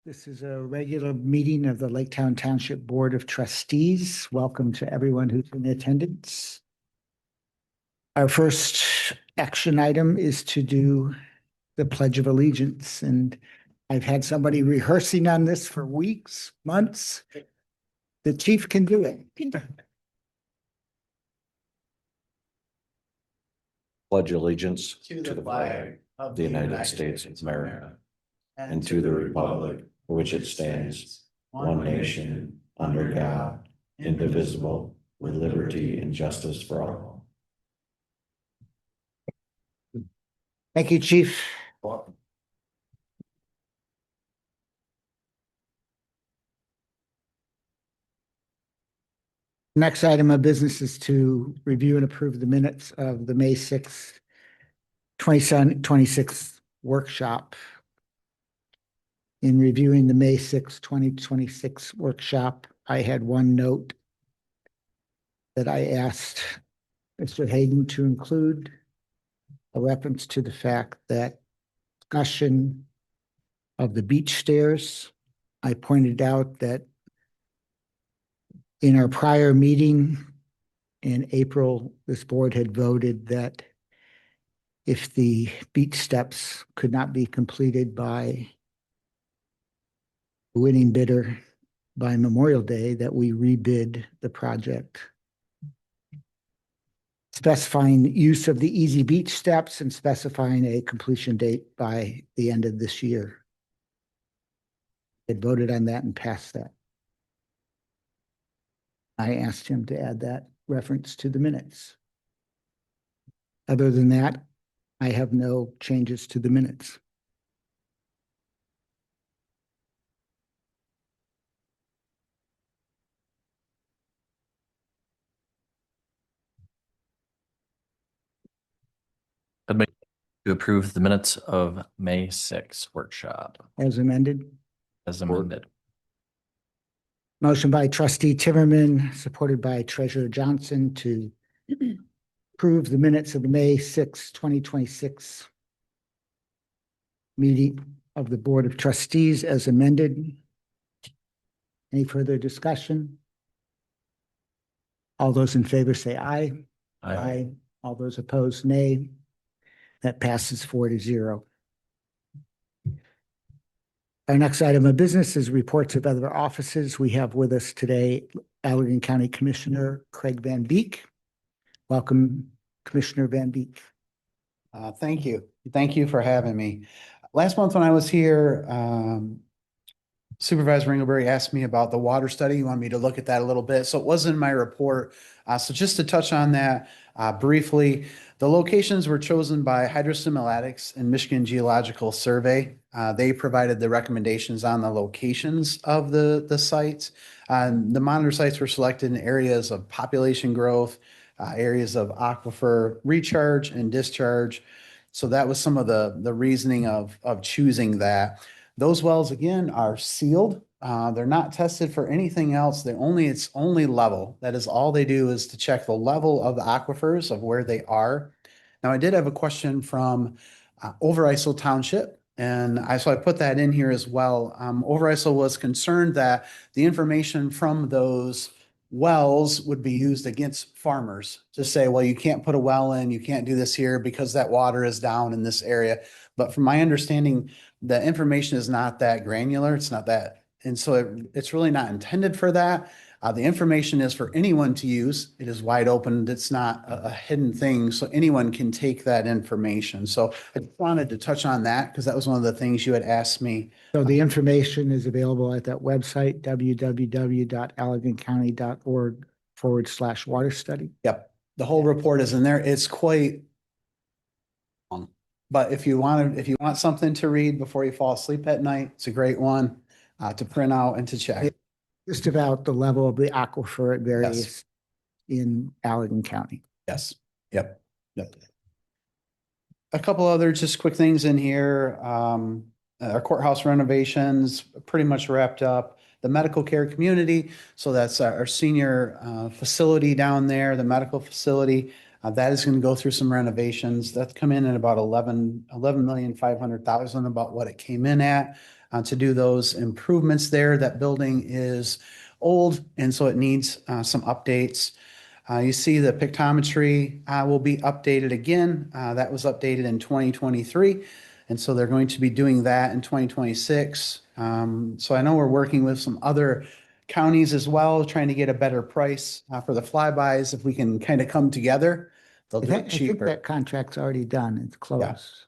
This is a regular meeting of the Laketown Township Board of Trustees. Welcome to everyone who's in attendance. Our first action item is to do the Pledge of Allegiance, and I've had somebody rehearsing on this for weeks, months. The chief can do it. Pledge allegiance to the flag of the United States of America and to the republic for which it stands, one nation, under God, indivisible, with liberty and justice for all. Thank you, Chief. Next item of business is to review and approve the minutes of the May 6th, 2026 workshop. In reviewing the May 6th, 2026 workshop, I had one note that I asked Mr. Hayden to include a reference to the fact that discussion of the beach stairs. I pointed out that in our prior meeting in April, this board had voted that if the beach steps could not be completed by winning bidder by Memorial Day, that we rebid the project, specifying use of the easy beach steps and specifying a completion date by the end of this year. It voted on that and passed that. I asked him to add that reference to the minutes. Other than that, I have no changes to the minutes. I'd make to approve the minutes of May 6th workshop As amended. as amended. Motion by Trustee Timmerman, supported by Treasurer Johnson, to approve the minutes of the May 6, 2026 meeting of the Board of Trustees as amended. Any further discussion? All those in favor say aye. Aye. All those opposed, nay. That passes 4-0. Our next item of business is reports of other offices. We have with us today Allegan County Commissioner Craig Van Beek. Welcome, Commissioner Van Beek. Thank you. Thank you for having me. Last month when I was here, Supervisor Ringleberry asked me about the water study. He wanted me to look at that a little bit. So it was in my report. So just to touch on that briefly, the locations were chosen by Hydrosimilatics and Michigan Geological Survey. They provided the recommendations on the locations of the sites. The monitor sites were selected in areas of population growth, areas of aquifer recharge and discharge. So that was some of the reasoning of choosing that. Those wells, again, are sealed. They're not tested for anything else. It's only level. That is all they do, is to check the level of the aquifers of where they are. Now, I did have a question from Overijssel Township, and so I put that in here as well. Overijssel was concerned that the information from those wells would be used against farmers to say, well, you can't put a well in, you can't do this here because that water is down in this area. But from my understanding, the information is not that granular. It's not that. And so it's really not intended for that. The information is for anyone to use. It is wide open. It's not a hidden thing. So anyone can take that information. So I just wanted to touch on that because that was one of the things you had asked me. So the information is available at that website, www.allegancounty.org/water study. Yep. The whole report is in there. It's quite long, but if you want something to read before you fall asleep at night, it's a great one to print out and to check. Just about the level of the aquifer at various in Allegan County. Yes. Yep. A couple other just quick things in here. Our courthouse renovations pretty much wrapped up. The medical care community, so that's our senior facility down there, the medical facility. That is going to go through some renovations. That's come in at about $11,500,000, about what it came in at. to do those improvements there. That building is old, and so it needs some updates. You see the pictometry will be updated again. That was updated in 2023. And so they're going to be doing that in 2026. So I know we're working with some other counties as well, trying to get a better price for the flybys. If we can kind of come together, they'll do it I think cheaper. that contract's already done. It's closed.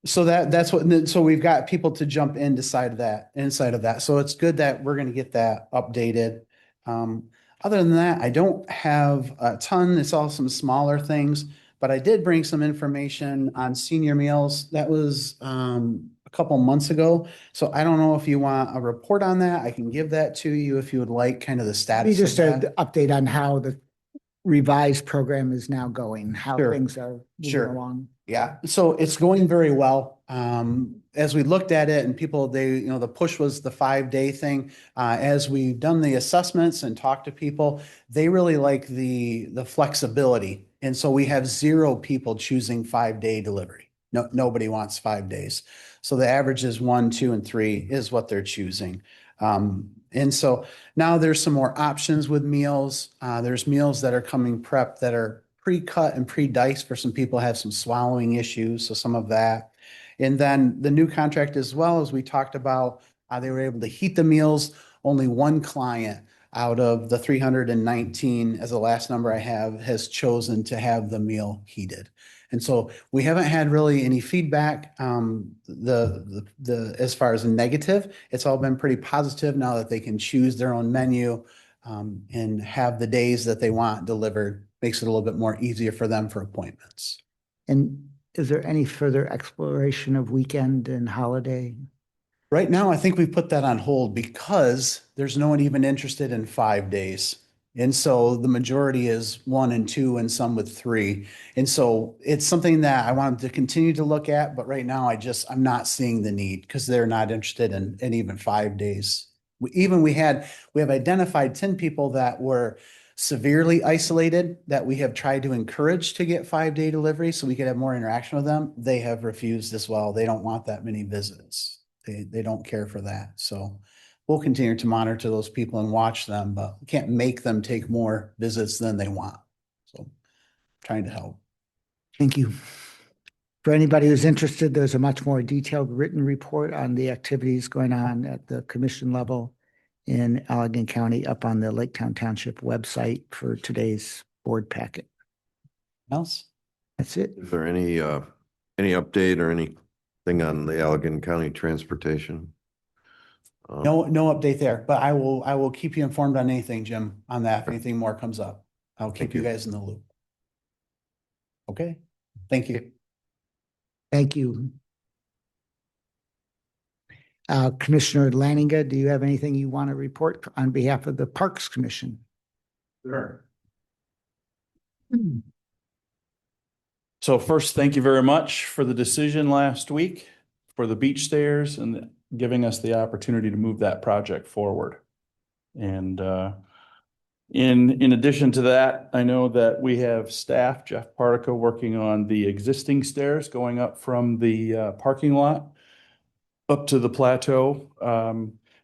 So that's what, so we've got people to jump in inside of that. So it's good that we're going to get that updated. Other than that, I don't have a ton. It's all some smaller things, but I did bring some information on senior meals. That was a couple months ago. So I don't know if you want a report on that. I can give that to you if you would like, kind of the Maybe status of just an that. update on how the revised program is now going, how Sure. things are moving Sure. along. Yeah, so it's going very well. As we looked at it and people, the push was the 5-day thing. As we've done the assessments and talked to people, they really like the flexibility. And so we have 0 people choosing 5-day delivery. No, nobody wants 5 days. So the average is 1, 2, and 3 is what they're choosing. And so now there's some more options with meals. There's meals that are coming prepped that are pre-cut and pre-diced for some people have some swallowing issues, so some of that. And then the new contract as well, as we talked about, they were able to heat the meals. Only one client out of the 319, as the last number I have, has chosen to have the meal heated. And so we haven't had really any feedback, as far as negative. It's all been pretty positive now that they can choose their own menu and have the days that they want delivered. Makes it a little bit more easier for them for appointments. And is there any further exploration of weekend and holiday? Right now, I think we put that on hold because there's no one even interested in 5 days. And so the majority is 1 and 2 and some with 3. And so it's something that I wanted to continue to look at, but right now I'm not seeing the need because they're not interested in even 5 days. We have identified 10 people that were severely isolated that we have tried to encourage to get 5-day delivery so we could have more interaction with them. They have refused as well. They don't want that many visits. They don't care for that. So we'll continue to monitor those people and watch them, but we can't make them take more visits than they want. So trying to help. Thank you. For anybody who's interested, there's a much more detailed written report on the activities going on at the commission level in Allegan County up on the Laketown Township website for today's board packet. Else? That's it. Is there any update or anything on the Allegan County transportation? No update there, but I will keep you informed on anything, Jim, on that. If anything more comes up, I'll keep Thank you you. guys in the loop. Okay, thank you. Thank you. Commissioner Lanninga, do you have anything you want to report on behalf of the Parks Commission? Sure. So first, thank you very much for the decision last week for the beach stairs and giving us the opportunity to move that project forward. And in addition to that, I know that we have staff, Jeff Partico, working on the existing stairs going up from the parking lot up to the plateau,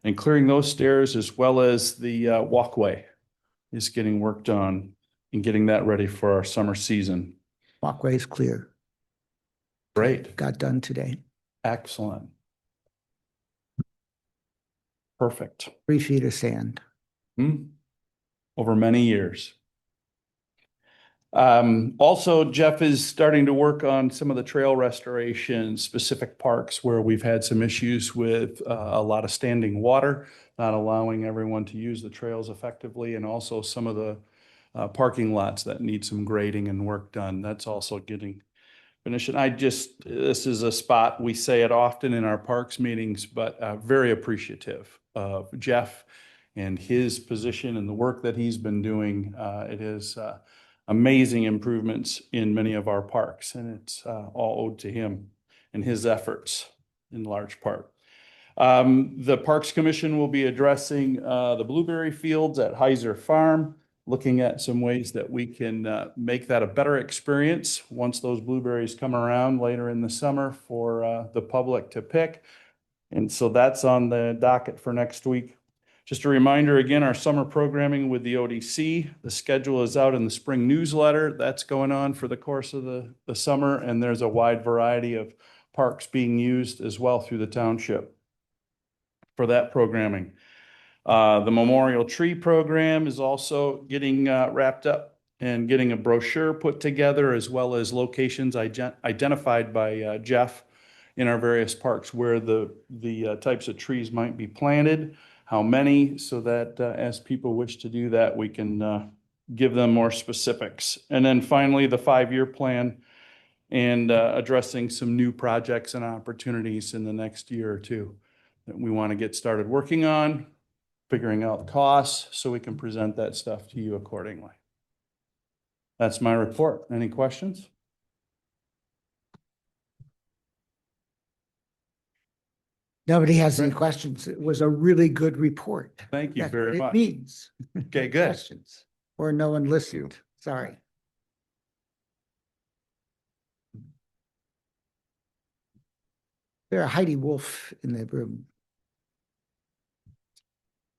and clearing those stairs, as well as the walkway is getting worked on and getting that ready for our summer season. Walkway's clear. Great. Got done today. Excellent. Perfect. 3 feet of sand. Over many years. Also, Jeff is starting to work on some of the trail restoration, specific parks where we've had some issues with a lot of standing water, not allowing everyone to use the trails effectively, and also some of the parking lots that need some grading and work done. That's also getting finished. And this is a spot, we say it often in our parks meetings, but very appreciative of Jeff and his position and the work that he's been doing. It is amazing improvements in many of our parks, and it's all owed to him and his efforts in large part. The Parks Commission will be addressing the blueberry fields at Heiser Farm, looking at some ways that we can make that a better experience once those blueberries come around later in the summer for the public to pick. And so that's on the docket for next week. Just a reminder, again, our summer programming with the ODC, the schedule is out in the spring newsletter. That's going on for the course of the summer, and there's a wide variety of parks being used as well through the township for that programming. The Memorial Tree Program is also getting wrapped up and getting a brochure put together, as well as locations identified by Jeff in our various parks where the types of trees might be planted, how many, so that as people wish to do that, we can give them more specifics. And then finally, the 5-year plan and addressing some new projects and opportunities in the next year or two that we want to get started working on, figuring out costs so we can present that stuff to you accordingly. That's my report. Any questions? Nobody has any Great. questions. It was a really good report. Thank you That's very what much. it means. Okay, good. Questions. Or no one listened. Sorry. There's Heidi Wolf in the room.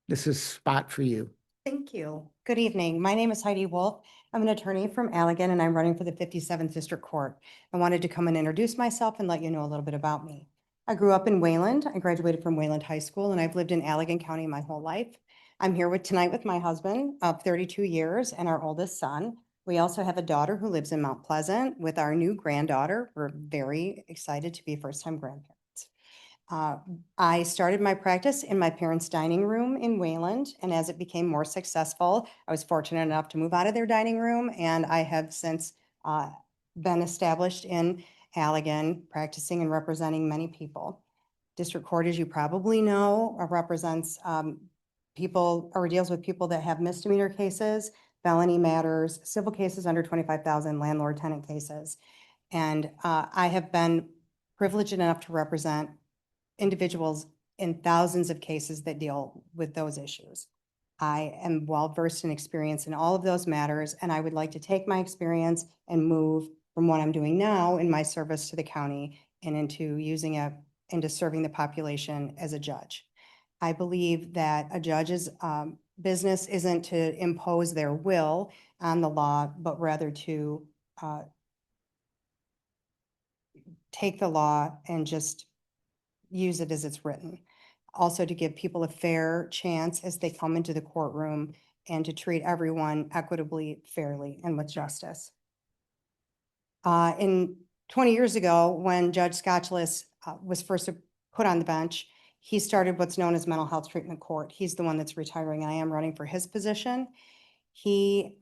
This is spot for you. Thank you. Good evening. My name is Heidi Wolf. I'm an attorney from Allegan and I'm running for the 57th District Court. I wanted to come and introduce myself and let you know a little bit about me. I grew up in Wayland. I graduated from Wayland High School and I've lived in Allegan County my whole life. I'm here tonight with my husband of 32 years and our oldest son. We also have a daughter who lives in Mount Pleasant with our new granddaughter. We're very excited to be first-time grandparents. I started my practice in my parents' dining room in Wayland, and as it became more successful, I was fortunate enough to move out of their dining room, and I have since been established in Allegan, practicing and representing many people. District Court, as you probably know, represents people or deals with people that have misdemeanor cases, felony matters, civil cases under 25,000, landlord-tenant cases. And I have been privileged enough to represent individuals in thousands of cases that deal with those issues. I am well-versed and experienced in all of those matters, and I would like to take my experience and move from what I'm doing now in my service to the county and into using it into serving the population as a judge. I believe that a judge's business isn't to impose their will on the law, but rather to take the law and just use it as it's written. Also to give people a fair chance as they come into the courtroom and to treat everyone equitably, fairly, and with justice. In 20 years ago, when Judge Scotchless was first put on the bench, he started what's known as Mental Health Treatment Court. He's the one that's retiring, and I am running for his position. He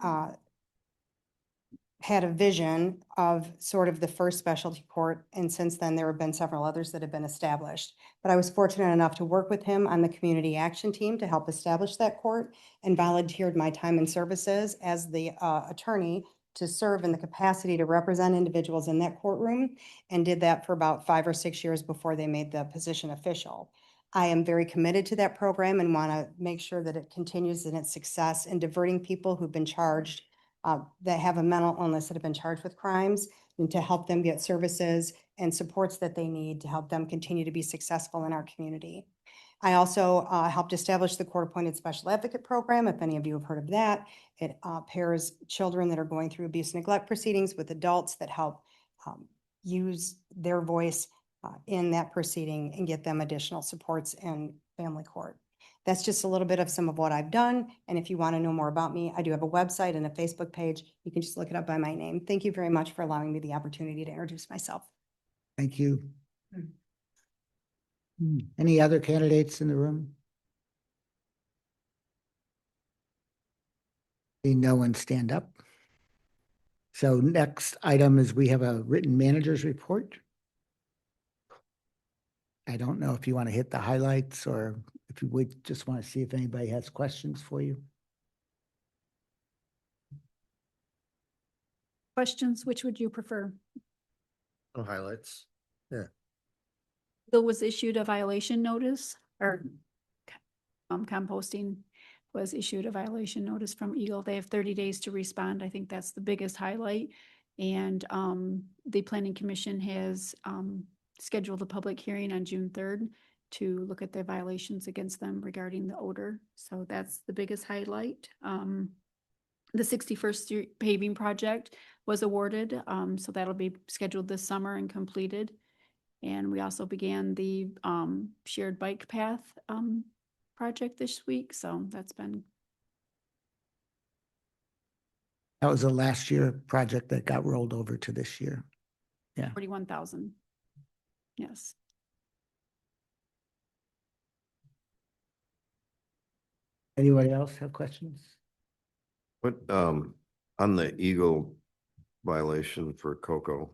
had a vision of sort of the first specialty court, and since then there have been several others that have been established. But I was fortunate enough to work with him on the community action team to help establish that court and volunteered my time and services as the attorney to serve in the capacity to represent individuals in that courtroom, and did that for about 5 or 6 years before they made the position official. I am very committed to that program and want to make sure that it continues in its success in diverting people who've been charged that have a mental illness that have been charged with crimes, and to help them get services and supports that they need to help them continue to be successful in our community. I also helped establish the court-appointed special advocate program, if any of you have heard of that. It pairs children that are going through abuse and neglect proceedings with adults that help use their voice in that proceeding and get them additional supports in family court. That's just a little bit of some of what I've done. And if you want to know more about me, I do have a website and a Facebook page. You can just look it up by my name. Thank you very much for allowing me the opportunity to introduce myself. Thank you. Any other candidates in the room? See no one stand up. So next item is we have a written manager's report. I don't know if you want to hit the highlights or if you would just want to see if anybody has questions for you. Questions, which would you prefer? Oh, highlights. Bill was issued a violation notice, or composting was issued a violation notice from Eagle. They have 30 days to respond. I think that's the biggest highlight. And the Planning Commission has scheduled a public hearing on June 3rd. to look at the violations against them regarding the odor. So that's the biggest highlight. The 61st Street paving project was awarded, so that'll be scheduled this summer and completed. And we also began the shared bike path project this week, so that's been That was a last year project that got rolled over to this year. 41,000. Yes. Anybody else have questions? What, on the Eagle violation for Coco?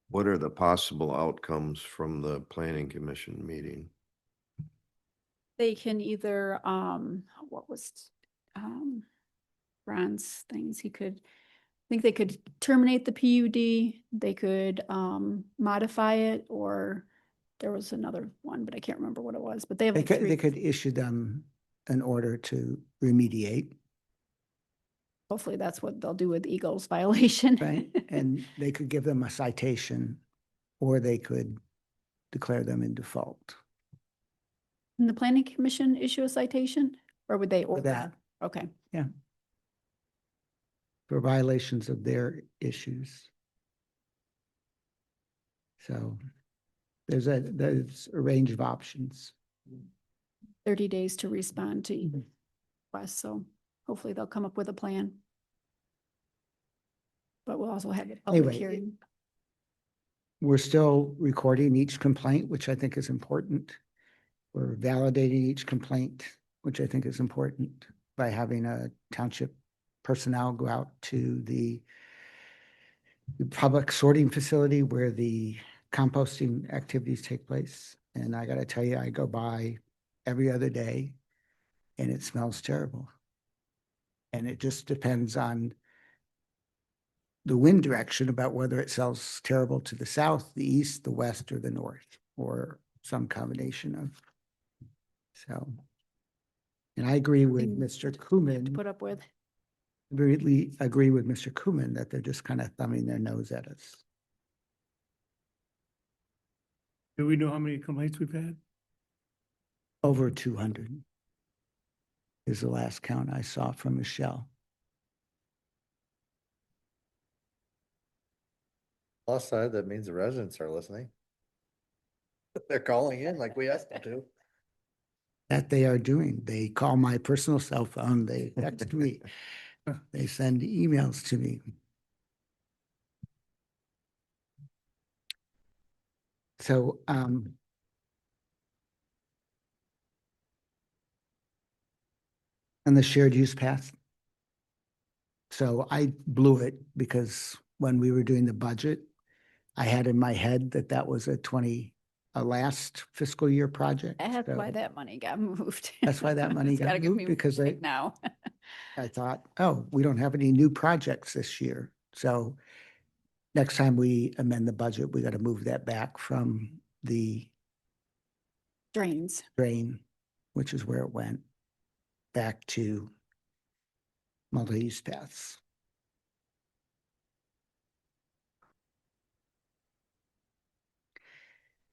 What are the possible outcomes from the planning commission meeting? They can either, what was, Ron's things, I think they could terminate the PUD, they could, modify it, or there was another one, but I can't remember what it was, but they have They like could, three. they could issue them an order to remediate, Hopefully that's what they'll do with Eagles violation. right? And they could give them a citation, or they could declare them in default Can the planning commission issue a citation, or would they for order? that, Okay. for violations of their issues. So there's a range of options. 30 days to respond to each request, so hopefully they'll come up with a plan. But we'll also have a public Anyway, hearing. We're still recording each complaint, which I think is important. We're validating each complaint, which I think is important, by having a township personnel go out to the public sorting facility where the composting activities take place. And I gotta tell you, I go by every other day and it smells terrible. And it just depends on the wind direction about whether it smells terrible to the south, the east, the west, or the north, or some combination of. So, and I agree with Thing Mr. To Kuman, put up with. really agree with Mr. Kuman that they're just kind of thumbing their nose at us. Do we know how many complaints we've had? Over 200 is the last count I saw from Michelle. Plus side, that means the residents are listening. They're calling in like we asked them to. That they are doing. They call my personal cell phone, they text me, they send emails to me. So, and the shared use path. So I blew it because when we were doing the budget, I had in my head that that was a last fiscal year project. That's So why that money got moved. That's why that money It's got gotta give moved, me because right now. I thought, oh, we don't have any new projects this year. So next time we amend the budget, we got to move that back from the Drains. drain, which is where it went, back to multi-use paths.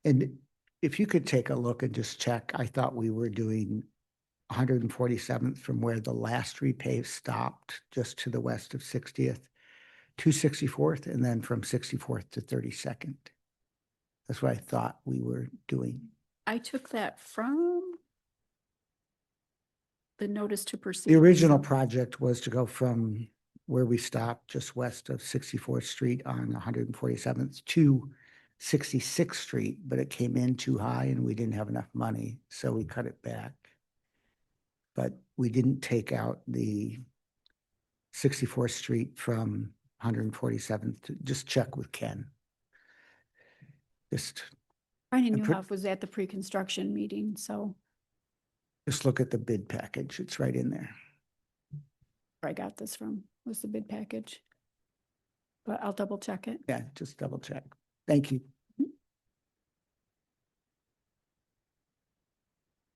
And if you could take a look and just check, I thought we were doing 147th from where the last repave stopped, just to the west of 60th, to 64th, and then from 64th to 32nd. That's what I thought we were doing. I took that from the notice to proceed. The original project was to go from where we stopped just west of 64th Street on 147th to 66th Street, but it came in too high and we didn't have enough money, so we cut it back. But we didn't take out the 64th Street from 147th. Just check with Ken. Brian and Newhoff was at the pre-construction meeting, so Just look at the bid package. It's right in there. where I got this from was the bid package. But I'll double check it. Yeah, just double check. Thank you.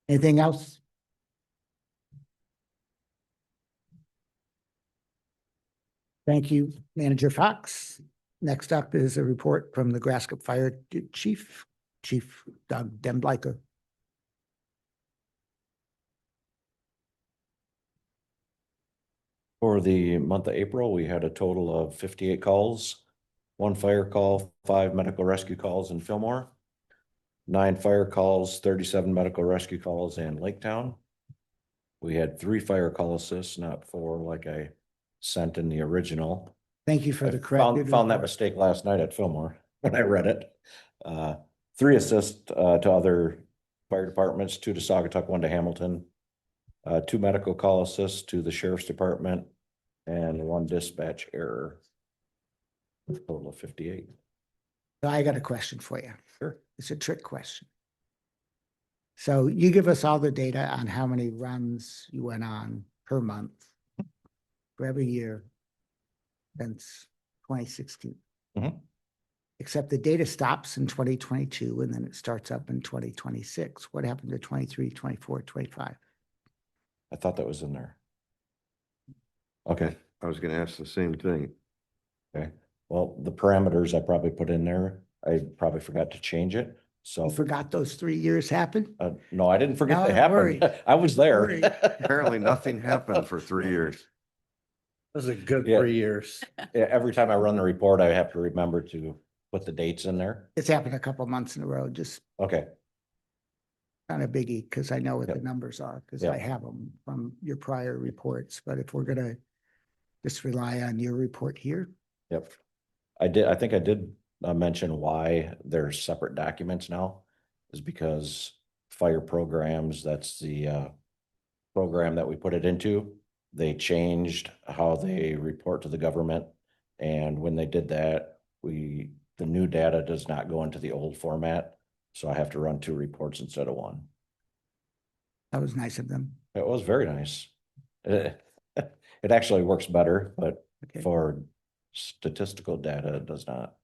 Anything else? Thank you, Manager Fox. Next up is a report from the Graskup Fire Chief, Chief Doug Dembliker. For the month of April, we had a total of 58 calls, 1 fire call, 5 medical rescue calls in Fillmore, 9 fire calls, 37 medical rescue calls in Laketown. We had 3 fire call assists, not 4 like I sent in the original. Thank you for I the corrected found that report. mistake last night at Fillmore when I read it. 3 assists to other fire departments, 2 to Saugatuck, 1 to Hamilton. 2 medical call assists to the sheriff's department and 1 dispatch error. A total of 58. I got a question for you. Sure. It's a trick question. So you give us all the data on how many runs you went on per month for every year since 2016. Mhm. Except the data stops in 2022 and then it starts up in 2026. What happened to 23, 24, 25? I thought that was in there. Okay, I was gonna ask the same thing. okay. Well, the parameters I probably put in there, I probably forgot to change it. So, You forgot those 3 years happened? no, I didn't forget Now they I'm worried. happened. I was there. Worried. Apparently nothing happened for 3 years. Those are good Yeah. 3 years. Yeah, every time I run the report, I have to remember to put the dates in there. It's happened a couple months in a row, just Okay, not a biggie because I know what the Yep. numbers are because Yeah. I have them from your prior reports. But if we're gonna just rely on your report here, yep. I think I did mention why there's separate documents now is because fire programs, that's the program that we put it into. They changed how they report to the government. And when they did that, the new data does not go into the old format. So I have to run 2 reports instead of 1. that was nice of them. It was very nice. It actually works better, but Okay. for statistical data, it does not.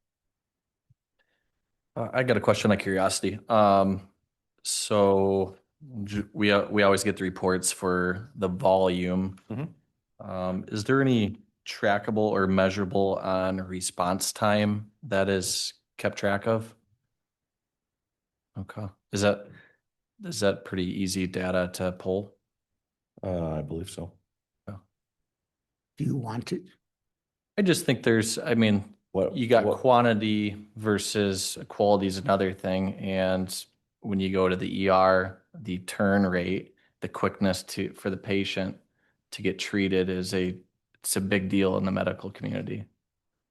I got a question out of curiosity. So we always get the reports for the volume. Is there any trackable or measurable on response time that is kept track of? Okay. Is that pretty easy data to pull? I believe so. Do you want it? I just think I mean, you got quantity versus quality is another thing. And when you go to the ER, the turn rate, the quickness for the patient to get treated it's a big deal in the medical community.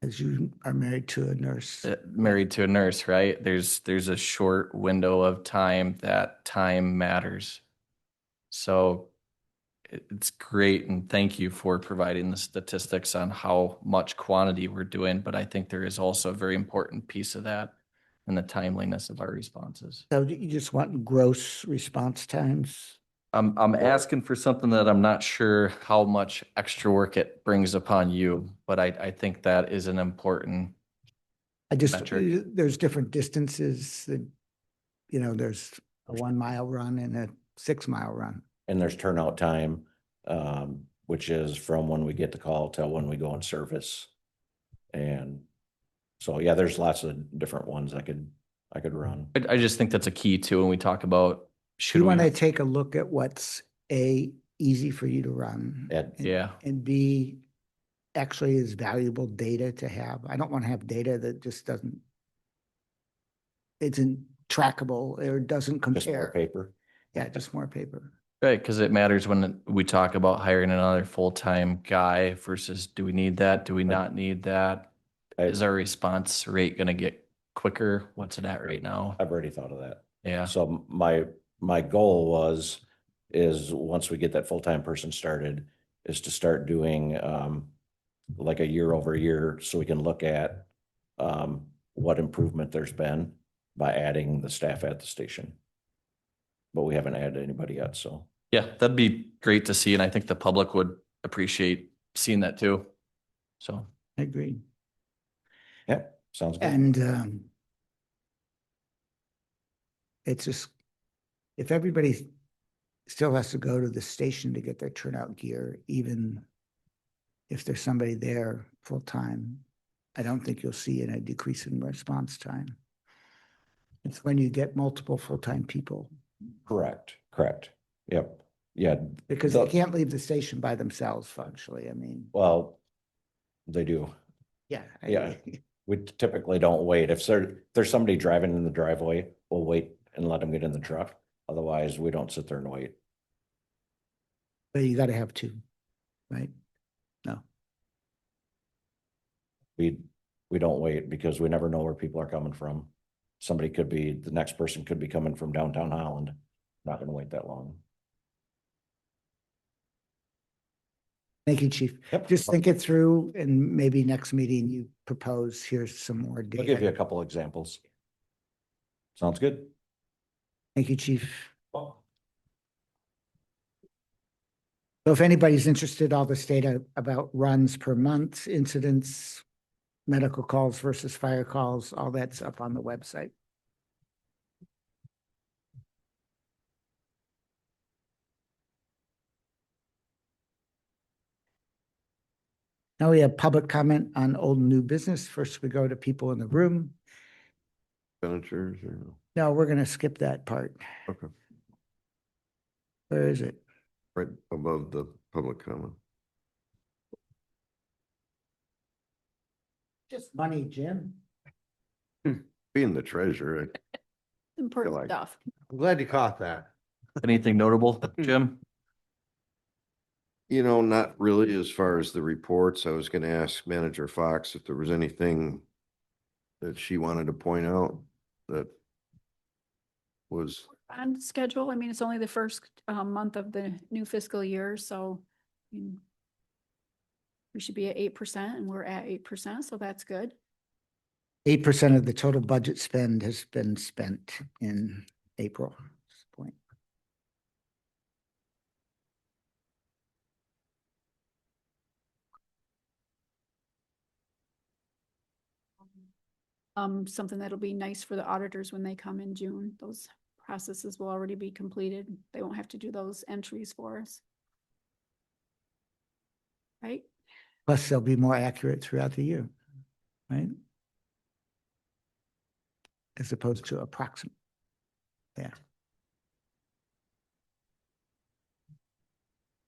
As you are married to a nurse. Married to a nurse, right? There's a short window of time that time matters. So it's great, and thank you for providing the statistics on how much quantity we're doing, but I think there is also a very important piece of that in the timeliness of our responses. So you just want gross response times? I'm asking for something that I'm not sure how much extra work it brings upon you, but I think that is an important metric. There's different distances that, there's a 1 mile run and a 6 mile run. And there's turnout time, which is from when we get the call till when we go in service. And so, yeah, there's lots of different ones I could run. I just think that's a key too when we talk about You want to take a look at what's easy for you to run. Yeah. And B, actually is valuable data to have. I don't want to have data that just isn't trackable or doesn't Just more compare. paper. Yeah, just more paper. Right, because it matters when we talk about hiring another full-time guy versus do we need that? Do we not need that? Is our response rate going to get quicker? What's it at right now? I've already thought of that. Yeah. So my goal is once we get that full-time person started, is to start doing like a year over year so we can look at what improvement there's been by adding the staff at the station. But we haven't added anybody yet, so. Yeah, that'd be great to see, and I think the public would appreciate seeing that too. So. I agree. Yeah, sounds good. And it's just, if everybody still has to go to the station to get their turnout gear, even if there's somebody there full time, I don't think you'll see a decrease in response time. It's when you get multiple full-time people, Correct, correct. Yep, yeah. because they can't leave the station by themselves functionally. I mean, Well, they do. yeah. Yeah. We typically don't wait. If there's somebody driving in the driveway, we'll wait and let them get in the truck. Otherwise, we don't sit there and wait. But you gotta have two, right? No. We don't wait because we never know where people are coming from. The next person could be coming from downtown Holland. Not gonna wait that long. Thank you, Chief. Yep. Just think it through and maybe next meeting you propose, here's some more I'll give you a data. couple examples. Sounds good. Thank you, Chief. So if anybody's interested, all this data about runs per month, incidents, medical calls versus fire calls, all that's up on the website. Now we have public comment on old and new business. First, we go to people in the room. Expenditures or no? No, we're going to skip that part. Okay, Where is it? right above the public comment. Just money, Jim. Being the treasurer, Important like- stuff. I'm glad you caught that. Anything notable, Jim? not really as far as the reports. I was gonna ask Manager Fox if there was anything that she wanted to point out that was, On schedule, I mean, it's only the first month of the new fiscal year, so we should be at 8% and we're at 8%, so that's good. 8% of the total budget spend has been spent in April at this point. Something that'll be nice for the auditors when they come in June. Those processes will already be completed. They won't have to do those entries for us. Right? Plus, they'll be more accurate throughout the year, right? As opposed to approximate. Yeah.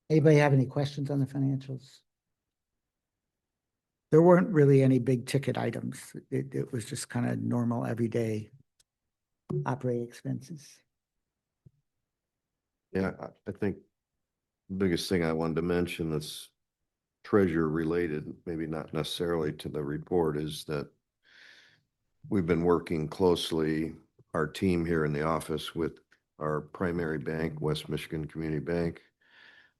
Anybody have any questions on the financials? There weren't really any big ticket items. It was just kind of normal, everyday operating expenses. yeah, I think the biggest thing I wanted to mention that's treasurer related, maybe not necessarily to the report, is that we've been working closely, our team here in the office, with our primary bank, West Michigan Community Bank.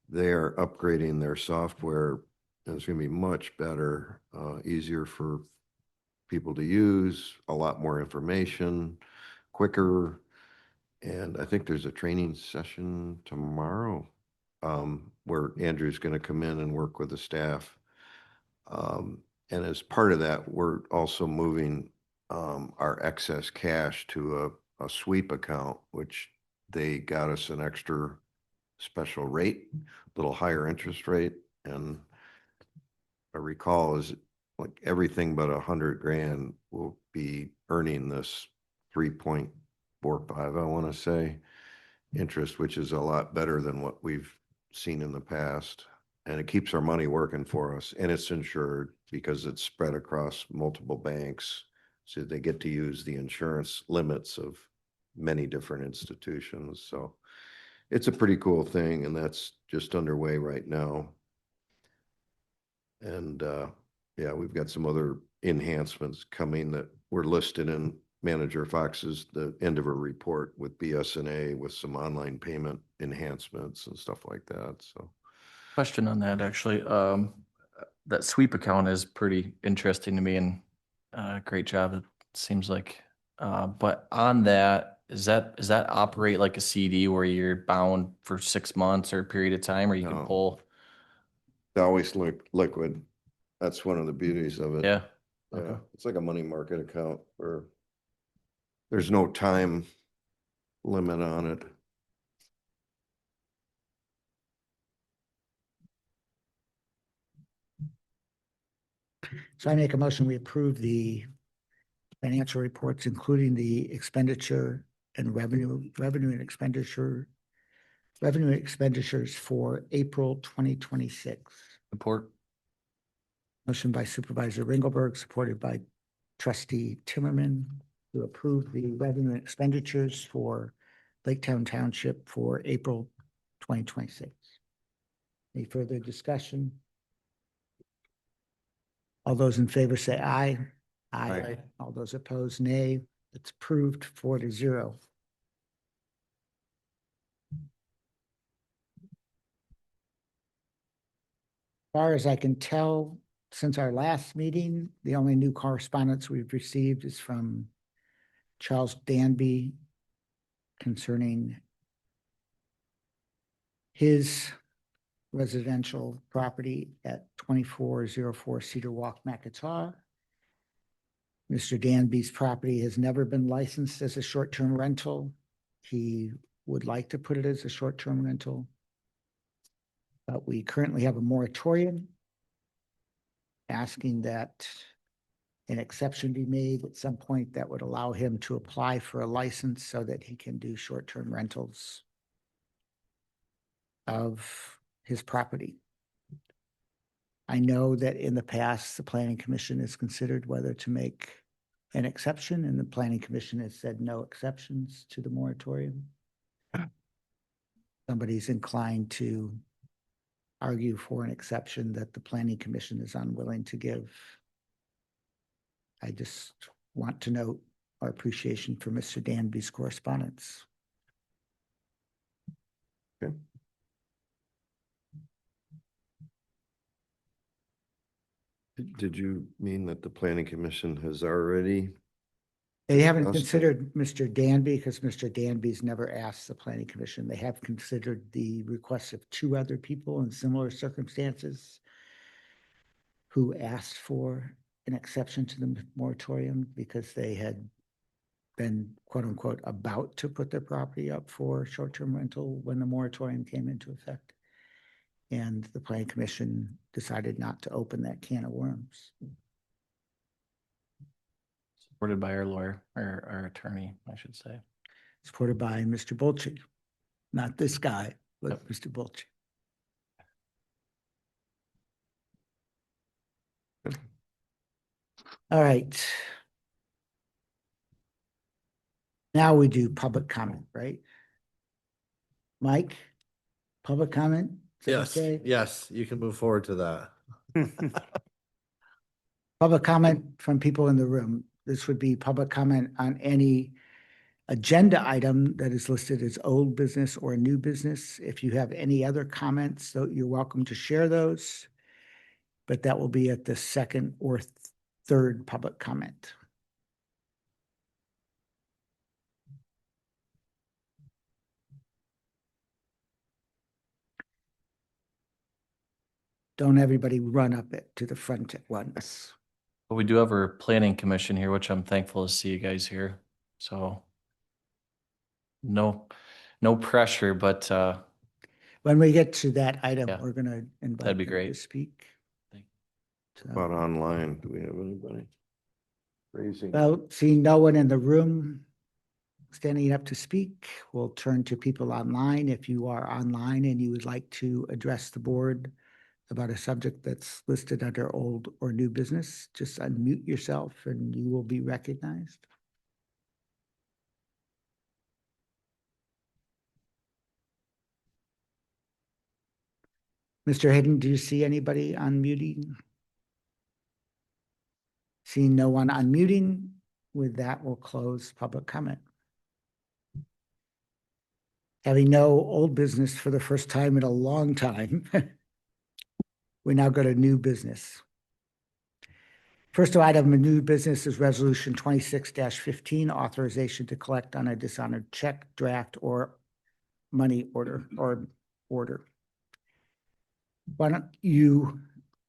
They are upgrading their software, and it's going to be much better, easier for people to use, a lot more information, quicker. And I think there's a training session tomorrow, where Andrew's going to come in and work with the staff. And as part of that, we're also moving our excess cash to a sweep account, which they got us an extra special rate, a little higher interest rate. And I recall is like everything but 100 grand will be earning this 3.45, I want to say, interest, which is a lot better than what we've seen in the past. And it keeps our money working for us, and it's insured because it's spread across multiple banks. So they get to use the insurance limits of many different institutions. So it's a pretty cool thing, and that's just underway right now. And yeah, we've got some other enhancements coming that were listed in Manager Fox's, the end of her report with BSNA, with some online payment enhancements and stuff like that. So Question on that, actually. That sweep account is pretty interesting to me, and great job, it seems like. But on that, does that operate like a CD where you're bound for 6 months or a period of time, or you can No. pull? they always look liquid. That's one of the beauties of it. Yeah. Yeah, Okay. it's like a money market account where there's no time limit on it. So I make a motion, we approve the financial reports, including the expenditure and revenue and revenue expenditures for April 2026. Support. Motion by Supervisor Ringelberg, supported by Trustee Timmerman, to approve the revenue and expenditures for Laketown Township for April 2026. Any further discussion? All those in favor say aye. Aye. All those opposed, nay. It's approved 4-0. Far as I can tell, since our last meeting, the only new correspondence we've received is from Charles Danby concerning his residential property at 2404 Cedar Walk, Nakataw. Mr. Danby's property has never been licensed as a short-term rental. He would like to put it as a short-term rental. But we currently have a moratorium asking that an exception be made at some point that would allow him to apply for a license so that he can do short-term rentals of his property. I know that in the past, the Planning Commission has considered whether to make an exception, and the Planning Commission has said no exceptions to the moratorium. Somebody's inclined to argue for an exception that the Planning Commission is unwilling to give. I just want to note our appreciation for Mr. Danby's correspondence. Okay. Did you mean that the planning commission has already? They haven't Discussed it. considered Mr. Danby because Mr. Danby's never asked the Planning Commission. They have considered the requests of two other people in similar circumstances who asked for an exception to the moratorium because they had been, quote unquote, about to put their property up for short-term rental when the moratorium came into effect. And the Planning Commission decided not to open that can of worms. Supported by our lawyer, or our attorney, I should say. Supported by Mr. Bolche, not this guy, but Yep. Mr. Bolche. All right. Now we do public comment, right? Mike, public comment? Is that Yes, okay? yes, you can move forward to that. Public comment from people in the room. This would be public comment on any agenda item that is listed as old business or new business. If you have any other comments, so you're welcome to share those. But that will be at the second or third public comment. Don't everybody run up it to the front at once. But we do have our planning commission here, which I'm thankful to see you guys here. So no pressure, but When we get to that item, Yeah. we're gonna invite That'd be them to great. speak. So, About online, do we have anybody raising? well, seeing no one in the room standing up to speak, we'll turn to people online. If you are online and you would like to address the board about a subject that's listed under old or new business, just unmute yourself and you will be recognized. Mr. Hayden, do you see anybody unmuting? Seeing no one unmuting, with that, we'll close public comment. Having no old business for the first time in a long time, we now go to new business. First item of new business is Resolution 26-15, authorization to collect on a dishonored check, draft, or money order. Why don't you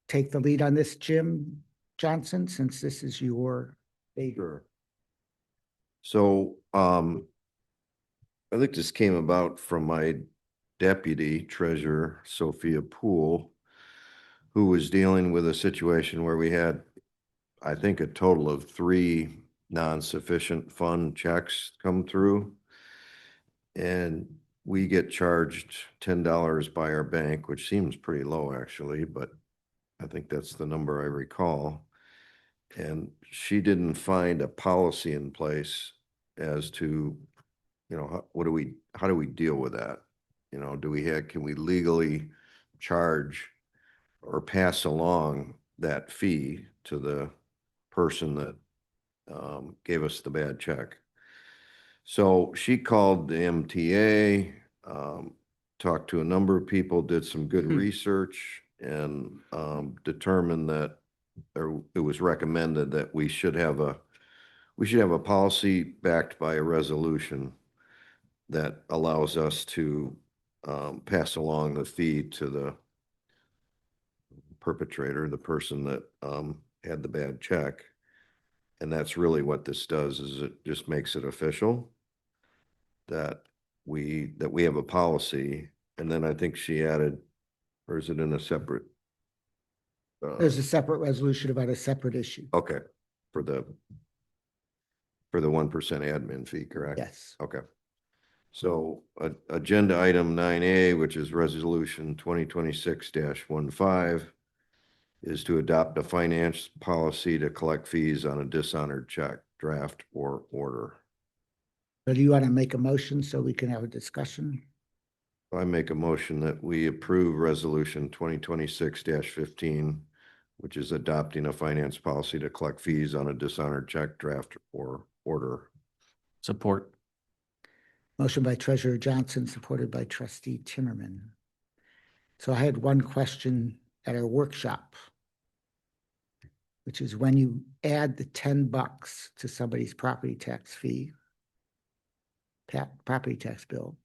take the lead on this, Jim Johnson, since this is your baby? Sure. So, I think this came about from my deputy treasurer, Sophia Poole, who was dealing with a situation where we had I think, a total of 3 non-sufficient fund checks come through. And we get charged $10 by our bank, which seems pretty low actually, but I think that's the number I recall. And she didn't find a policy in place as to, how do we deal with that? Can we legally charge or pass along that fee to the person that gave us the bad check? So she called the MTA, talked to a number of people, did some good research, and determined that it was recommended that we should have a policy backed by a resolution that allows us to pass along the fee to the perpetrator, the person that had the bad check. And that's really what this does, is it just makes it official that we have a policy. And then I think she added, or is it in a separate? There's a separate resolution about a separate issue. Okay, for the 1% admin fee, correct? Yes. Okay. So agenda item 9A, which is resolution 2026-15, is to adopt a finance policy to collect fees on a dishonored check, draft, or order. So do you want to make a motion so we can have a discussion? I make a motion that we approve resolution 2026-15, which is adopting a finance policy to collect fees on a dishonored check, draft, or order. Support. Motion by Treasurer Johnson, supported by Trustee Timmerman. So I had one question at our workshop, which is when you add the $10 to somebody's property tax fee, property tax bill,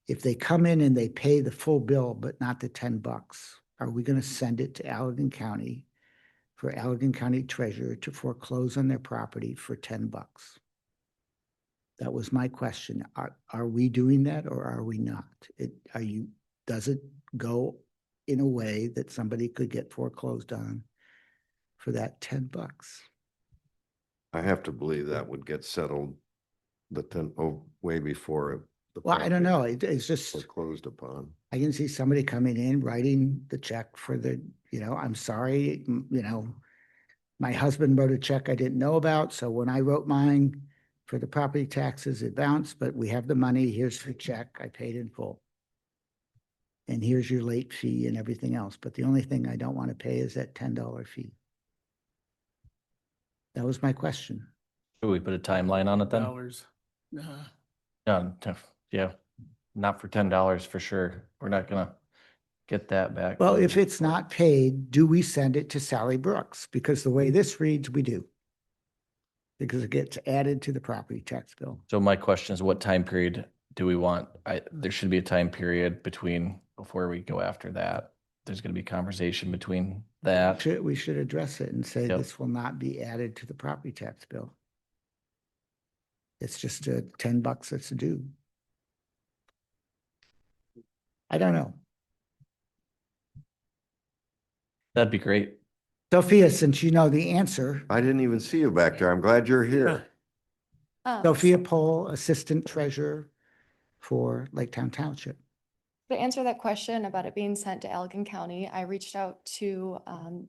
if they come in and they pay the full bill but not the $10, are we going to send it to Allegan County for Allegan County Treasurer to foreclose on their property for $10? That was my question. Are we doing that or are we not? Does it go in a way that somebody could get foreclosed on for that $10? I have to believe that would get settled way before the Well, I don't know. property It's just, foreclosed upon. I can see somebody coming in, writing the check for I'm sorry, my husband wrote a check I didn't know about. So when I wrote mine for the property taxes, it bounced, but we have the money. Here's the check. I paid in full. And here's your late fee and everything else. But the only thing I don't want to pay is that $10 fee. That was my question. Should we put a timeline on it then? Dollars. Yeah, not for $10 for sure. We're not gonna get that back. Well, if it's not paid, do we send it to Sally Brooks? Because the way this reads, we do. Because it gets added to the property tax bill. So my question is, what time period do we want? There should be a time period before we go after that. There's gonna be conversation between that. We should address it and say Yep. this will not be added to the property tax bill. It's just $10 that's due. I don't know. That'd be great. Sophia, since you know the answer, I didn't even see you back there. I'm glad you're here. Sophia Pohl, Assistant Treasurer for Laketown Township. To answer that question about it being sent to Allegan County, I reached out to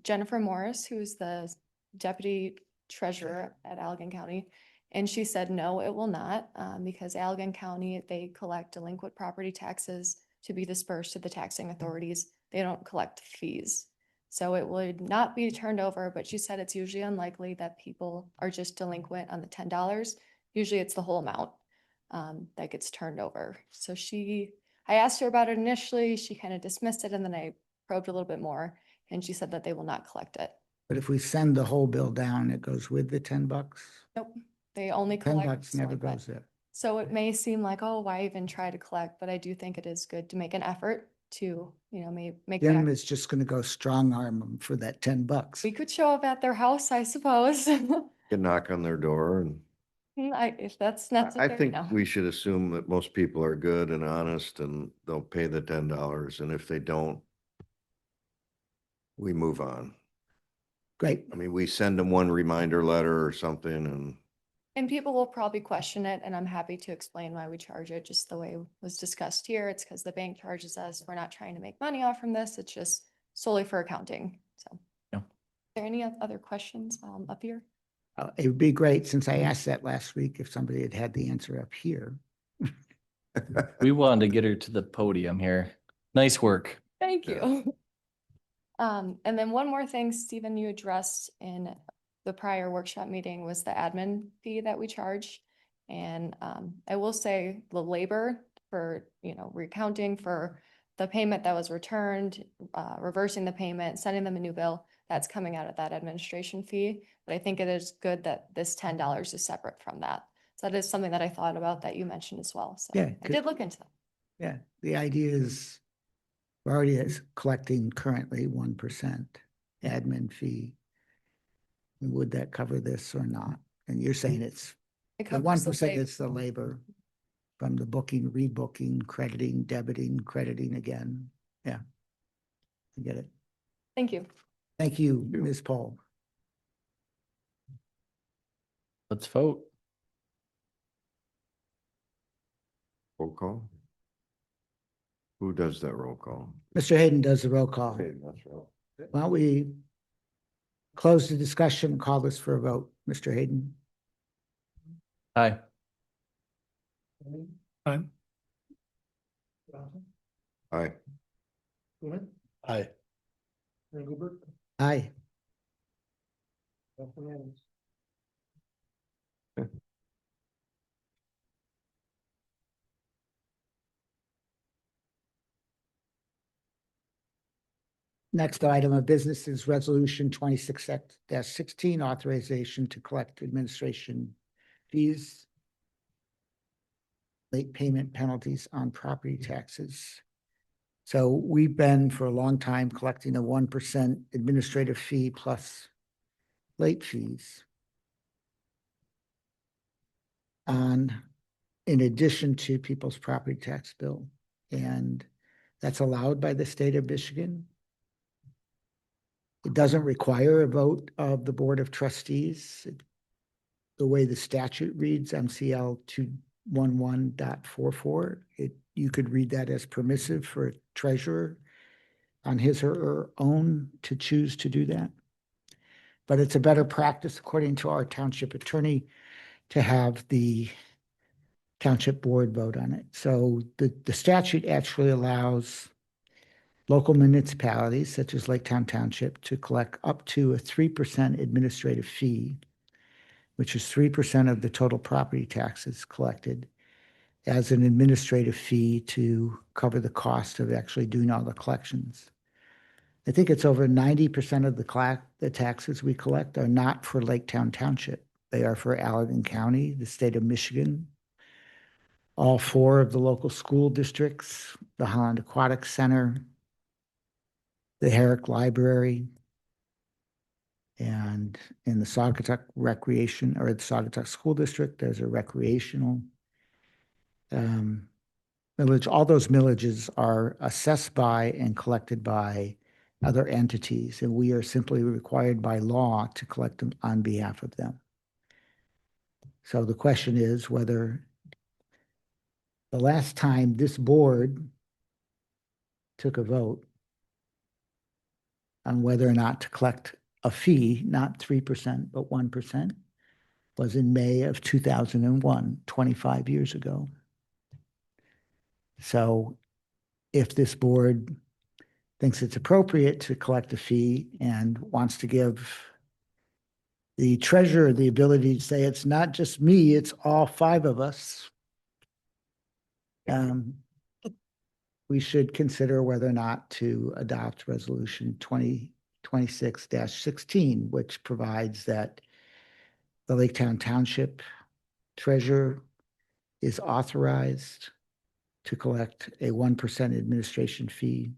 Jennifer Morris, who's the Deputy Treasurer at Allegan County. And she said, no, it will not, because Allegan County, they collect delinquent property taxes to be dispersed to the taxing authorities. They don't collect fees. So it would not be turned over, but she said it's usually unlikely that people are just delinquent on the $10. Usually it's the whole amount that gets turned over. So I asked her about it initially, she kind of dismissed it, and then I probed a little bit more, and she said that they will not collect it. But if we send the whole bill down, it goes with the $10? Nope, they only collect. $10 never delinquent. goes there. So it may seem like, oh, why even try to collect? But I do think it is good to make an effort to, make Jim that. is just gonna go strong arm them for that $10. We could show up at their house, I suppose. Can knock on their door and If that's I necessary, think no. we should assume that most people are good and honest and they'll pay the $10. And if they don't, we move on. Great. I mean, we send them one reminder letter or something and And people will probably question it, and I'm happy to explain why we charge it just the way it was discussed here. It's because the bank charges us. We're not trying to make money off from this. It's just solely for accounting. So. Yeah. Are there any other questions up here? It would be great, since I asked that last week, if somebody had had the answer up here. We wanted to get her to the podium here. Nice work. Thank you. And then one more thing, Stephen, you addressed in the prior workshop meeting was the admin fee that we charge. And I will say the labor for, recounting for the payment that was returned, reversing the payment, sending them a new bill, that's coming out of that administration fee. But I think it is good that this $10 is separate from that. So that is something that I thought about that you mentioned as well. So Yeah, I did look into that. Yeah, the idea is we're already collecting currently 1% admin fee. Would that cover this or not? And you're saying it's It the covers 1% labor. is the labor from the booking, rebooking, crediting, debiting, crediting again. Yeah. I get it. Thank you. Thank you, Ms. Paul. Let's vote. roll call. Who does that roll call? Mr. Hayden does the roll call. Okay, that's right. Why don't we close the discussion and call this for a vote, Mr. Hayden? Aye. Aye. Aye. Aye. Aye. Next item of business is resolution 26-16, authorization to collect administration fees, late payment penalties on property taxes. So we've been for a long time collecting a 1% administrative fee plus late fees in addition to people's property tax bill. And that's allowed by the state of Michigan. It doesn't require a vote of the Board of Trustees. The way the statute reads, MCL 211.44, you could read that as permissive for a treasurer on his or her own to choose to do that. But it's a better practice, according to our township attorney, to have the township board vote on it. So the statute actually allows local municipalities such as Laketown Township to collect up to a 3% administrative fee, which is 3% of the total property taxes collected, as an administrative fee to cover the cost of actually doing all the collections. I think it's over 90% of the taxes we collect are not for Laketown Township. They are for Allegan County, the state of Michigan, all 4 of the local school districts, the Holland Aquatic Center, the Herrick Library, and in the Saugatuck Recreation, or the Saugatuck School District, there's a recreational millage. All those millages are assessed by and collected by other entities, and we are simply required by law to collect them on behalf of them. So the question is whether the last time this board took a vote on whether or not to collect a fee, not 3%, but 1%, was in May of 2001, 25 years ago. So if this board thinks it's appropriate to collect a fee and wants to give the treasurer the ability to say, it's not just me, it's all 5 of us, we should consider whether or not to adopt resolution 2026-16, which provides that the Laketown Township treasurer is authorized to collect a 1% administration fee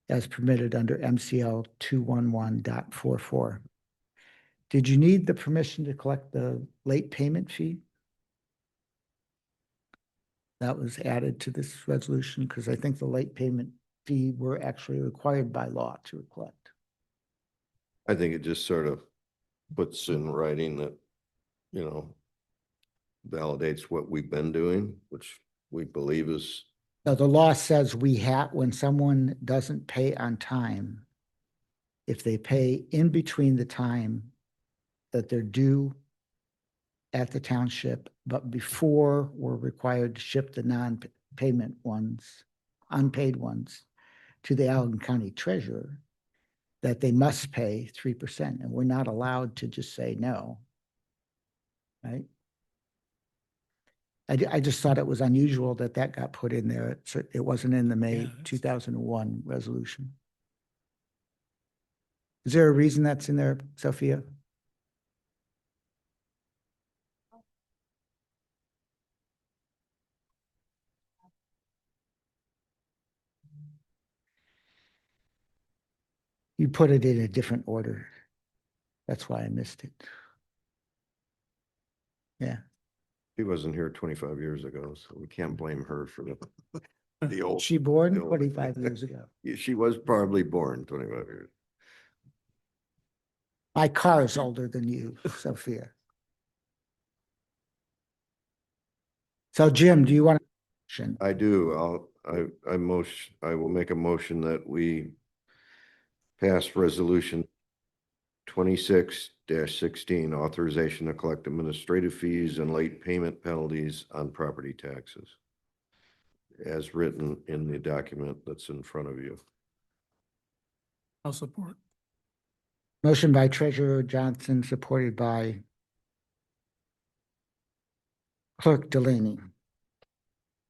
as permitted under MCL 211.44. Did you need the permission to collect the late payment fee? That was added to this resolution because I think the late payment fee were actually required by law to collect. I think it just sort of puts in writing that, validates what we've been doing, which we believe is, Now, the law says when someone doesn't pay on time, if they pay in between the time that they're due at the township, but before we're required to ship the non-payment ones, unpaid ones, to the Allegan County Treasurer, that they must pay 3%, and we're not allowed to just say no. Right? I just thought it was unusual that got put in there. It wasn't in the May Yeah, 2001 resolution. Is there a reason that's in there, Sophia? You put it in a different order. That's why I missed it. Yeah. she wasn't here 25 years ago, so we can't blame her for the old. She born the old- 25 years ago. She was probably born 25 years. My car is older than you, Sophia. So Jim, do you want to? I do. I will make a motion that we pass resolution 26-16, authorization to collect administrative fees and late payment penalties on property taxes, as written in the document that's in front of you. I'll support. Motion by Treasurer Johnson, supported by Clerk Delaney,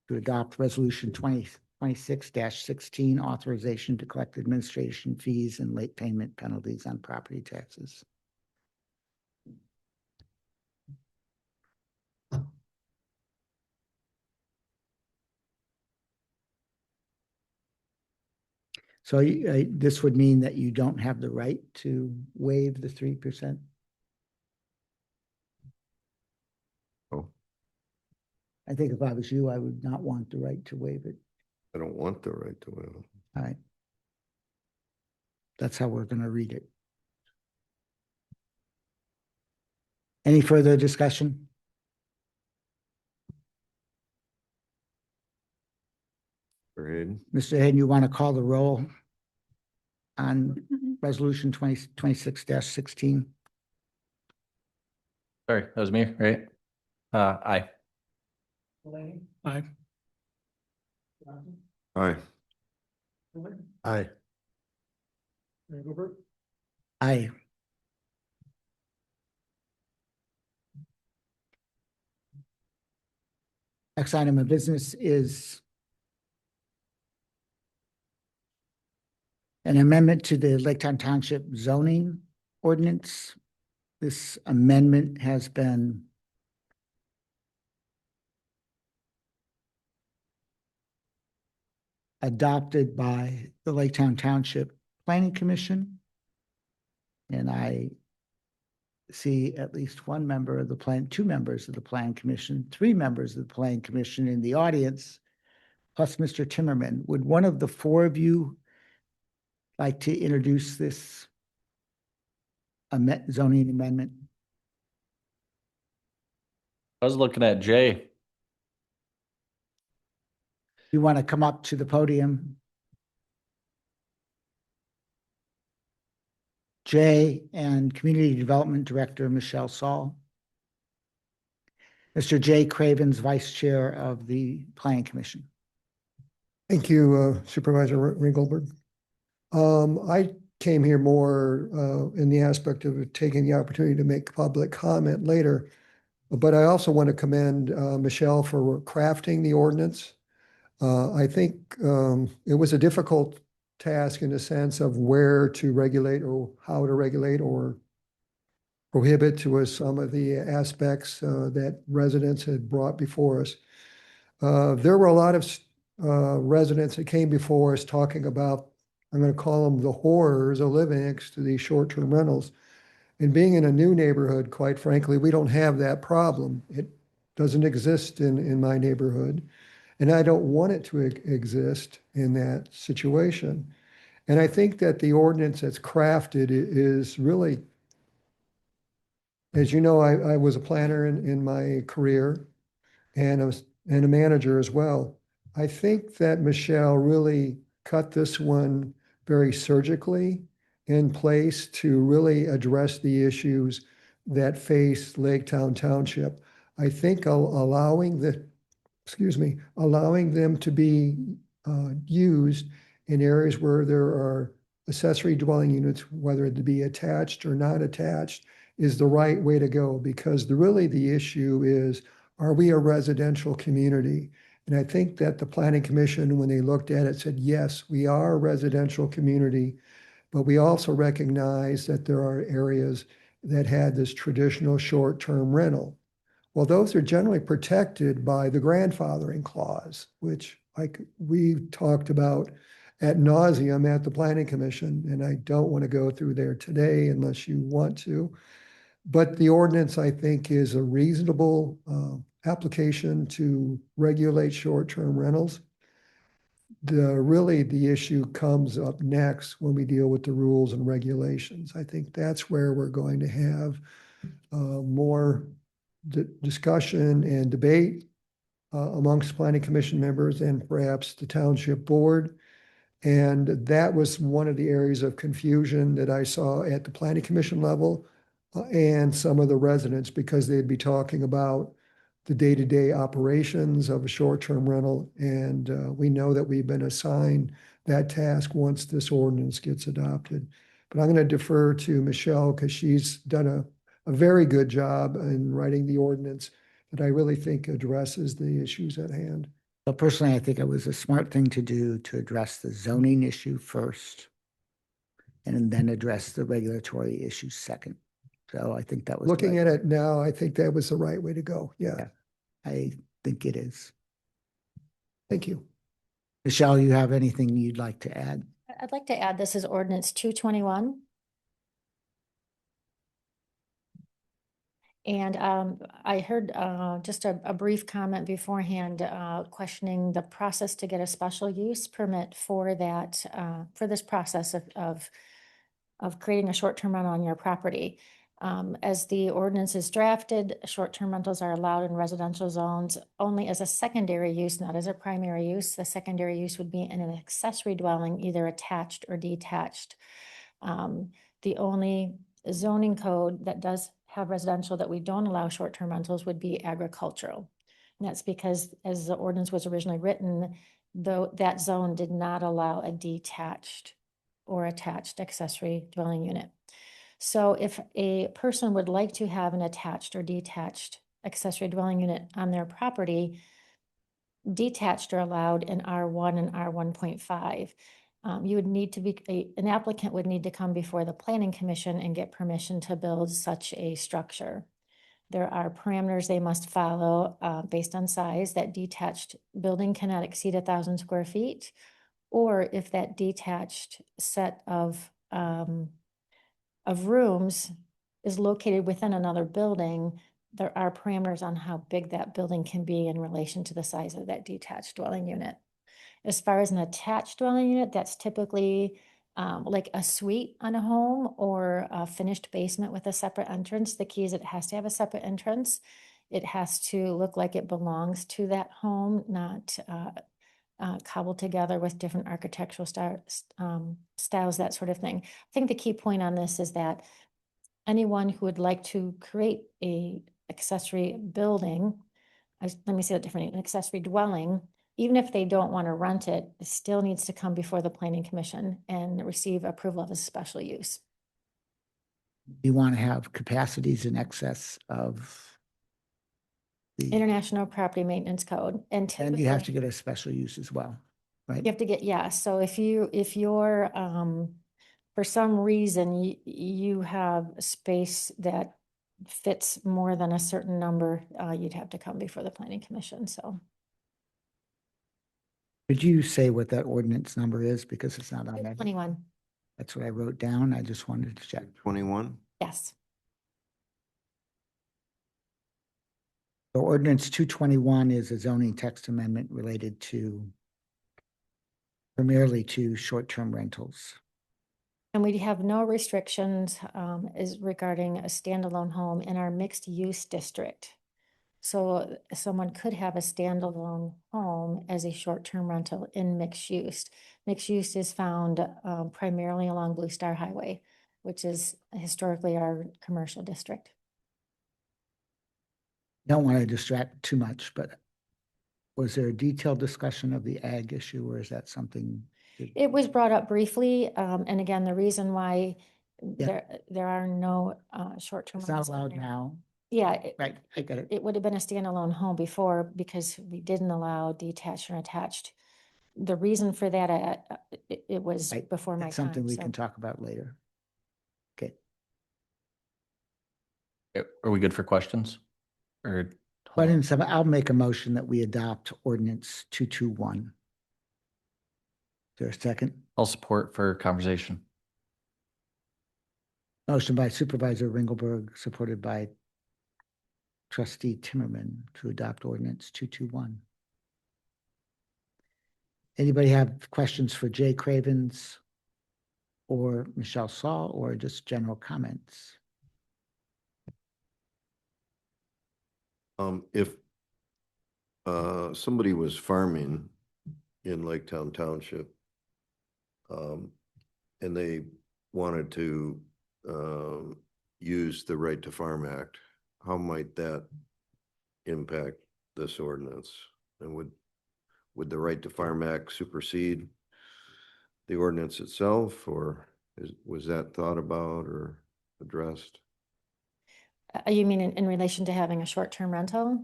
to adopt Resolution 26-16, authorization to collect administration fees and late payment penalties on property taxes. So this would mean that you don't have the right to waive the 3%? Oh, I think if I was you, I would not want the right to waive it. I don't want the right to waive it. All right. That's how we're going to read it. Any further discussion? Hayden? Mr. Hayden, you want to call the roll on Mhm. Resolution 26-16? Sorry, that was me, right? Aye. Aye. Aye. Aye. Aye. Next item of business is an amendment to the Laketown Township zoning ordinance. This amendment has been adopted by the Laketown Township Planning Commission. And I see at least one member of the plan, two members of the Plan Commission, three members of the Plan Commission in the audience, plus Mr. Timmerman. Would one of the four of you like to introduce this zoning amendment? I was looking at Jay. You want to come up to the podium? Jay and Community Development Director Michelle Saul. Mr. Jay Cravens, Vice Chair of the Planning Commission. Thank you, Supervisor Ringelberg. I came here more in the aspect of taking the opportunity to make public comment later, but I also want to commend Michelle for crafting the ordinance. I think it was a difficult task in the sense of where to regulate or how to regulate or prohibit to us some of the aspects that residents had brought before us. There were a lot of residents that came before us talking about, I'm going to call them the horrors of living next to these short-term rentals. And being in a new neighborhood, quite frankly, we don't have that problem. It doesn't exist in my neighborhood. And I don't want it to exist in that situation. And I think that the ordinance that's crafted is really, as you know, I was a planner in my career and a manager as well. I think that Michelle really cut this one very surgically in place to really address the issues that face Laketown Township. I think allowing them to be used in areas where there are accessory dwelling units, whether it be attached or not attached, is the right way to go, because really the issue is, are we a residential community? And I think that the Planning Commission, when they looked at it, said, yes, we are a residential community, but we also recognize that there are areas that had this traditional short-term rental. Well, those are generally protected by the grandfathering clause, which we've talked about ad nauseum at the Planning Commission, and I don't want to go through there today unless you want to. But the ordinance, I think, is a reasonable application to regulate short-term rentals. The issue comes up next when we deal with the rules and regulations. I think that's where we're going to have more discussion and debate amongst Planning Commission members and perhaps the Township Board. And that was one of the areas of confusion that I saw at the Planning Commission level and some of the residents, because they'd be talking about the day-to-day operations of a short-term rental. And we know that we've been assigned that task once this ordinance gets adopted. But I'm going to defer to Michelle because she's done a very good job in writing the ordinance that I really think addresses the issues at hand. Well, personally, I think it was a smart thing to do to address the zoning issue first and then address the regulatory issue second. So I think that was Looking at it now, I think that was the right way to go. Yeah. I think it is. Thank you. Michelle, you have anything you'd like to add? I'd like to add, this is ordinance 221. And I heard just a brief comment beforehand questioning the process to get a special use permit for that, for this process of creating a short-term rental on your property. As the ordinance is drafted, short-term rentals are allowed in residential zones only as a secondary use, not as a primary use. The secondary use would be in an accessory dwelling, either attached or detached. The only zoning code that does have residential that we don't allow short-term rentals would be agricultural. And that's because as the ordinance was originally written, though that zone did not allow a detached or attached accessory dwelling unit. So if a person would like to have an attached or detached accessory dwelling unit on their property, detached are allowed in R1 and R1.5. You would need to be, an applicant would need to come before the Planning Commission and get permission to build such a structure. There are parameters they must follow based on size. That detached building cannot exceed 1,000 square feet, or if that detached set of rooms is located within another building, there are parameters on how big that building can be in relation to the size of that detached dwelling unit. As far as an attached dwelling unit, that's typically like a suite on a home or a finished basement with a separate entrance. The key is it has to have a separate entrance. It has to look like it belongs to that home, not cobbled together with different architectural styles, that sort of thing. I think the key point on this is that anyone who would like to create a accessory building, let me say that differently, an accessory dwelling, even if they don't want to rent it, it still needs to come before the Planning Commission and receive approval of a special use. You want to have capacities in excess of the International Property Maintenance Code. And you have to get a special use as well, right? You have to get, yeah. So if you're, for some reason, you have space that fits more than a certain number, you'd have to come before the Planning Commission, so. Could you say what that ordinance number is? Because it's not on that. 21, That's what I wrote down. I just wanted to check. 21? yes. The ordinance 221 is a zoning text amendment related to primarily to short-term rentals. And we have no restrictions is regarding a standalone home in our mixed use district. So someone could have a standalone home as a short-term rental in mixed use. Mixed use is found primarily along Blue Star Highway, which is historically our commercial district. Don't want to distract too much, but was there a detailed discussion of the ag issue, or is that something? It was brought up briefly, and again, the reason why there are no short-term. It's not rentals in allowed there. now. Yeah, Right, I get it. it would have been a standalone home before because we didn't allow detached and attached. The reason for that, it was Right, before my it's something time, we so. can talk about later. Okay. Are we good for questions? Or But in some, I'll make a motion that we adopt ordinance 221. Is there a second? I'll support for conversation. Motion by Supervisor Ringelberg, supported by Trustee Timmerman to adopt ordinance 221. Anybody have questions for Jay Cravens or Michelle Saul, or just general comments? If somebody was farming in Laketown Township, and they wanted to use the Right to Farm Act, how might that impact this ordinance? And would the Right to Farm Act supersede the ordinance itself, or was that thought about or addressed? You mean in relation to having a short-term rental?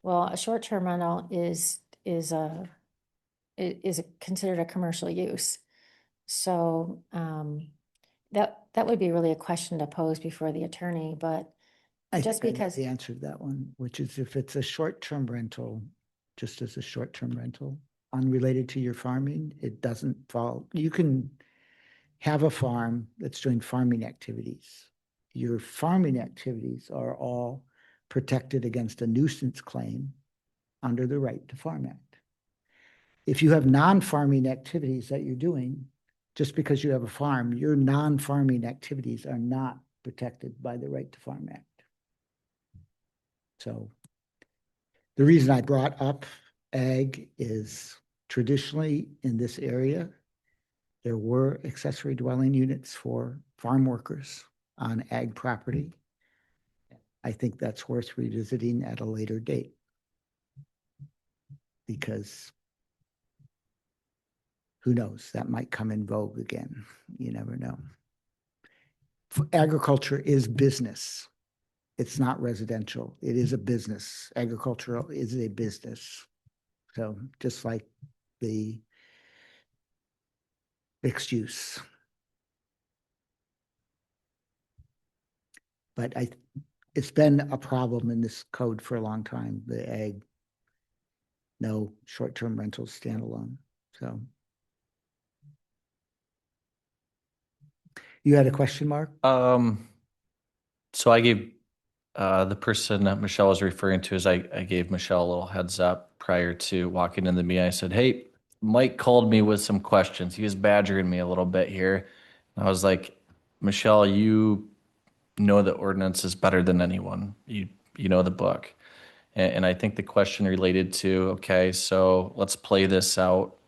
Well, a short-term rental is considered a commercial use. So that would be really a question to pose before the attorney, but I just think I know because. the answer to that one, which is if it's a short-term rental, just as a short-term rental, unrelated to your farming, it doesn't fall. You can have a farm that's doing farming activities. Your farming activities are all protected against a nuisance claim under the Right to Farm Act. If you have non-farming activities that you're doing, just because you have a farm, your non-farming activities are not protected by the Right to Farm Act. So the reason I brought up ag is traditionally in this area, there were accessory dwelling units for farm workers on ag property. I think that's worth revisiting at a later date, because who knows, that might come in vogue again. You never know. Agriculture is business. It's not residential. It is a business. Agricultural is a business. So just like the mixed use. But it's been a problem in this code for a long time, the ag, no short-term rentals standalone. So you had a question, Mark? So I gave the person that Michelle was referring to, is I gave Michelle a little heads up prior to walking into the meeting. I said, hey, Mike called me with some questions. He was badgering me a little bit here. I was like, Michelle, you know the ordinance is better than anyone. You know the book. And I think the question related to, okay, so let's play this out.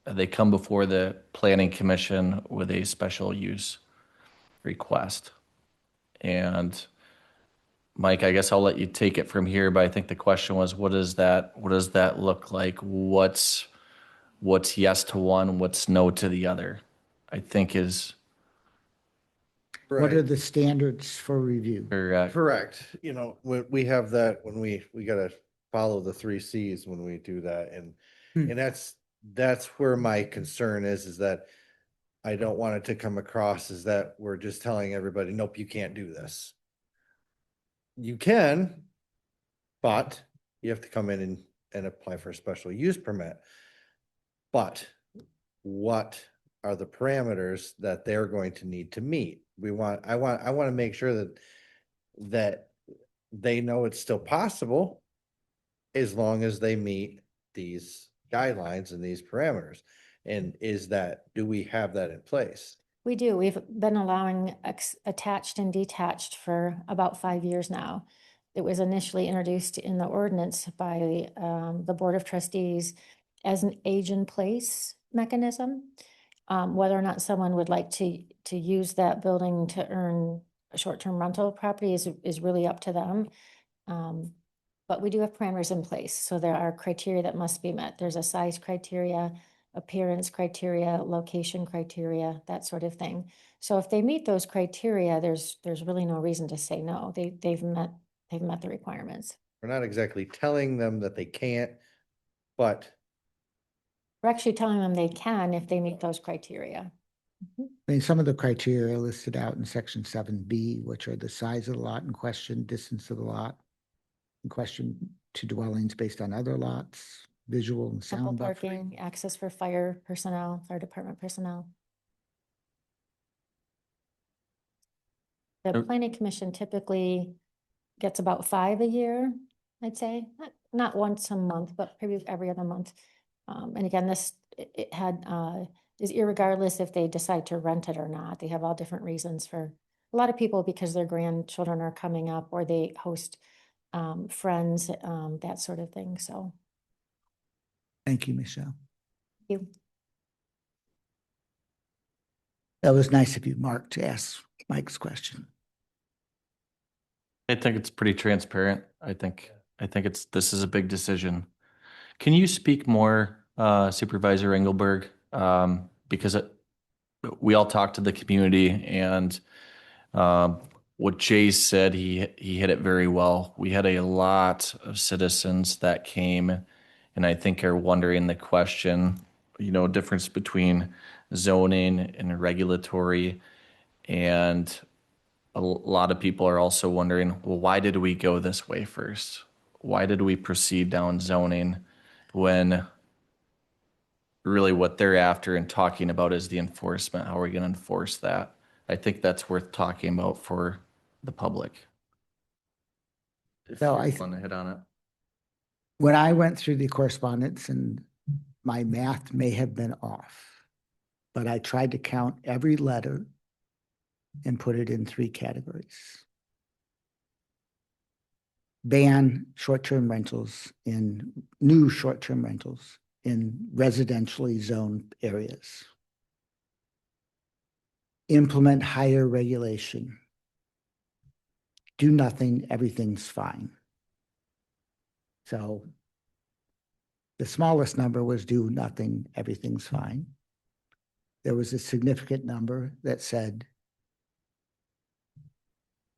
They come before the Planning Commission with a special use request. And Mike, I guess I'll let you take it from here, but I think the question was, what does that look like? What's yes to one, what's no to the other? I think is What are the standards for review? correct. Correct. You know, when we have that, when we gotta follow the 3 Cs when we do that. And that's where my concern is that I don't want it to come across as that we're just telling everybody, nope, you can't do this. You can, but you have to come in and apply for a special use permit. But what are the parameters that they're going to need to meet? I want to make sure that they know it's still possible as long as they meet these guidelines and these parameters. And do we have that in place? We do. We've been allowing attached and detached for about 5 years now. It was initially introduced in the ordinance by the Board of Trustees as an age in place mechanism. Whether or not someone would like to use that building to earn a short-term rental property is really up to them. But we do have parameters in place. So there are criteria that must be met. There's a size criteria, appearance criteria, location criteria, that sort of thing. So if they meet those criteria, there's really no reason to say no. They've met the requirements. We're not exactly telling them that they can't, but We're actually telling them they can if they meet those criteria. I mean, some of the criteria are listed out in section 7B, which are the size of the lot in question, distance of the lot in question to dwellings based on other lots, visual and Ample sound buffering. parking, access for fire personnel, fire department personnel. The planning commission typically gets about 5 a year, I'd say, not once a month, but maybe every other month. And again, it is irregardless if they decide to rent it or not. They have all different reasons for a lot of people because their grandchildren are coming up or they host friends, that sort of thing. So. Thank you, Michelle. Thank you. That was nice of you, Mark, to ask Mike's question. I think it's pretty transparent. I think this is a big decision. Can you speak more, Supervisor Engelberg? Because we all talked to the community and what Jay said, he hit it very well. We had a lot of citizens that came and I think are wondering the question, difference between zoning and regulatory. And a lot of people are also wondering, well, why did we go this way first? Why did we proceed down zoning when really what they're after and talking about is the enforcement? How are we going to enforce that? I think that's worth talking about for the public. If you So want to hit on it. When I went through the correspondence, and my math may have been off, but I tried to count every letter and put it in 3 categories. Ban short-term rentals in new short-term rentals in residentially zoned areas. Implement higher regulation. Do nothing, everything's fine. So the smallest number was do nothing, everything's fine. There was a significant number that said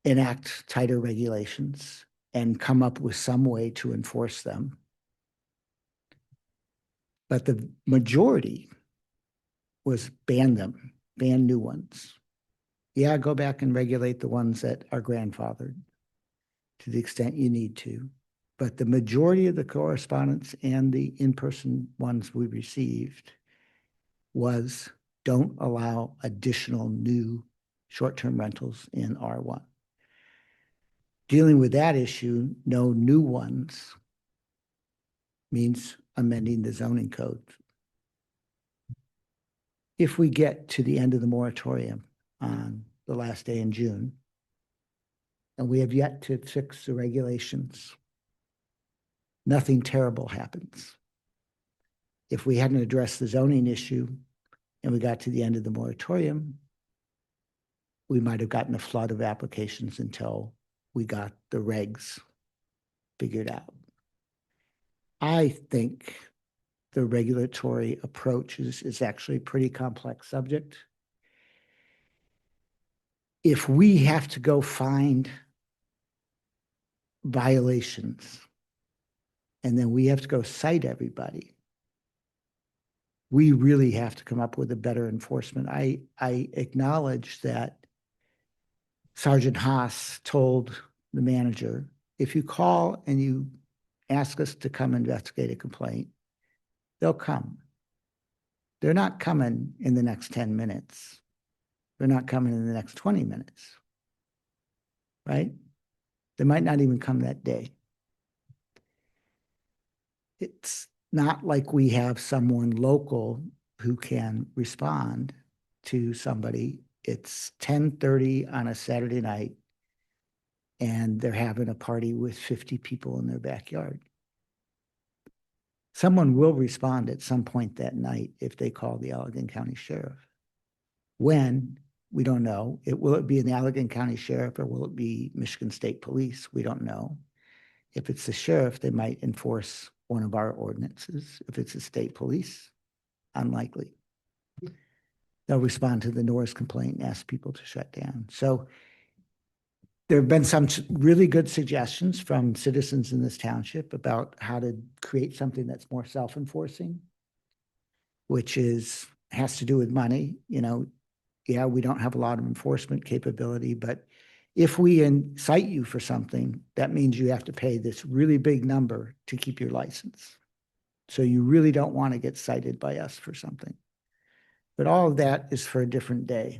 enact tighter regulations and come up with some way to enforce them. But the majority was ban them, ban new ones. Yeah, go back and regulate the ones that are grandfathered to the extent you need to. But the majority of the correspondence and the in-person ones we received was don't allow additional new short-term rentals in R1. Dealing with that issue, no new ones means amending the zoning code. If we get to the end of the moratorium on the last day in June, and we have yet to fix the regulations, nothing terrible happens. If we hadn't addressed the zoning issue and we got to the end of the moratorium, we might have gotten a flood of applications until we got the regs figured out. I think the regulatory approach is actually a pretty complex subject. If we have to go find violations and then we have to go cite everybody, we really have to come up with a better enforcement. I acknowledge that Sergeant Haas told the manager, if you call and you ask us to come investigate a complaint, they'll come. They're not coming in the next 10 minutes. They're not coming in the next 20 minutes, right? They might not even come that day. It's not like we have someone local who can respond to somebody. It's 10:30 on a Saturday night, and they're having a party with 50 people in their backyard. Someone will respond at some point that night if they call the Allegan County Sheriff. When, we don't know. Will it be an Allegan County Sheriff or will it be Michigan State Police? We don't know. If it's the sheriff, they might enforce one of our ordinances. If it's the state police, unlikely. They'll respond to the noise complaint and ask people to shut down. So there have been some really good suggestions from citizens in this township about how to create something that's more self-enforcing, which has to do with money. You know, yeah, we don't have a lot of enforcement capability, but if we incite you for something, that means you have to pay this really big number to keep your license. So you really don't want to get cited by us for something. But all of that is for a different day,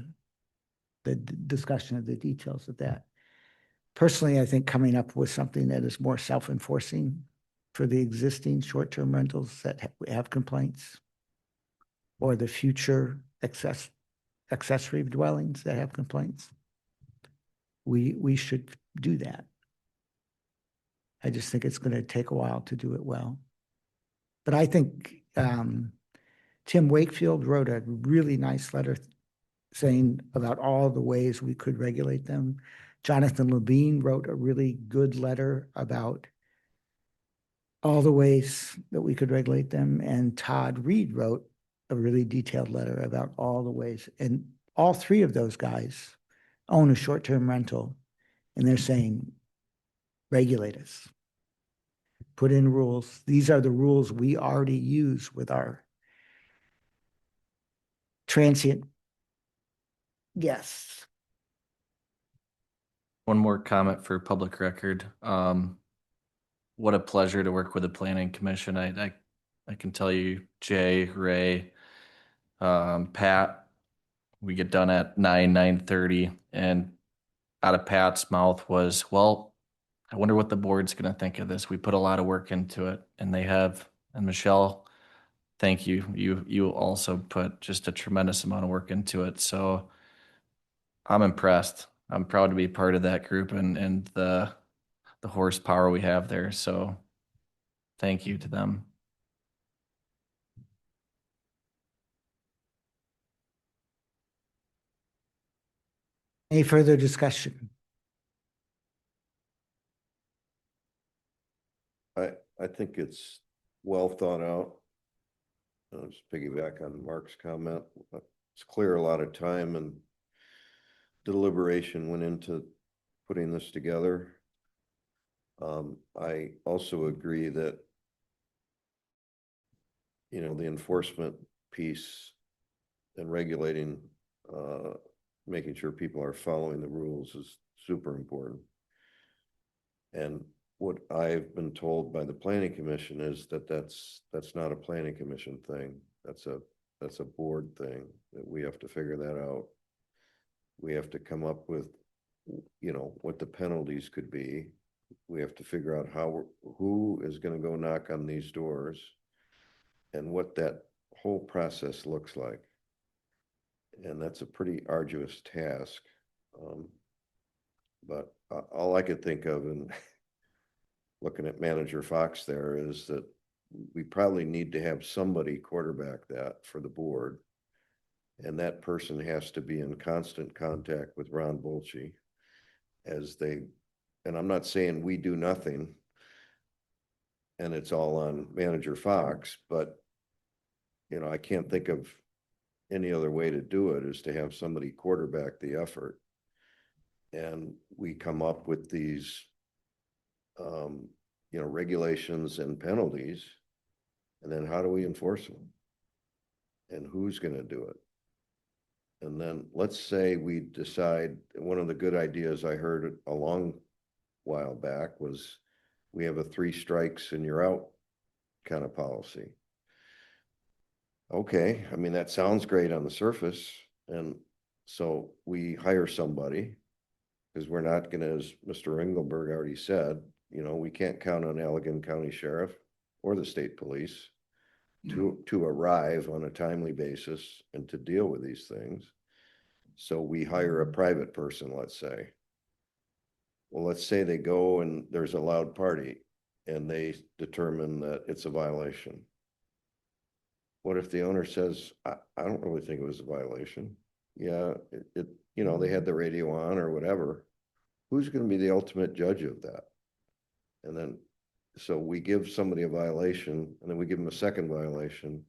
the discussion of the details of that. Personally, I think coming up with something that is more self-enforcing for the existing short-term rentals that have complaints, or the future accessory dwellings that have complaints, we should do that. I just think it's going to take a while to do it well. But I think Tim Wakefield wrote a really nice letter saying about all the ways we could regulate them. Jonathan Levine wrote a really good letter about all the ways that we could regulate them. And Todd Reed wrote a really detailed letter about all the ways. And all three of those guys own a short-term rental, and they're saying, regulate us. Put in rules. These are the rules we already use with our transient guests. One more comment for public record. What a pleasure to work with the planning commission. I can tell you, Jay, Ray, Pat, we get done at 9:30, and out of Pat's mouth was, well, I wonder what the board's going to think of this. We put a lot of work into it, and they have. And Michelle, thank you. You also put just a tremendous amount of work into it. So I'm impressed. I'm proud to be part of that group and the horsepower we have there. So thank you to them. Any further discussion? I think it's well thought out. I'll just piggyback on Mark's comment. It's clear a lot of time and deliberation went into putting this together. I also agree that, you know, the enforcement piece and regulating, making sure people are following the rules is super important. And what I've been told by the planning commission is that that's not a planning commission thing. That's a board thing, that we have to figure that out. We have to come up with, you know, what the penalties could be. We have to figure out who is going to go knock on these doors and what that whole process looks like. And that's a pretty arduous task. But all I could think of, and looking at Manager Fox there, is that we probably need to have somebody quarterback that for the board. And that person has to be in constant contact with Ron Bolche and I'm not saying we do nothing and it's all on Manager Fox, but, you know, I can't think of any other way to do it is to have somebody quarterback the effort. And we come up with these, you know, regulations and penalties, and then how do we enforce them? And who's going to do it? And then let's say we decide, one of the good ideas I heard a long while back was we have a 3 strikes and you're out kind of policy. Okay, I mean, that sounds great on the surface. And so we hire somebody, because we're not going to, as Mr. Engelberg already said, you know, we can't count on Allegan County Sheriff or the state police. to arrive on a timely basis and to deal with these things. So we hire a private person, let's say. Well, let's say they go and there's a loud party and they determine that it's a violation. What if the owner says, I don't really think it was a violation? Yeah, you know, they had the radio on or whatever. Who's going to be the ultimate judge of that? And then, so we give somebody a violation and then we give them a second violation.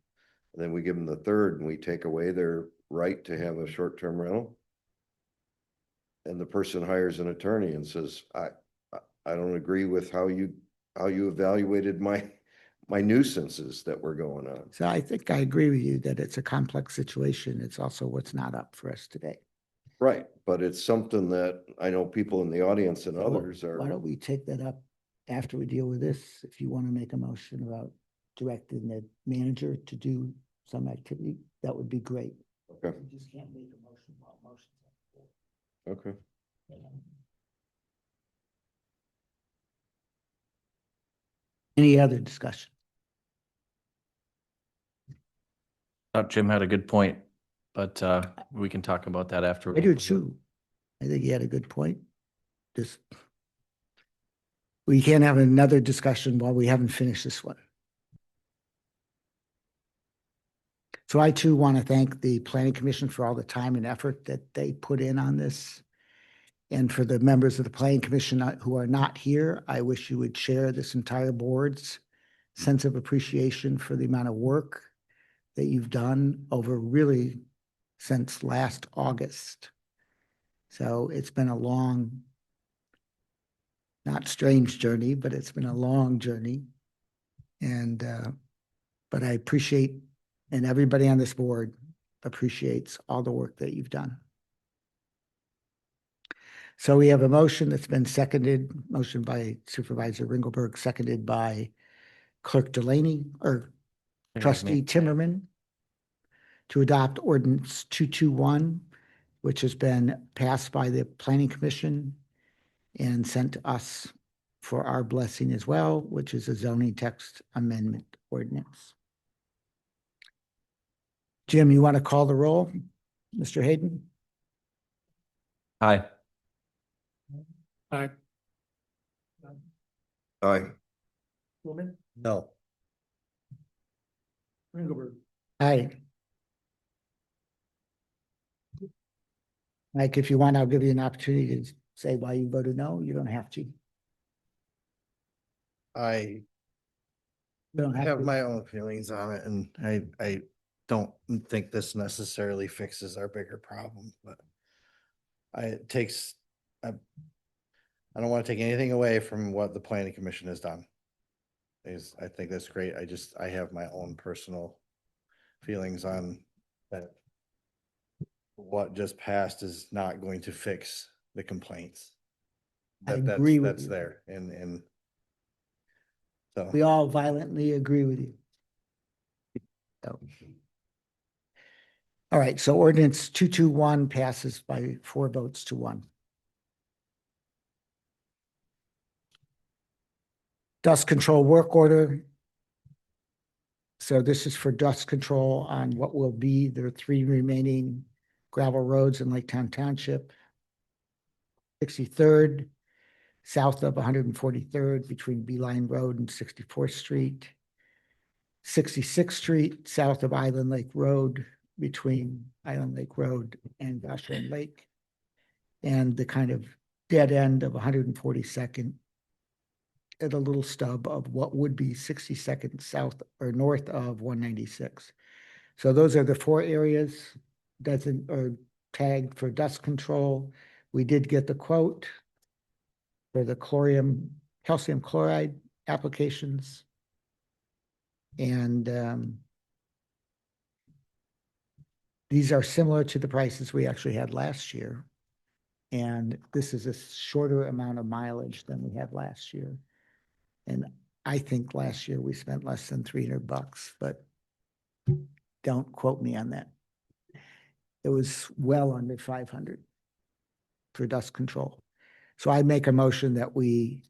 And then we give them the third and we take away their right to have a short-term rental. And the person hires an attorney and says, I don't agree with how you evaluated my nuisances that were going on. So I think I agree with you that it's a complex situation. It's also what's not up for us today. Right, but it's something that I know people in the audience and So others why are, don't we take that up after we deal with this? If you want to make a motion about directing the manager to do some activity, that would be great. okay, You just can't make a motion while motions. okay. Any other discussion? Thought Jim had a good point, but we can talk about that after. I do too. I think he had a good point. Just, we can't have another discussion while we haven't finished this one. So I too want to thank the Planning Commission for all the time and effort that they put in on this. And for the members of the Planning Commission who are not here, I wish you would share this entire board's sense of appreciation for the amount of work that you've done over really since last August. So it's been a long, not strange journey, but it's been a long journey. And, but I appreciate, and everybody on this board appreciates all the work that you've done. So we have a motion that's been seconded, motion by Supervisor Ringelberg, seconded by Clerk Delaney or Trustee Timmerman, to adopt ordinance 221, which has been passed by the Planning Commission and sent to us for our blessing as well, which is a zoning text amendment ordinance. Jim, you want to call the roll? Mr. Hayden? Aye. Aye. Aye. Woman? No. Ringelberg? Aye. Mike, if you want, I'll give you an opportunity to say why you voted no. You don't have to. I You don't have to. my own feelings on it and I don't think this necessarily fixes our bigger problem, but it takes, I don't want to take anything away from what the Planning Commission has done. I think that's great. I have my own personal feelings on that. What just passed is not going to fix the complaints. I agree with That's you. there and so. We all violently agree with you. So. All right, so ordinance 221 passes by 4 votes to 1. Dust control work order. So this is for dust control on what will be the 3 remaining gravel roads in Laketown Township. 63rd, south of 143rd, between Beeline Road and 64th Street. 66th Street, south of Island Lake Road, between Island Lake Road and Goshen Lake. And the kind of dead end of 142nd at a little stub of what would be 62nd south or north of 196. So those are the 4 areas tagged for dust control. We did get the quote for the calcium chloride applications. And these are similar to the prices we actually had last year. And this is a shorter amount of mileage than we had last year. And I think last year we spent less than $300, but don't quote me on that. It was well under 500 for dust control. So I make a motion that we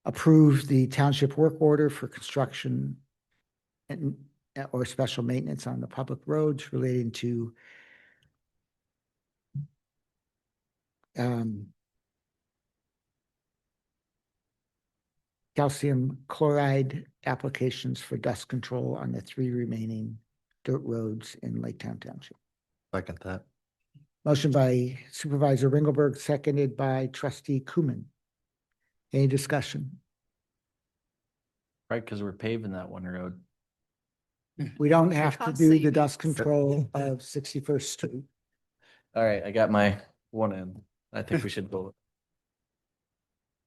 approve the township work order for construction and or special maintenance on the public roads relating to calcium chloride applications for dust control on the 3 remaining dirt roads in Laketown Township. Second that. Motion by Supervisor Ringelberg, seconded by Trustee Kuman. Any discussion? Right, because we're paving that one road. We don't have to Cost do the savings. dust control of 61st Street. All right, I got my one in. I think we should go.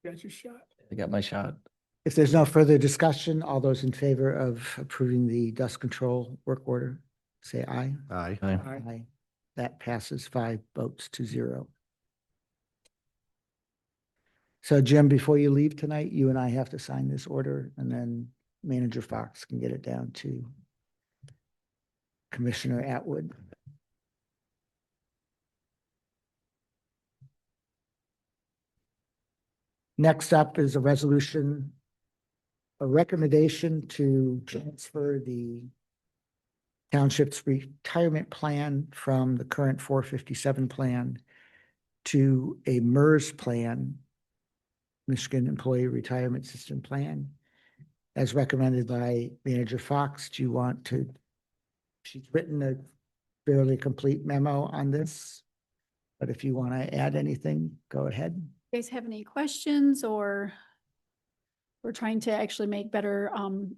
Got your shot. I got my shot. If there's no further discussion, all those in favor of approving the dust control work order, say aye. Aye. Aye. Aye. That passes 5 votes to 0. So Jim, before you leave tonight, you and I have to sign this order, and then Manager Fox can get it down to Commissioner Atwood. Next up is a resolution, a recommendation to transfer the township's retirement plan from the current 457 plan to a MERS plan, Michigan Employee Retirement System Plan, as recommended by Manager Fox. Do you want to, she's written a fairly complete memo on this, but if you want to add anything, go ahead. You guys have any questions, or we're trying to actually make better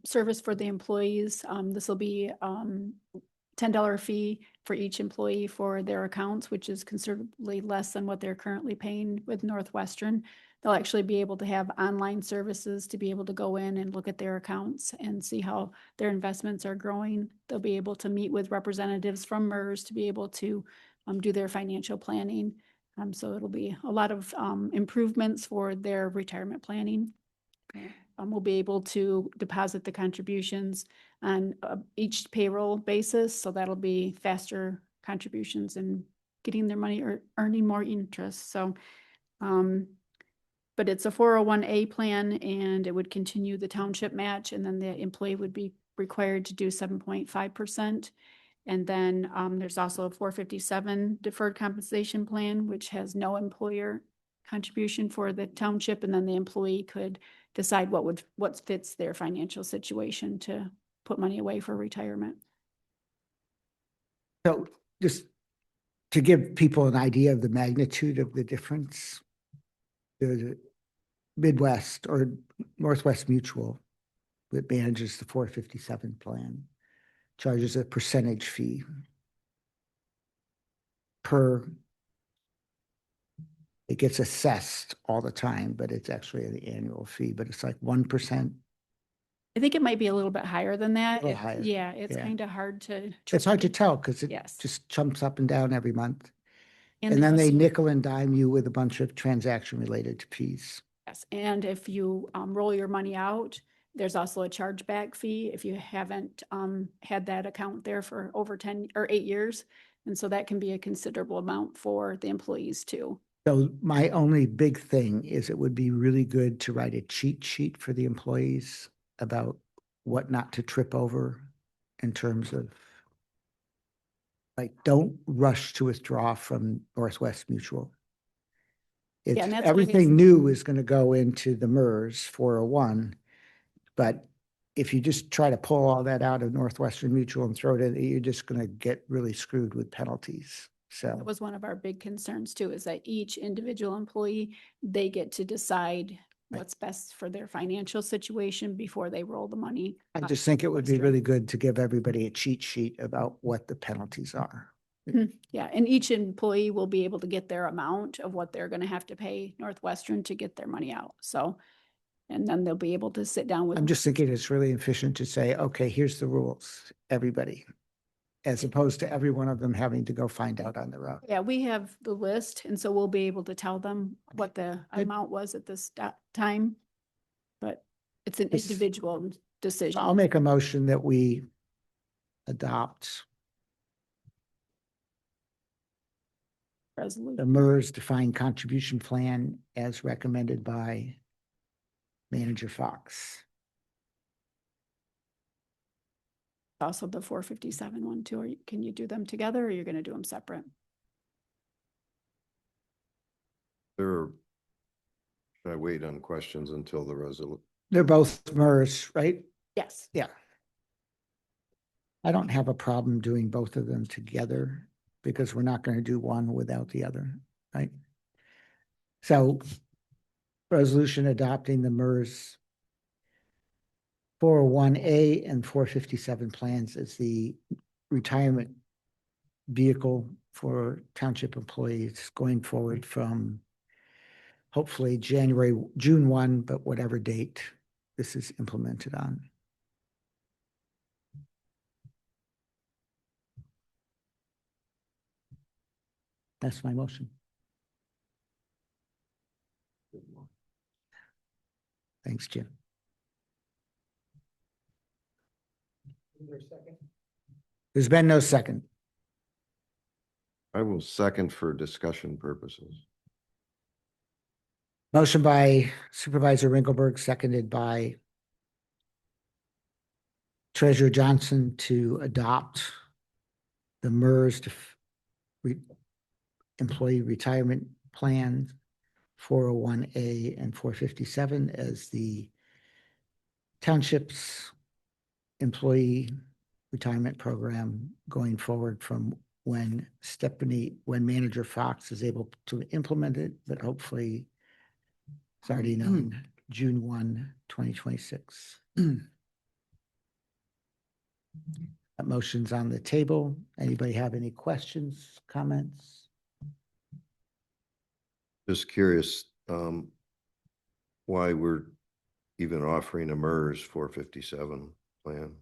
service for the employees. This will be $10 fee for each employee for their accounts, which is considerably less than what they're currently paying with Northwestern. They'll actually be able to have online services to be able to go in and look at their accounts and see how their investments are growing. They'll be able to meet with representatives from MERS to be able to do their financial planning. So it'll be a lot of improvements for their retirement planning. We'll be able to deposit the contributions on each payroll basis, so that'll be faster contributions and getting their money or earning more interest. So, but it's a 401A plan, and it would continue the township match, and then the employee would be required to do 7.5%. And then there's also a 457 deferred compensation plan, which has no employer contribution for the township, and then the employee could decide what fits their financial situation to put money away for retirement. So just to give people an idea of the magnitude of the difference, the Midwest or Northwest Mutual that manages the 457 plan charges a percentage fee per, it gets assessed all the time, but it's actually the annual fee, but it's like 1%. I think it might be a little bit higher than that. little higher, Yeah, it's yeah. kind of hard to. It's hard to tell because it Yes. just jumps up and down every month. And there's then they also- nickel and dime you with a bunch of transaction related fees. Yes, and if you roll your money out, there's also a chargeback fee if you haven't had that account there for over 10 or 8 years. And so that can be a considerable amount for the employees too. So my only big thing is it would be really good to write a cheat sheet for the employees about what not to trip over in terms of, like, don't rush to withdraw from Northwest Mutual. It's, and that's why everything new is going to go into the MERS 401, but if you just try to pull all that out of Northwestern Mutual and throw it in, you're just going to get really screwed with penalties. So That was one of our big concerns too, is that each individual employee, they get to decide Right. what's best for their financial situation before they roll the money. I just think it would be Northwestern. really good to give everybody a cheat sheet about what the penalties are. Yeah, and each employee will be able to get their amount of what they're gonna have to pay Northwestern to get their money out, so. And then they'll be able to sit down with. I'm just thinking it's really efficient to say, okay, here's the rules, everybody, as opposed to every one of them having to go find out on their own. Yeah, we have the list, and so we'll be able to tell them what the Good. amount was at this time. But it's an This- individual decision. I'll make a motion that we adopt the Resolution. MERS defined contribution plan as recommended by Manager Fox. Also the 457 one too, or can you do them together or you're gonna do them separate? Should I wait on questions until the resolution? They're both MERS, right? Yes. Yeah. I don't have a problem doing both of them together because we're not going to do one without the other, right? So resolution adopting the MERS 401A and 457 plans as the retirement vehicle for township employees going forward from hopefully June 1, but whatever date this is implemented on. That's my motion. Thanks, Jim. There's been no second. I will second for discussion purposes. Motion by Supervisor Rinkelberg, seconded by Treasurer Johnson to adopt the MERS employee retirement plan 401A and 457 as the township's employee retirement program going forward from when Manager Fox is able to implement it, but hopefully it's already known, June 1, 2026. That motion's on the table. Anybody have any questions, comments? Just curious, why we're even offering a MERS 457 plan.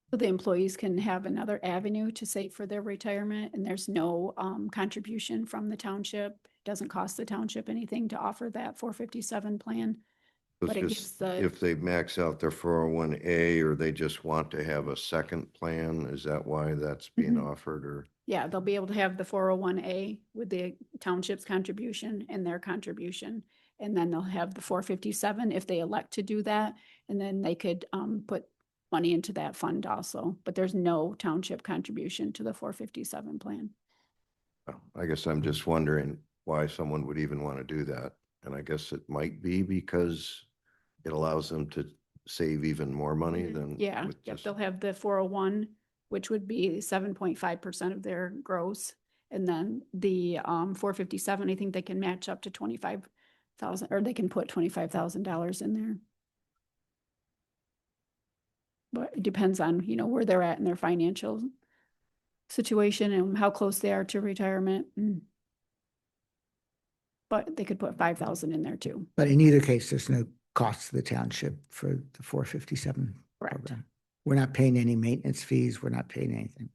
So the employees can have another avenue to save for their retirement, and there's no contribution from the township. Doesn't cost the township anything to offer that 457 plan. It's But it just gives the, if they max out their 401A or they just want to have a second plan, is that why that's being Mhm. offered or? yeah, they'll be able to have the 401A with the township's contribution and their contribution. And then they'll have the 457 if they elect to do that. And then they could put money into that fund also. But there's no township contribution to the 457 plan. I guess I'm just wondering why someone would even want to do that. And I guess it might be because it allows them to save even more money than. Yeah, with yep, just- they'll have the 401, which would be 7.5% of their gross. And then the 457, I think they can match up to 25,000, or they can put $25,000 in there. But it depends on, you know, where they're at in their financial situation and how close they are to retirement. But they could put 5,000 in there too. But in either case, there's no cost to the township for the 457 Correct. program. We're not paying any maintenance fees. We're not paying anything.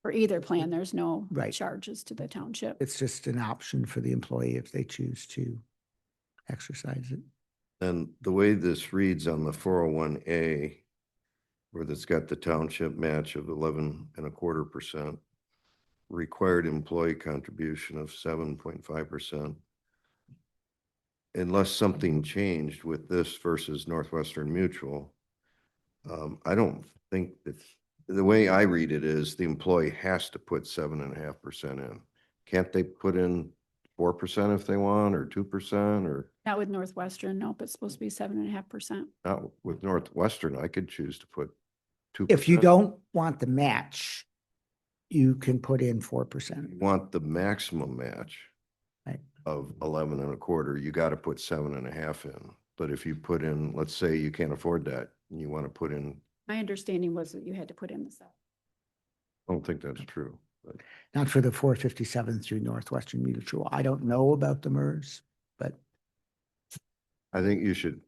For either plan, there's no Right. charges to the township. It's just an option for the employee if they choose to exercise it. And the way this reads on the 401A, where that's got the township match of 11.25%, required employee contribution of 7.5%. Unless something changed with this versus Northwestern Mutual, I don't think that, the way I read it is the employee has to put 7.5% in. Can't they put in 4% if they want, or 2%, or? Not with Northwestern, nope, it's supposed to be 7.5%. Not with Northwestern, I could choose to put 2%. If you don't want the match, you can put in 4%. Want the maximum match Right. of 11.25, you got to put 7.5 in. But if you put in, let's say you can't afford that, and you want to put in, My understanding was that you had to put in the 7. I don't think that's true. But Not for the 457 through Northwestern Mutual. I don't know about the MERS, but I think you should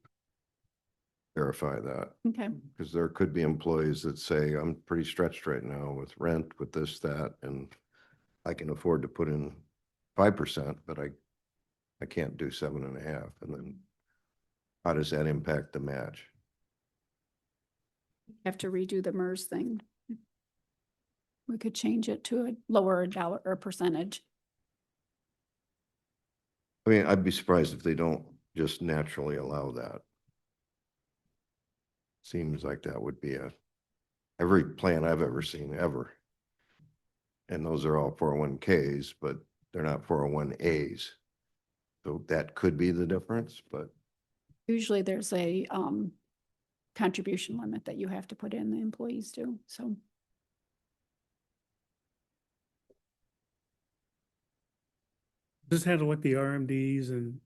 verify that, Okay, because there could be employees that say, I'm pretty stretched right now with rent, with this, that, and I can afford to put in 5%, but I can't do 7.5. And then how does that impact the match? have to redo the MERS thing. We could change it to a lower dollar or percentage. I mean, I'd be surprised if they don't just naturally allow that. Seems like that would be every plan I've ever seen ever. And those are all 401ks, but they're not 401as. So that could be the difference, but Usually there's a contribution limit that you have to put in, the employees do, so. Just handle like the RMDs and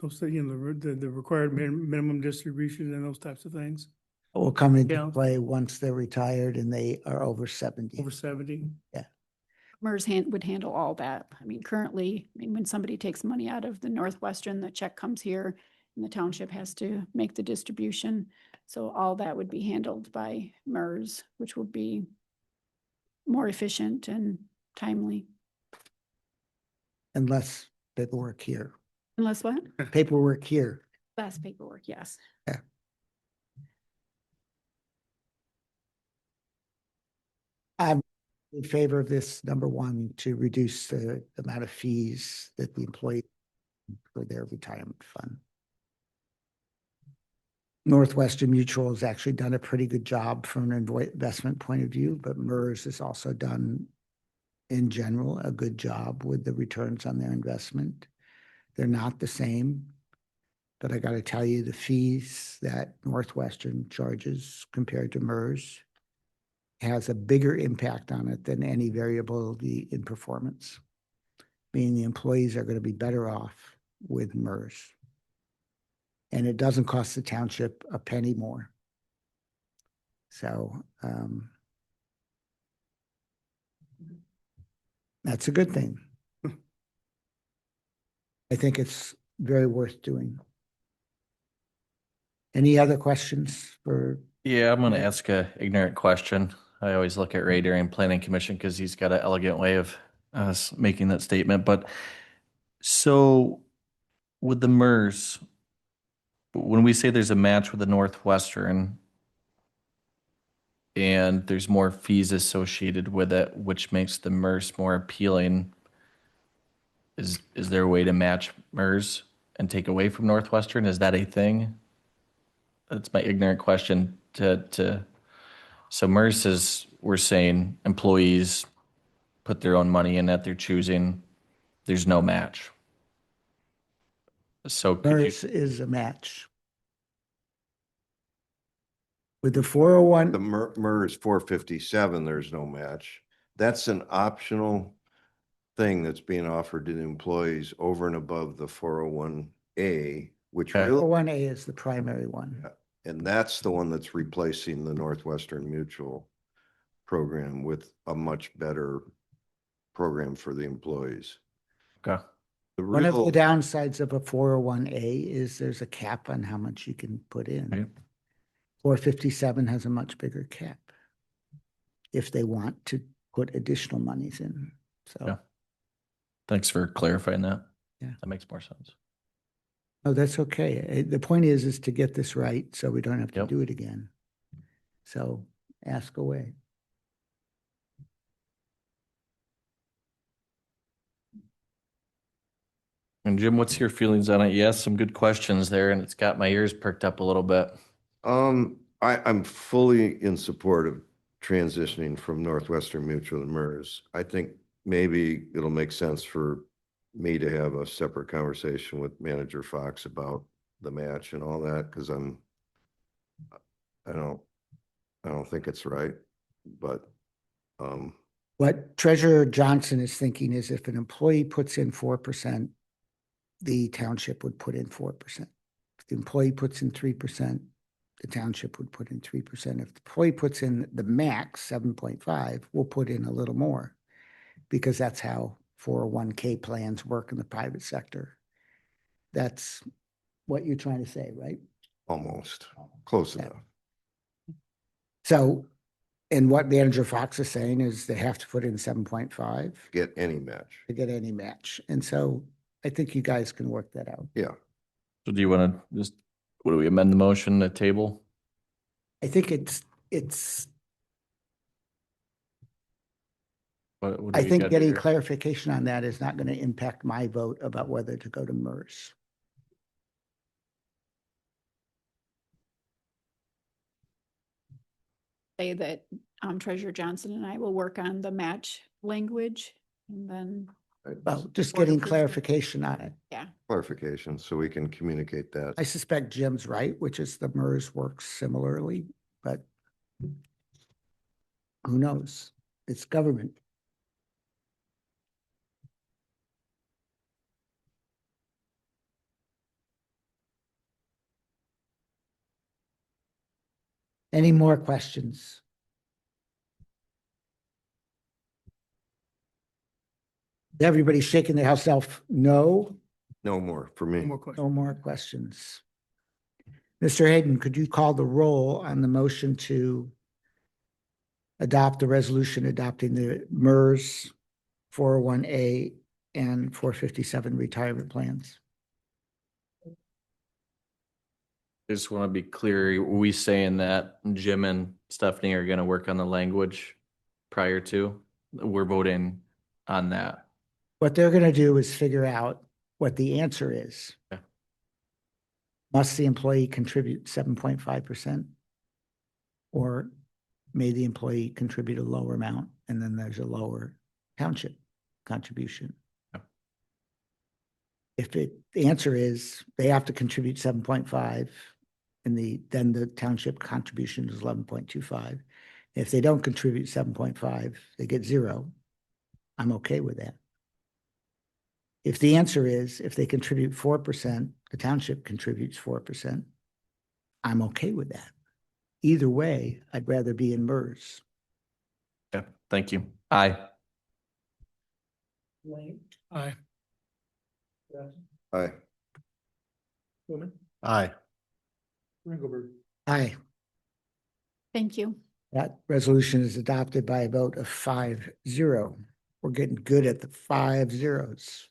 those, you know, the required minimum distribution and those types of things. Will come into Yeah. play once they're retired and they are over 70. Over 70. MERS would handle all that. I mean, currently, I mean, when somebody takes money out of the Northwestern, the check comes here and the township has to make the distribution. So all that would be handled by MERS, which would be more efficient and timely. And less paperwork here. Unless what? Paperwork here. Less paperwork, yes. I'm in favor of this, number one, to reduce the amount of fees that the employee for their retirement fund. Northwestern Mutual has actually done a pretty good job from an investment point of view, but MERS has also done, in general, a good job with the returns on their investment. They're not the same, but I got to tell you, the fees that Northwestern charges compared to MERS has a bigger impact on it than any variability in performance, meaning the employees are going to be better off with MERS. And it doesn't cost the township a penny more. So that's a good thing. I think it's very worth doing. Any other questions for? Yeah, I'm gonna ask a ignorant question. I always look at Ray during planning commission because he's got an elegant way of making that statement. But so with the MERS, when we say there's a match with the Northwestern and there's more fees associated with it, which makes the MERS more appealing, is there a way to match MERS and take away from Northwestern? Is that a thing? That's my ignorant question so MERS is, we're saying employees put their own money in at their choosing. There's no match. So could you, MERS is a match. With the 401. the MERS 457, there's no match. That's an optional thing that's being offered to the employees over and above the 401A, which Okay. really, 401A is the primary one. and that's the one that's replacing the Northwestern Mutual program with a much better program for the employees. okay. The One of the real, downsides of a 401A is there's a cap on how much you can put in. Right. 457 has a much bigger cap if they want to put additional monies in. So, Yeah. Thanks for clarifying that. Yeah. That makes more sense. oh, that's okay. The point is to get this right so we don't have to Yep. do it again. So ask away. And Jim, what's your feelings on it? You asked some good questions there and it's got my ears perked up a little bit. I'm fully in support of transitioning from Northwestern Mutual to MERS. I think maybe it'll make sense for me to have a separate conversation with Manager Fox about the match and all that, because I don't think it's right, but What Treasurer Johnson is thinking is if an employee puts in 4%, the township would put in 4%. If the employee puts in 3%, the township would put in 3%. If the employee puts in the max 7.5, we'll put in a little more because that's how 401k plans work in the private sector. That's what you're trying to say, right? almost close Yeah. enough. So, and what Manager Fox is saying is they have to put in 7.5 Get any match. to get any match. And so I think you guys can work that out. Yeah. So do you want to just, what do we amend the motion, the table? I think it's What do I we think got getting here? clarification on that is not going to impact my vote about whether to go to MERS. say that Treasurer Johnson and I will work on the match language and then, Well, just Board getting approves it. clarification on it. yeah. Clarification, so we can communicate that. I suspect Jim's right, which is the MERS works similarly, but who knows? It's government. Any more questions? Everybody shaking their house self, no? No more for No me. more questions. No more questions. Mr. Hayden, could you call the roll on the motion to adopt the resolution adopting the MERS 401A and 457 retirement plans? I just want to be clear, are we saying that Jim and Stephanie are gonna work on the language prior to? We're voting on that. What they're going to do is figure out what the answer is. Yeah. Must the employee contribute 7.5%? Or may the employee contribute a lower amount and then there's a lower township contribution? Yeah. If the answer is they have to contribute 7.5 and then the township contribution is 11.25. If they don't contribute 7.5, they get 0. I'm okay with that. If the answer is if they contribute 4%, the township contributes 4%, I'm okay with that. Either way, I'd rather be in MERS. Yeah, thank you. Aye. Aye. Aye. Aye. Aye. Thank you. That resolution is adopted by a vote of 5-0. We're getting good at the 5 zeros.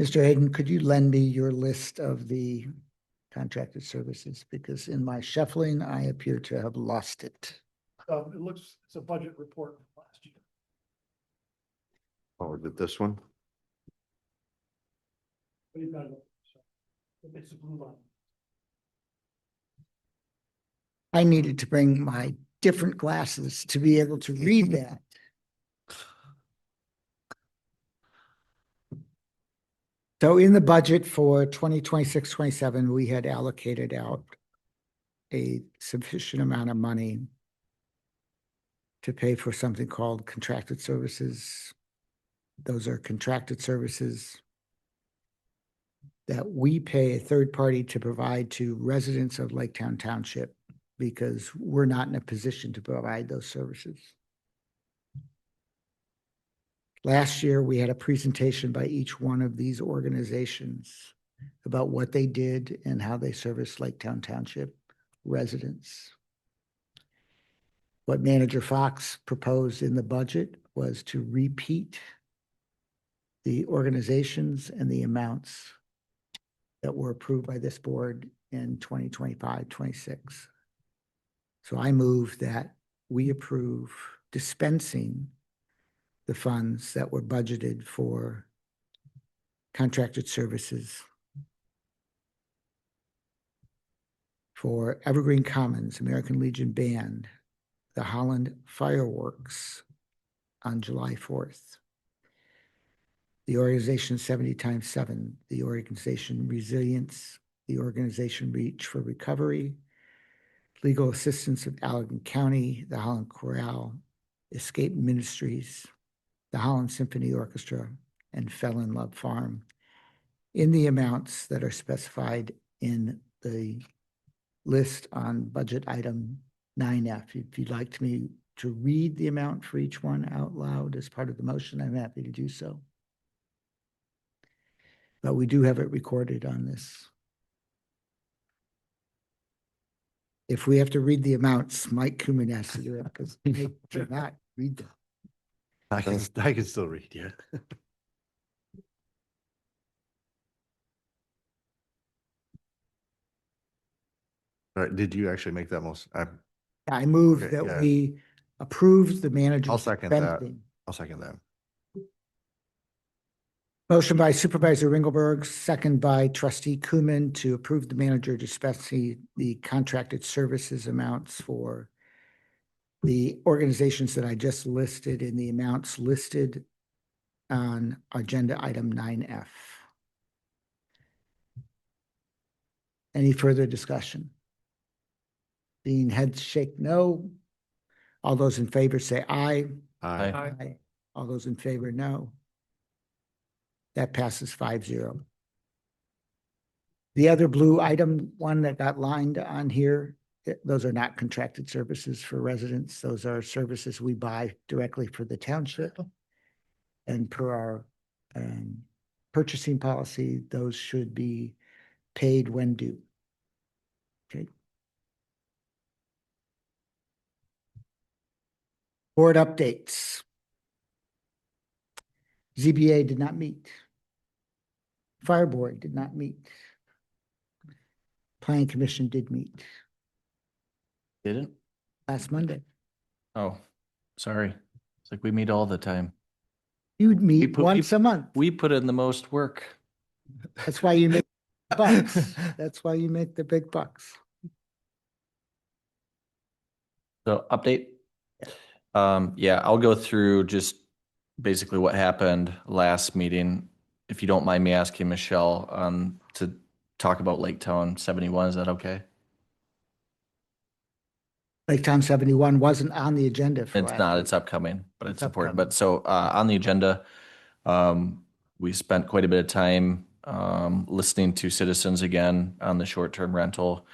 Mr. Hayden, could you lend me your list of the contracted services? Because in my shuffling, I appear to have lost it. It's a budget report from last year. Oh, did this one? It's a blue line. I needed to bring my different glasses to be able to read that. So in the budget for 2026-27, we had allocated out a sufficient amount of money to pay for something called contracted services. Those are contracted services that we pay a third party to provide to residents of Laketown Township because we're not in a position to provide those services. Last year, we had a presentation by each one of these organizations about what they did and how they service Laketown Township residents. What Manager Fox proposed in the budget was to repeat the organizations and the amounts that were approved by this board in 2025-26. So I move that we approve dispensing the funds that were budgeted for contracted services for Evergreen Commons, American Legion Band, the Holland Fireworks on July 4th, the organization 70x7, the organization Resilience, the organization Reach for Recovery, Legal Assistance of Allegan County, the Holland Chorale, Escape Ministries, the Holland Symphony Orchestra, and Felon Love Farm in the amounts that are specified in the list on budget item 9F. If you'd like me to read the amount for each one out loud as part of the motion, I'm happy to do so. But we do have it recorded on this. If we have to read the amounts, Mike Kumin has to do it because I cannot read them. I can still read, yeah. All right, did you actually make that most? I move Okay, that yeah. we approve the manager's. I'll second that. spending. I'll second that. Motion by Supervisor Ringelberg, second by Trustee Kuman to approve the manager dispensing the contracted services amounts for the organizations that I just listed in the amounts listed on agenda item 9F. Any further discussion? Being heads shake no. All those in favor say aye. Aye. Aye. All those in favor, no. That passes 5-0. The other blue item, one that got lined on here, those are not contracted services for residents. Those are services we buy directly for the township. And per our purchasing policy, those should be paid when due. Okay. Board updates. ZBA did not meet. Fire Board did not meet. Planning Commission did meet Didn't? last Monday. Oh, sorry. It's like we meet all the time. You'd meet put- once a month. We put in the most work. That's why you make bucks. That's why you make the big bucks. So update. Yeah, I'll go through just basically what happened last meeting. If you don't mind me asking Michelle, to talk about Laketown 71, is that okay? Laketown 71 wasn't on the agenda for It's last not, week. it's upcoming, but It's it's important. upcoming. But so, on the agenda, we spent quite a bit of time, listening to citizens again on the short-term rental.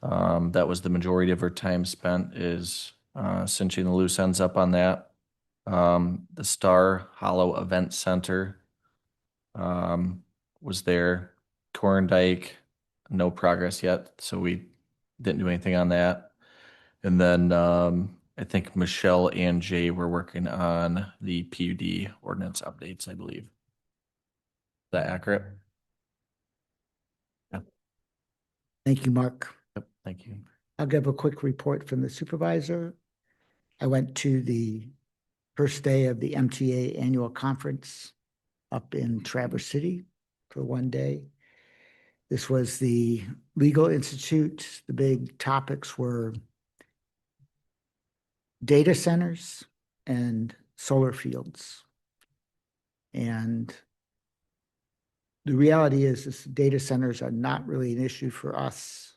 That was the majority of our time spent is, cinching the loose ends up on that. The Star Hollow Event Center, was there. Corndike, no progress yet, so we didn't do anything on that. And then I think Michelle and Jay were working on the PUD ordinance updates, I believe. Is that accurate? Thank you, Mark. Yep, thank you. I'll give a quick report from the supervisor. I went to the first day of the MTA annual conference up in Traverse City for one day. This was the Legal Institute. The big topics were data centers and solar fields. And the reality is data centers are not really an issue for us,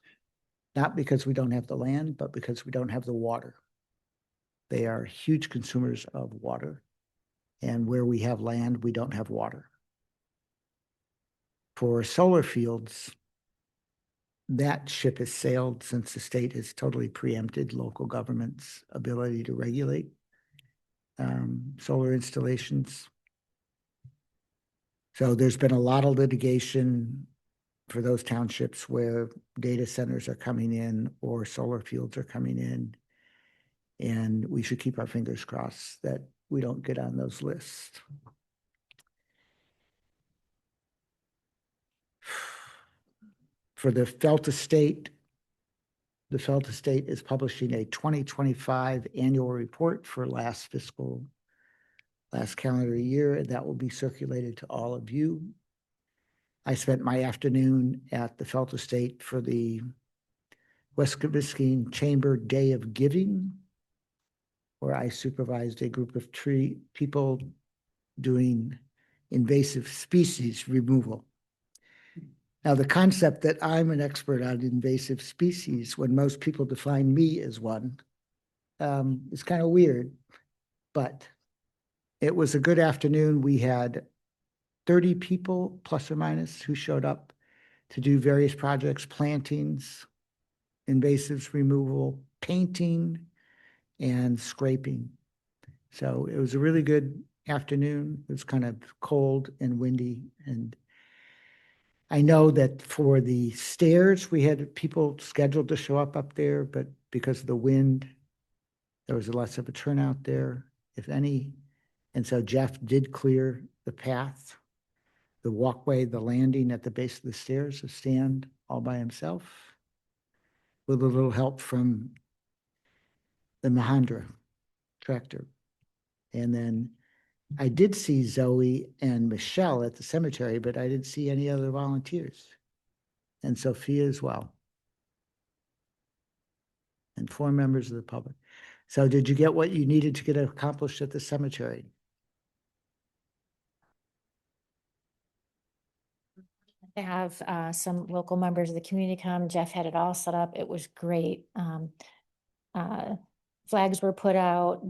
not because we don't have the land, but because we don't have the water. They are huge consumers of water. And where we have land, we don't have water. For solar fields, that ship has sailed since the state has totally preempted local government's ability to regulate solar installations. So there's been a lot of litigation for those townships where data centers are coming in or solar fields are coming in. And we should keep our fingers crossed that we don't get on those lists. For the Felt Estate is publishing a 2025 annual report for last calendar year, and that will be circulated to all of you. I spent my afternoon at the Felt Estate for the West Biscayne Chamber Day of Giving, where I supervised a group of people doing invasive species removal. Now, the concept that I'm an expert on invasive species, when most people define me as one, is kind of weird, but it was a good afternoon. We had 30 people, plus or minus, who showed up to do various projects, plantings, invasives removal, painting, and scraping. So it was a really good afternoon. It was kind of cold and windy, and I know that for the stairs, we had people scheduled to show up there, but because of the wind, there was less of a turnout there, if any. And so Jeff did clear the path, the walkway, the landing at the base of the stairs, to stand all by himself with a little help from the Mahindra tractor. And then I did see Zoe and Michelle at the cemetery, but I didn't see any other volunteers. And Sophia as well. And 4 members of the public. So did you get what you needed to get accomplished at the cemetery? I have some local members of the community come. Jeff had it all set up. It was great. Flags were put out,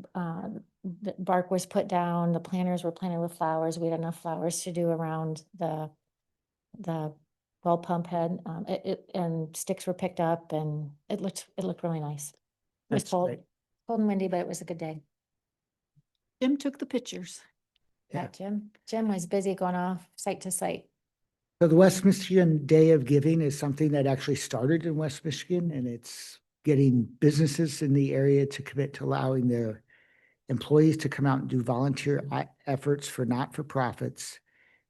the bark was put down, the planters were planted with flowers. We had enough flowers to do around the well pump head. And sticks were picked up and it looked really nice. It was That's cold, great. cold and windy, but it was a good day. Jim took the pictures. Yeah, Jim was busy going off site to site. So the West Michigan Day of Giving is something that actually started in West Michigan, and it's getting businesses in the area to commit to allowing their employees to come out and do volunteer efforts for not-for-profits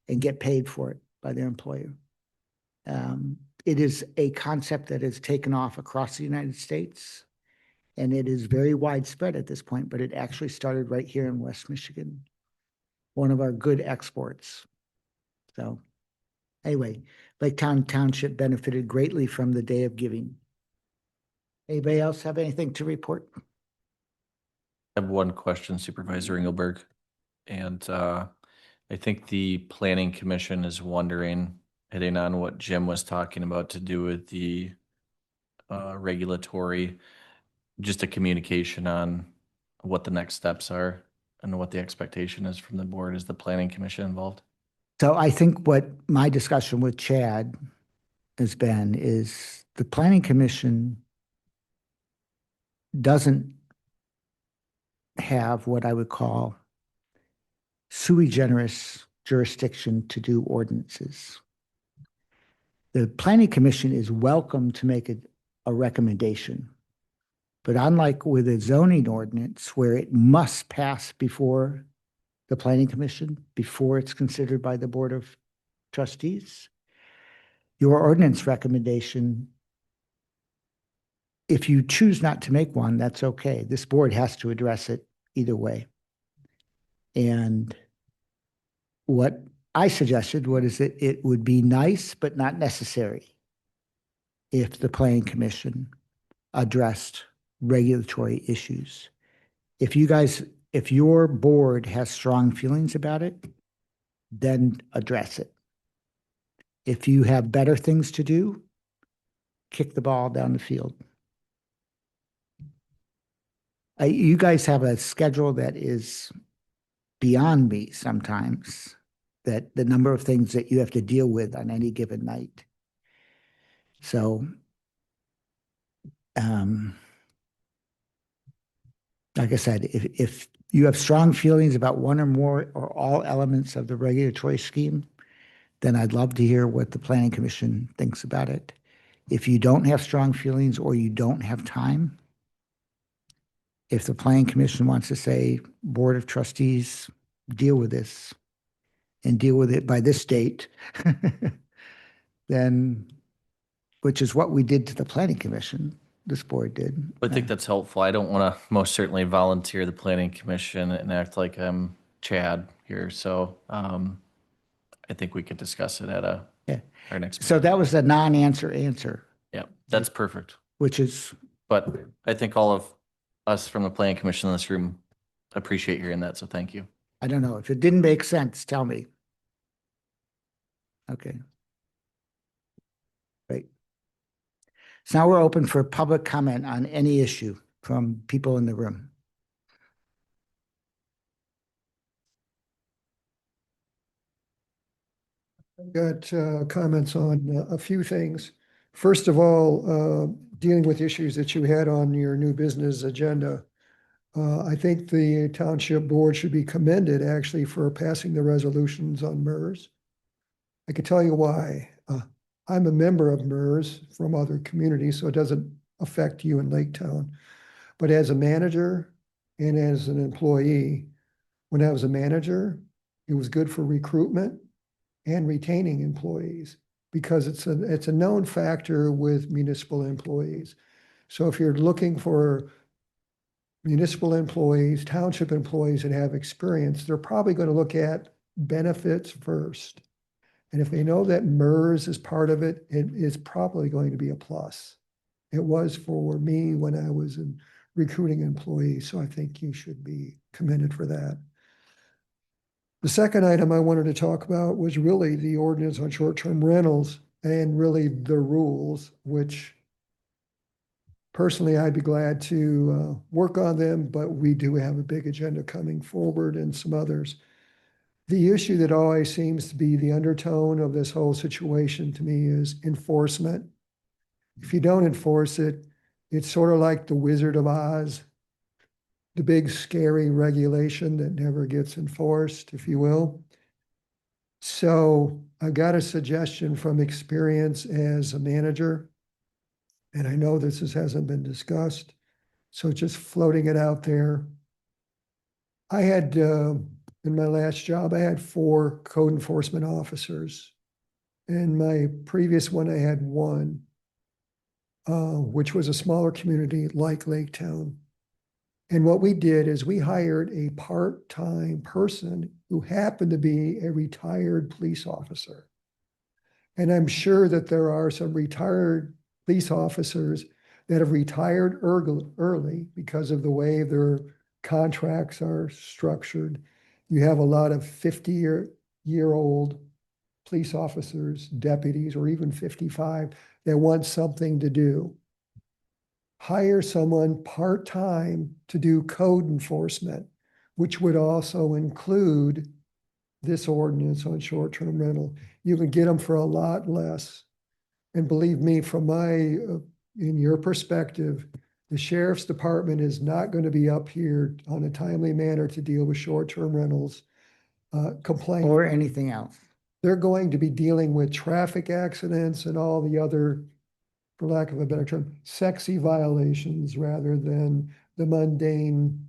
and get paid for it by their employer. It is a concept that has taken off across the United States, and it is very widespread at this point, but it actually started right here in West Michigan, one of our good exports. So anyway, Laketown Township benefited greatly from the Day of Giving. Anybody else have anything to report? I have one question, Supervisor Engelberg. And I think the Planning Commission is wondering, hitting on what Jim was talking about to do with the regulatory, just a communication on what the next steps are and what the expectation is from the board. Is the Planning Commission involved? So I think what my discussion with Chad has been is the Planning Commission doesn't have what I would call sui generis jurisdiction to do ordinances. The Planning Commission is welcome to make a recommendation. But unlike with a zoning ordinance where it must pass before the Planning Commission, before it's considered by the Board of Trustees, your ordinance recommendation, if you choose not to make one, that's okay. This board has to address it either way. And what I suggested was that it would be nice, but not necessary if the Planning Commission addressed regulatory issues. If your board has strong feelings about it, then address it. If you have better things to do, kick the ball down the field. You guys have a schedule that is beyond me sometimes, that the number of things that you have to deal with on any given night. So, like I said, if you have strong feelings about one or more or all elements of the regulatory scheme, then I'd love to hear what the Planning Commission thinks about it. If you don't have strong feelings or you don't have time, if the Planning Commission wants to say, Board of Trustees, deal with this and deal with it by this date, then, which is what we did to the Planning Commission, this board did. I think that's helpful. I don't want to most certainly volunteer the Planning Commission and act like I'm Chad here. So I think we could discuss it at our next meeting. So that was a non-answer answer. Yeah, that's perfect. Which is, But I think all of us from the Planning Commission in this room appreciate hearing that. So thank you. I don't know, if it didn't make sense, tell me. Okay. Great. So now we're open for public comment on any issue from people in the room. Got comments on a few things. First of all, dealing with issues that you had on your new business agenda. I think the township board should be commended actually for passing the resolutions on MERS. I can tell you why. I'm a member of MERS from other communities, so it doesn't affect you in Laketown. But as a manager and as an employee, when I was a manager, it was good for recruitment and retaining employees because it's a known factor with municipal employees. So if you're looking for municipal employees, township employees that have experience, they're probably going to look at benefits first. And if they know that MERS is part of it, it is probably going to be a plus. It was for me when I was in recruiting employees, so I think you should be commended for that. The second item I wanted to talk about was really the ordinance on short-term rentals and really the rules, which personally I'd be glad to work on them, but we do have a big agenda coming forward and some others. The issue that always seems to be the undertone of this whole situation to me is enforcement. If you don't enforce it, it's sort of like the Wizard of Oz, the big scary regulation that never gets enforced, if you will. So I got a suggestion from experience as a manager, and I know hasn't been discussed, so just floating it out there. I had, in my last job, I had 4 code enforcement officers. In my previous one, I had 1, which was a smaller community like Laketown. And what we did is we hired a part-time person who happened to be a retired police officer. And I'm sure that there are some retired police officers that have retired early because of the way their contracts are structured. You have a lot of 50-year-old police officers, deputies, or even 55 that want something to do. Hire someone part-time to do code enforcement, which would also include this ordinance on short-term rental. You can get them for a lot less. And believe me, from in your perspective, the sheriff's department is not going to be up here on a timely manner to deal with short-term rentals complaints. Or anything else. They're going to be dealing with traffic accidents and all the other, for lack of a better term, sexy violations rather than the mundane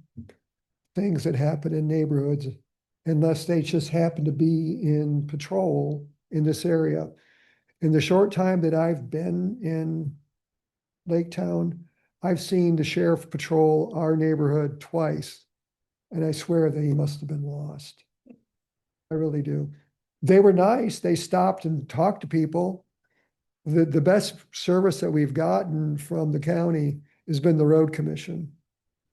things that happen in neighborhoods, unless they just happen to be in patrol in this area. In the short time that I've been in Laketown, I've seen the sheriff patrol our neighborhood twice, and I swear that he must have been lost. I really do. They were nice. They stopped and talked to people. The best service that we've gotten from the county has been the road commission.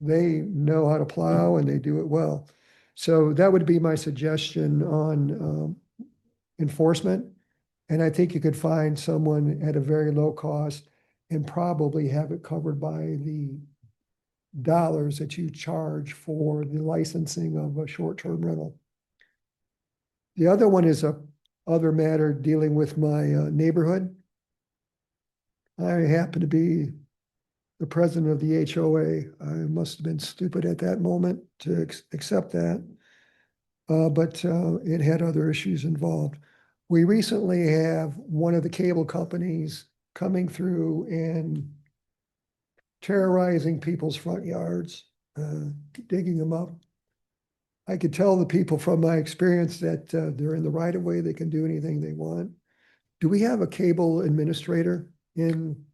They know how to plow and they do it well. So that would be my suggestion on enforcement. And I think you could find someone at a very low cost and probably have it covered by the dollars that you charge for the licensing of a short-term rental. The other one is a other matter dealing with my neighborhood. I happen to be the president of the HOA. I must have been stupid at that moment to accept that, but it had other issues involved. We recently have one of the cable companies coming through and terrorizing people's front yards, digging them up. I could tell the people from my experience that they're in the right of way. They can do anything they want. Do we have a cable administrator in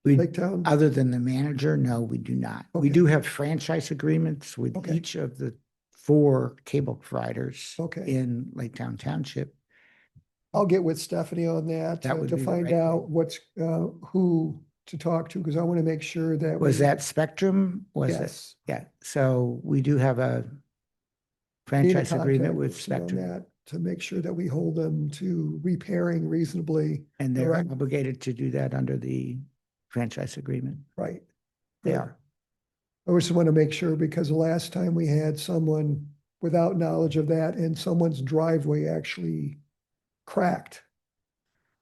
Laketown? Other than the manager, no, we do not. We Okay. do have franchise agreements with Okay. each of the 4 cable providers Okay. in Laketown Township. I'll get with Stephanie on that That would to be the find right out thing. what's, who to talk to, because I want to make sure that. Was that Spectrum? Was it? Yes. Yeah, so we do have a Need a franchise agreement contact with person on Spectrum, that to make sure that we hold them to repairing reasonably. and they're Correct. obligated to do that under the franchise agreement. Right. They Good. are. I just want to make sure, because the last time we had someone without knowledge of that and someone's driveway actually cracked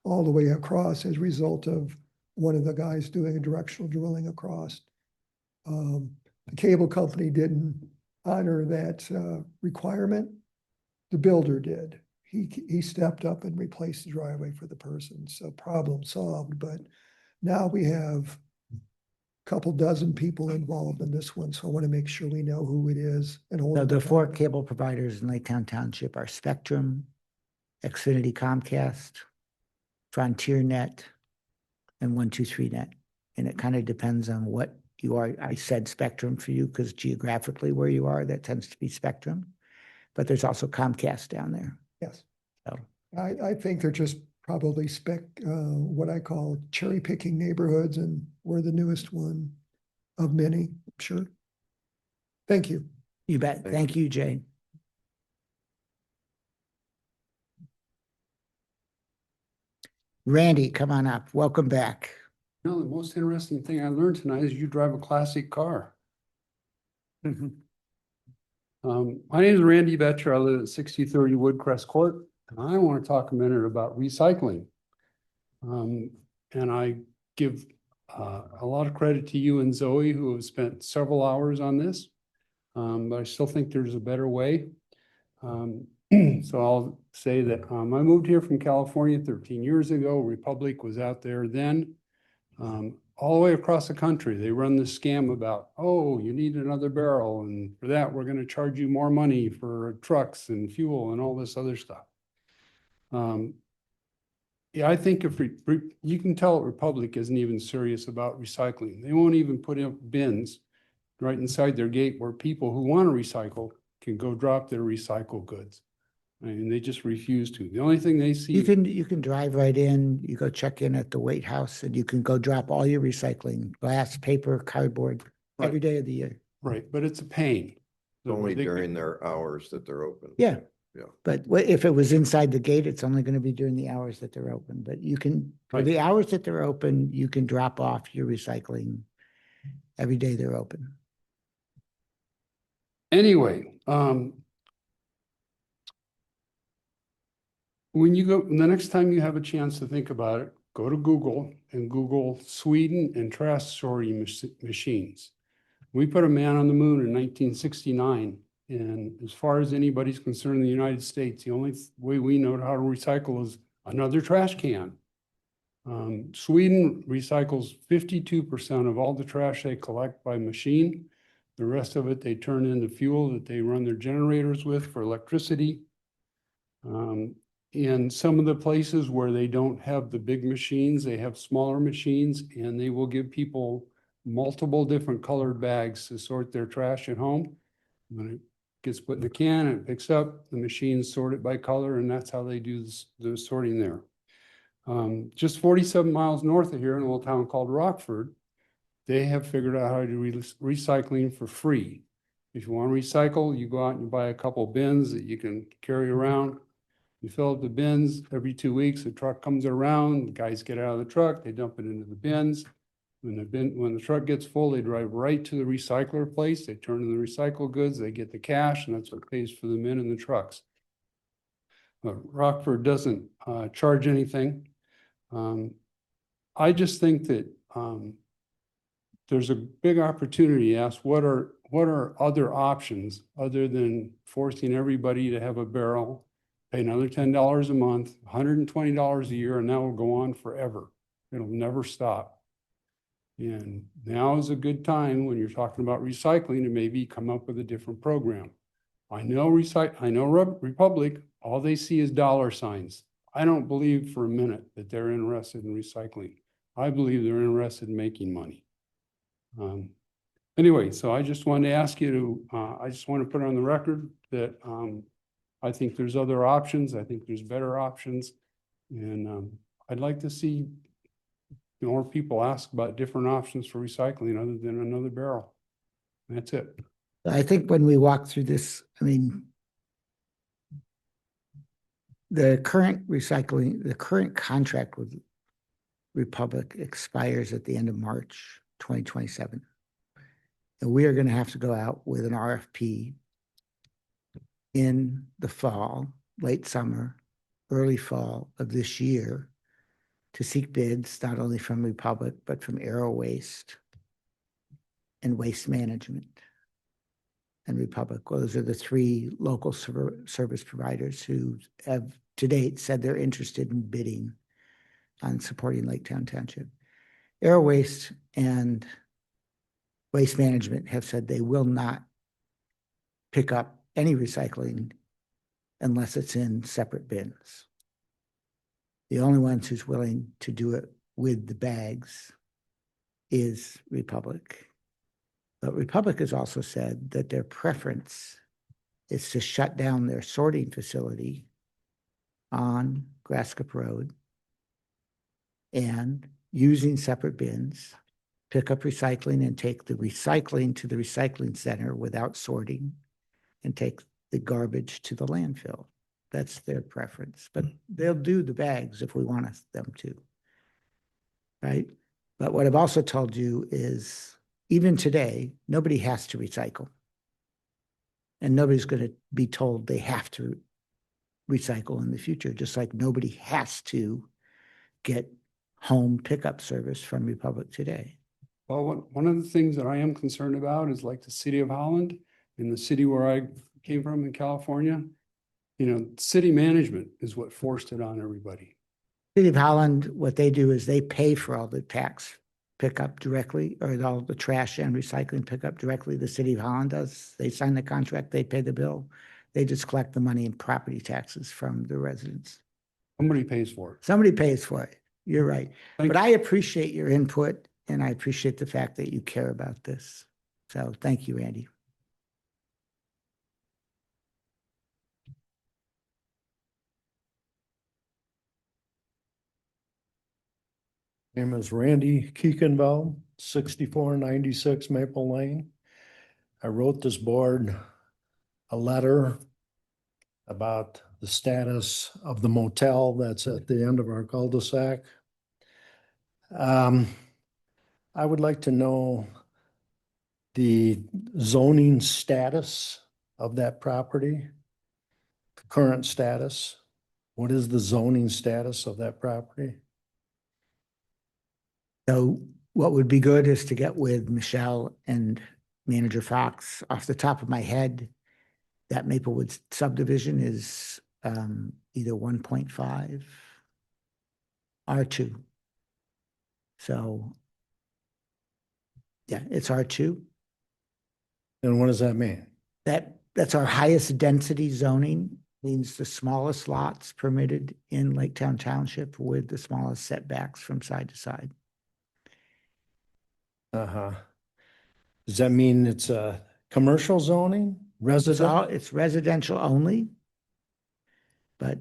all the way across as a result of one of the guys doing a directional drilling across. The cable company didn't honor that requirement. The builder did. He stepped up and replaced the driveway for the person, so problem solved. But now we have a couple dozen people involved in this one, so I want to make sure we know who it is and hold So them the 4 accountable. cable providers in Laketown Township are Spectrum, Xfinity Comcast, Frontier Net, and 123 Net. And it kind of depends on what you are, I said Spectrum for you because geographically where you are, that tends to be Spectrum. But there's also Comcast down there. Yes. So I think they're just probably what I call cherry picking neighborhoods, and we're the newest one of many, I'm sure. Thank you. you bet. Thank you, Jane. Randy, come on up. Welcome back. No, the most interesting thing I learned tonight is you drive a classic car. My name is Randy Betcher. I live at 6030 Woodcrest Court. And I want to talk a minute about recycling. And I give a lot of credit to you and Zoe, who have spent several hours on this. But I still think there's a better way. So I'll say that I moved here from California 13 years ago. Republic was out there then. All the way across the country, they run this scam about, oh, you need another barrel, and for that, we're going to charge you more money for trucks and fuel and all this other stuff. Yeah, I think if you can tell Republic isn't even serious about recycling. They won't even put up bins right inside their gate where people who want to recycle can go drop their recycled goods. I mean, they just refuse to. The only thing they see. You can drive right in, you go check in at the Waite House, and you can go drop all your recycling, glass, paper, cardboard, every day of the year. Right, but it's a pain. Only during their hours that they're open. Yeah. Yeah. But if it was inside the gate, it's only going to be during the hours that they're open. But you can, for the hours that they're open, you can drop off your recycling every day they're open. Anyway, when you go, the next time you have a chance to think about it, go to Google and Google Sweden and trash sorting machines. We put a man on the moon in 1969. And as far as anybody's concerned in the United States, the only way we know how to recycle is another trash can. Sweden recycles 52% of all the trash they collect by machine. The rest of it, they turn into fuel that they run their generators with for electricity. In some of the places where they don't have the big machines, they have smaller machines, and they will give people multiple different colored bags to sort their trash at home. When it gets put in the can and it picks up, the machines sort it by color, and that's how they do the sorting there. Just 47 miles north of here in a little town called Rockford, they have figured out how to do recycling for free. If you want to recycle, you go out and buy a couple bins that you can carry around. You fill up the bins every 2 weeks, the truck comes around, the guys get out of the truck, they dump it into the bins. When the truck gets full, they drive right to the recycler place, they turn in the recycled goods, they get the cash, and that's what pays for the men in the trucks. But Rockford doesn't charge anything. I just think that there's a big opportunity to ask what are other options other than forcing everybody to have a barrel, pay another $10 a month, $120 a year, and that will go on forever. It'll never stop. And now is a good time when you're talking about recycling to maybe come up with a different program. I know Republic, all they see is dollar signs. I don't believe for a minute that they're interested in recycling. I believe they're interested in making money. Anyway, so I just wanted to ask you to, I just want to put on the record that I think there's other options. I think there's better options. And I'd like to see more people ask about different options for recycling other than another barrel. That's it. I think when we walk through this, I mean, the current contract with Republic expires at the end of March 2027. And we are going to have to go out with an RFP in the fall, late summer, early fall of this year to seek bids, not only from Republic, but from Aero Waste and Waste Management and Republic. Well, those are the three local service providers who have to date said they're interested in bidding on supporting Laketown Township. Aero Waste and Waste Management have said they will not pick up any recycling unless it's in separate bins. The only ones who's willing to do it with the bags is Republic. But Republic has also said that their preference is to shut down their sorting facility on Grasscup Road and using separate bins, pick up recycling and take the recycling to the recycling center without sorting and take the garbage to the landfill. That's their preference, but they'll do the bags if we want them to. Right? But what I've also told you is even today, nobody has to recycle. And nobody's going to be told they have to recycle in the future, just like nobody has to get home pickup service from Republic today. Well, one of the things that I am concerned about is like the city of Holland, in the city where I came from in California, you know, city management is what forced it on everybody. City of Holland, what they do is they pay for all the tax pickup directly, or all the trash and recycling pickup directly. The City of Holland does. They sign the contract, they pay the bill. They just collect the money in property taxes from the residents. Somebody pays for it. Somebody pays for it. You're right. Thank But you. I appreciate your input and I appreciate the fact that you care about this. So thank you, Andy. Name is Randy Keeganville, 6496 Maple Lane. I wrote this board a letter about the status of the motel that's at the end of our cul-de-sac. I would like to know the zoning status of that property, current status. What is the zoning status of that property? So what would be good is to get with Michelle and Manager Fox. Off the top of my head, that Maplewood subdivision is either 1.5 R2. So yeah, it's R2. And what does that mean? That's our highest density zoning, means the smallest lots permitted in Laketown Township with the smallest setbacks from side to side. Uh-huh. Does that mean it's a commercial zoning, residential? It's residential only. But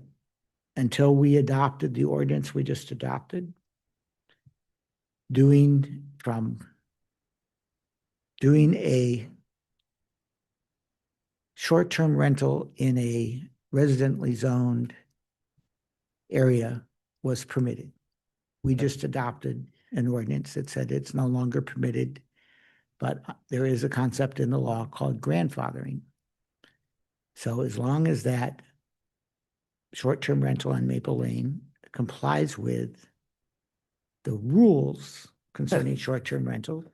until we adopted the ordinance we just adopted, doing a short-term rental in a residentially zoned area was permitted. We just adopted an ordinance that said it's no longer permitted, but there is a concept in the law called grandfathering. So as long as that short-term rental on Maple Lane complies with the rules concerning short-term rental.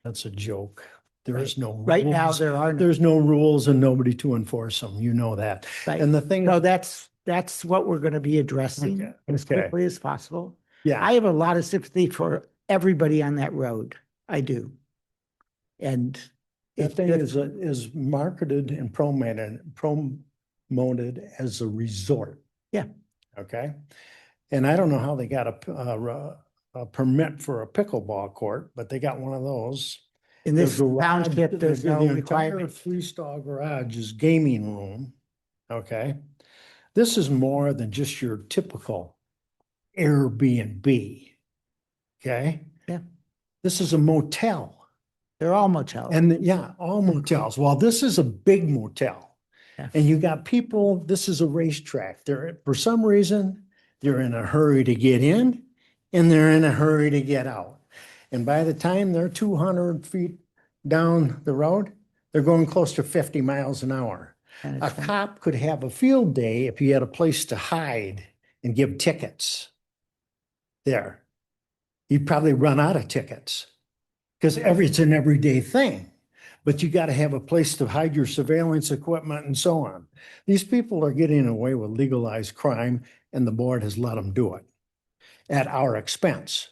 That's a joke. There is no rules. Right now, there are. There's no rules and nobody to enforce them. You know that. Right. And the thing. No, that's what we're going to be addressing as Okay. quickly as possible. Yeah. I have a lot of sympathy for everybody on that road. I do. And That thing is marketed and promoted as a resort. Yeah. Okay. And I don't know how they got a permit for a pickleball court, but they got one of those. in this township, there's no The entire requirement. three-stall garage is gaming room. Okay. This is more than just your typical Airbnb. Okay. Yeah. This is a motel. They're all motels. And yeah, all motels. Well, this is a big motel. Yeah. And you got people, this is a racetrack. For some reason, they're in a hurry to get in and they're in a hurry to get out. And by the time they're 200 feet down the road, they're going close to 50 miles an hour. And A it's fun. cop could have a field day if he had a place to hide and give tickets there. He'd probably run out of tickets because it's an everyday thing. But you got to have a place to hide your surveillance equipment and so on. These people are getting away with legalized crime and the board has let them do it at our expense.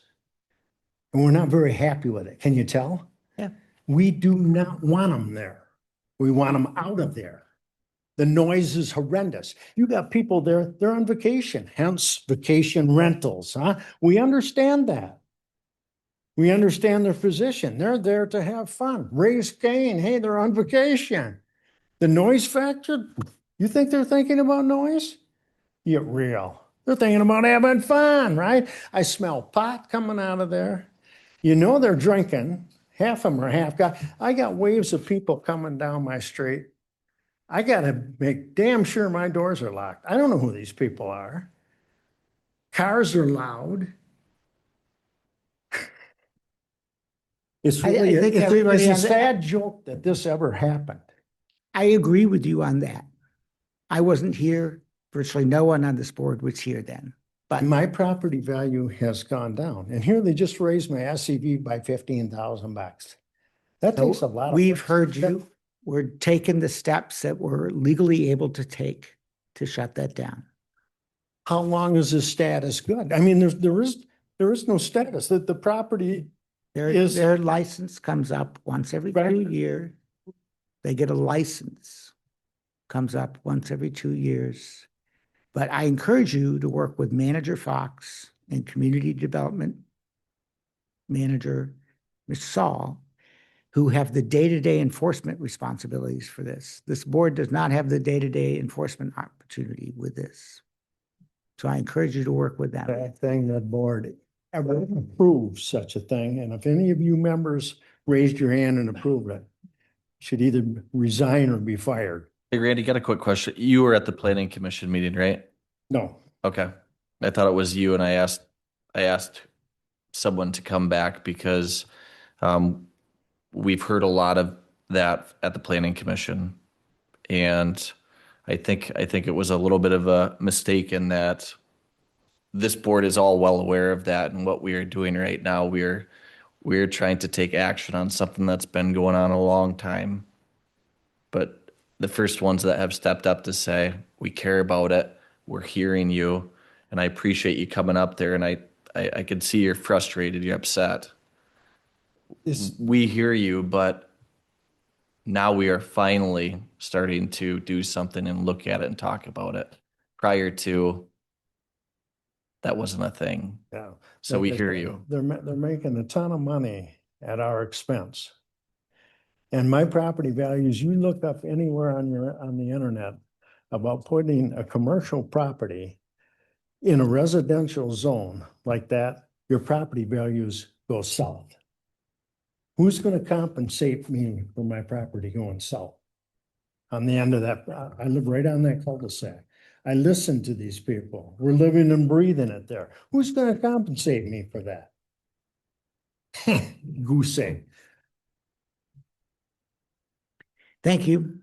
And we're not very happy with it. Can you tell? Yeah. We do not want them there. We want them out of there. The noise is horrendous. You got people there, they're on vacation, hence vacation rentals, huh? We understand that. We understand their position. They're there to have fun, raise cane. Hey, they're on vacation. The noise factor, you think they're thinking about noise? Get real. They're thinking about having fun, right? I smell pot coming out of there. You know they're drinking. Half of them are half got. I got waves of people coming down my street. I got to make damn sure my doors are locked. I don't know who these people are. Cars are loud. It's I really, think it's everybody a on the- sad joke that this ever happened. I agree with you on that. I wasn't here. Virtually no one on this board was here then. But My property value has gone down, and here they just raised my SCV by $15,000. That takes a lot of. we've heard you. We're taking the steps that we're legally able to take to shut that down. How long is this status good? I mean, there is no status that the property is. Their license comes up once every 2 years. They get a license, comes up once every 2 years. But I encourage you to work with Manager Fox and Community Development Manager, Ms. Saul, who have the day-to-day enforcement responsibilities for this. This board does not have the day-to-day enforcement opportunity with this. So I encourage you to work with them. That thing, that board ever approved such a thing, and if any of you members raised your hand and approved it, should either resign or be fired. Hey, Randy, got a quick question. You were at the planning commission meeting, right? No, Okay. I thought it was you, and I asked someone to come back because we've heard a lot of that at the planning commission. And I think it was a little bit of a mistake in that this board is all well aware of that, and what we are doing right now, we're trying to take action on something that's been going on a long time. But the first ones that have stepped up to say, we care about it, we're hearing you, and I appreciate you coming up there, and I could see you're frustrated, you're upset. We hear you, but now we are finally starting to do something and look at it and talk about it. Prior to, that wasn't a thing. yeah. So we hear you. They're making a ton of money at our expense. And my property values, you look up anywhere on the internet about putting a commercial property in a residential zone like that, your property values go south. Who's going to compensate me for my property going south? On the end of that, I live right on that cul-de-sac. I listen to these people. We're living and breathing it there. Who's going to compensate me for that? Goose egg. Thank you.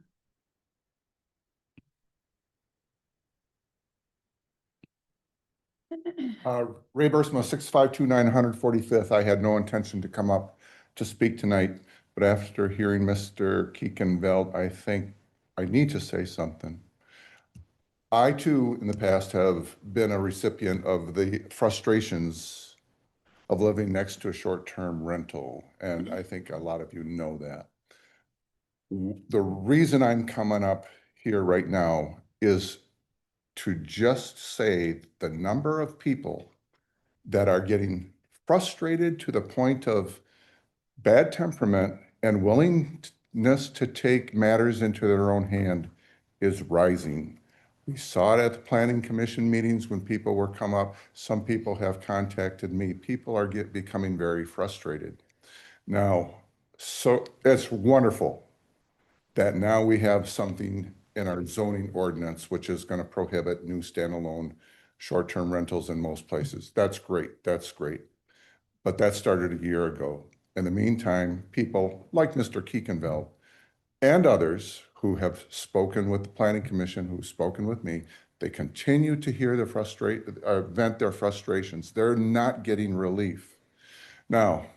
Ray Bursma, 6529 145th. I had no intention to come up to speak tonight, but after hearing Mr. Keekenveld, I think I need to say something. I too, in the past, have been a recipient of the frustrations of living next to a short-term rental, and I think a lot of you know that. The reason I'm coming up here right now is to just say the number of people that are getting frustrated to the point of bad temperament and willingness to take matters into their own hand is rising. We saw it at the planning commission meetings when people were come up. Some people have contacted me. People are becoming very frustrated. Now, so it's wonderful that now we have something in our zoning ordinance, which is going to prohibit new standalone short-term rentals in most places. That's great. That's great. But that started a year ago. In the meantime, people like Mr. Keekenveld and others who have spoken with the Planning Commission, who've spoken with me, they continue to hear the vent their frustrations. They're not getting relief. Now,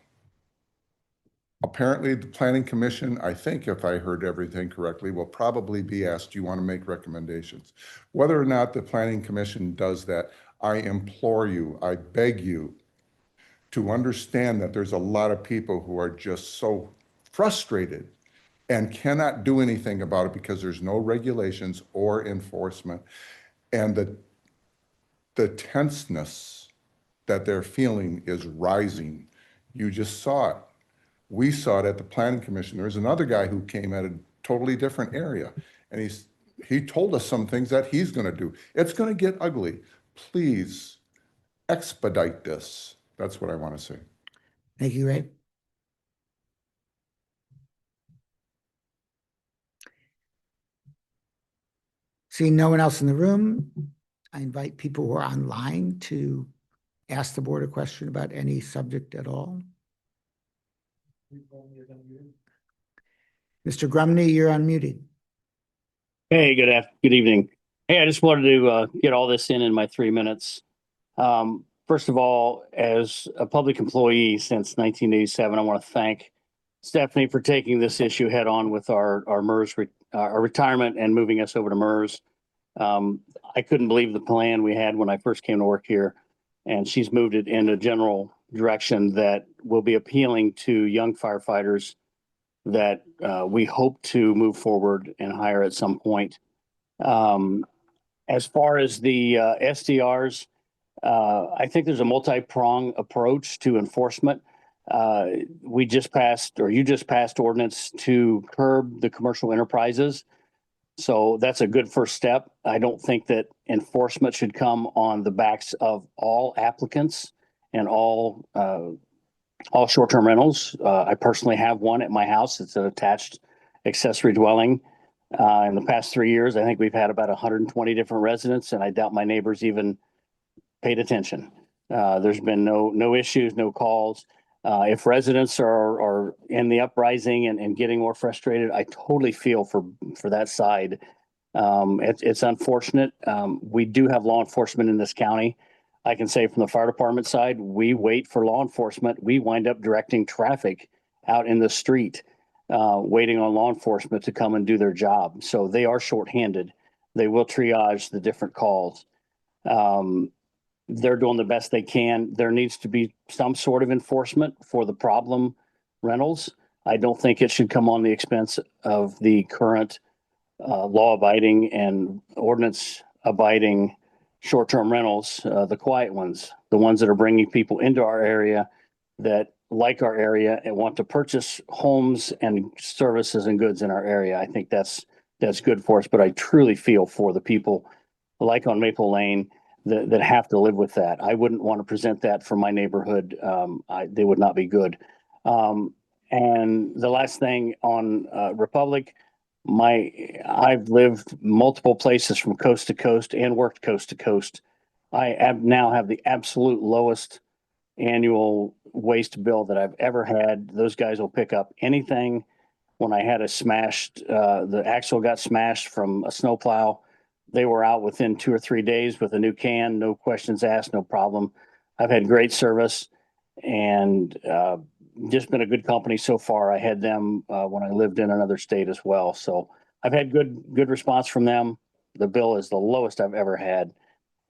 apparently the Planning Commission, I think if I heard everything correctly, will probably be asked, do you want to make recommendations? Whether or not the Planning Commission does that, I implore you, I beg you to understand that there's a lot of people who are just so frustrated and cannot do anything about it because there's no regulations or enforcement. And the tenseness that they're feeling is rising. You just saw it. We saw it at the planning commission. There's another guy who came at a totally different area. And he told us some things that he's gonna do. It's gonna get ugly. Please expedite this. That's what I want to say. Thank you, Ray. Seeing no one else in the room, I invite people who are online to ask the board a question about any subject at all. Mr. Grumney, you're unmuted. Hey, good evening. Hey, I just wanted to get all this in my 3 minutes. First of all, as a public employee since 1987, I want to thank Stephanie for taking this issue head on with our MERS, our retirement and moving us over to MERS. I couldn't believe the plan we had when I first came to work here, and she's moved it in a general direction that will be appealing to young firefighters that we hope to move forward and hire at some point. As far as the SDRs, I think there's a multi-prong approach to enforcement. You just passed ordinance to curb the commercial enterprises. So that's a good first step. I don't think that enforcement should come on the backs of all applicants and all short-term rentals. I personally have one at my house. It's an attached accessory dwelling. In the past 3 years, I think we've had about 120 different residents, and I doubt my neighbors even paid attention. There's been no issues, no calls. If residents are in the uprising and getting more frustrated, I totally feel for that side. It's unfortunate. We do have law enforcement in this county. I can say from the fire department side, we wait for law enforcement. We wind up directing traffic out in the street, waiting on law enforcement to come and do their job. So they are shorthanded. They will triage the different calls. They're doing the best they can. There needs to be some sort of enforcement for the problem rentals. I don't think it should come on the expense of the current law-abiding and ordinance-abiding short-term rentals, the quiet ones, the ones that are bringing people into our area that like our area and want to purchase homes and services and goods in our area. I think that's good for us, but I truly feel for the people like on Maple Lane that have to live with that. I wouldn't want to present that for my neighborhood. They would not be good. And the last thing on Republic, I've lived multiple places from coast to coast and worked coast to coast. I now have the absolute lowest annual waste bill that I've ever had. Those guys will pick up anything. When I had the axle got smashed from a snowplow, they were out within 2 or 3 days with a new can, no questions asked, no problem. I've had great service and just been a good company so far. I had them when I lived in another state as well. So I've had good response from them. The bill is the lowest I've ever had,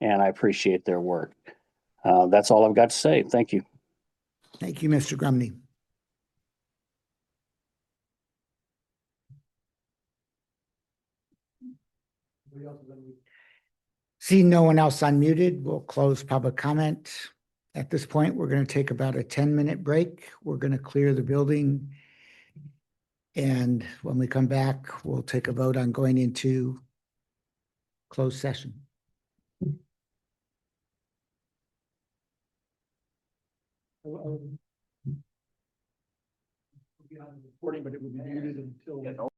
and I appreciate their work. That's all I've got to say. Thank you. Thank you, Mr. Grumney. Seeing no one else unmuted, we'll close public comment. At this point, we're going to take about a 10-minute break. We're going to clear the building. And when we come back, we'll take a vote on going into closed session. Recording, but it would be muted until.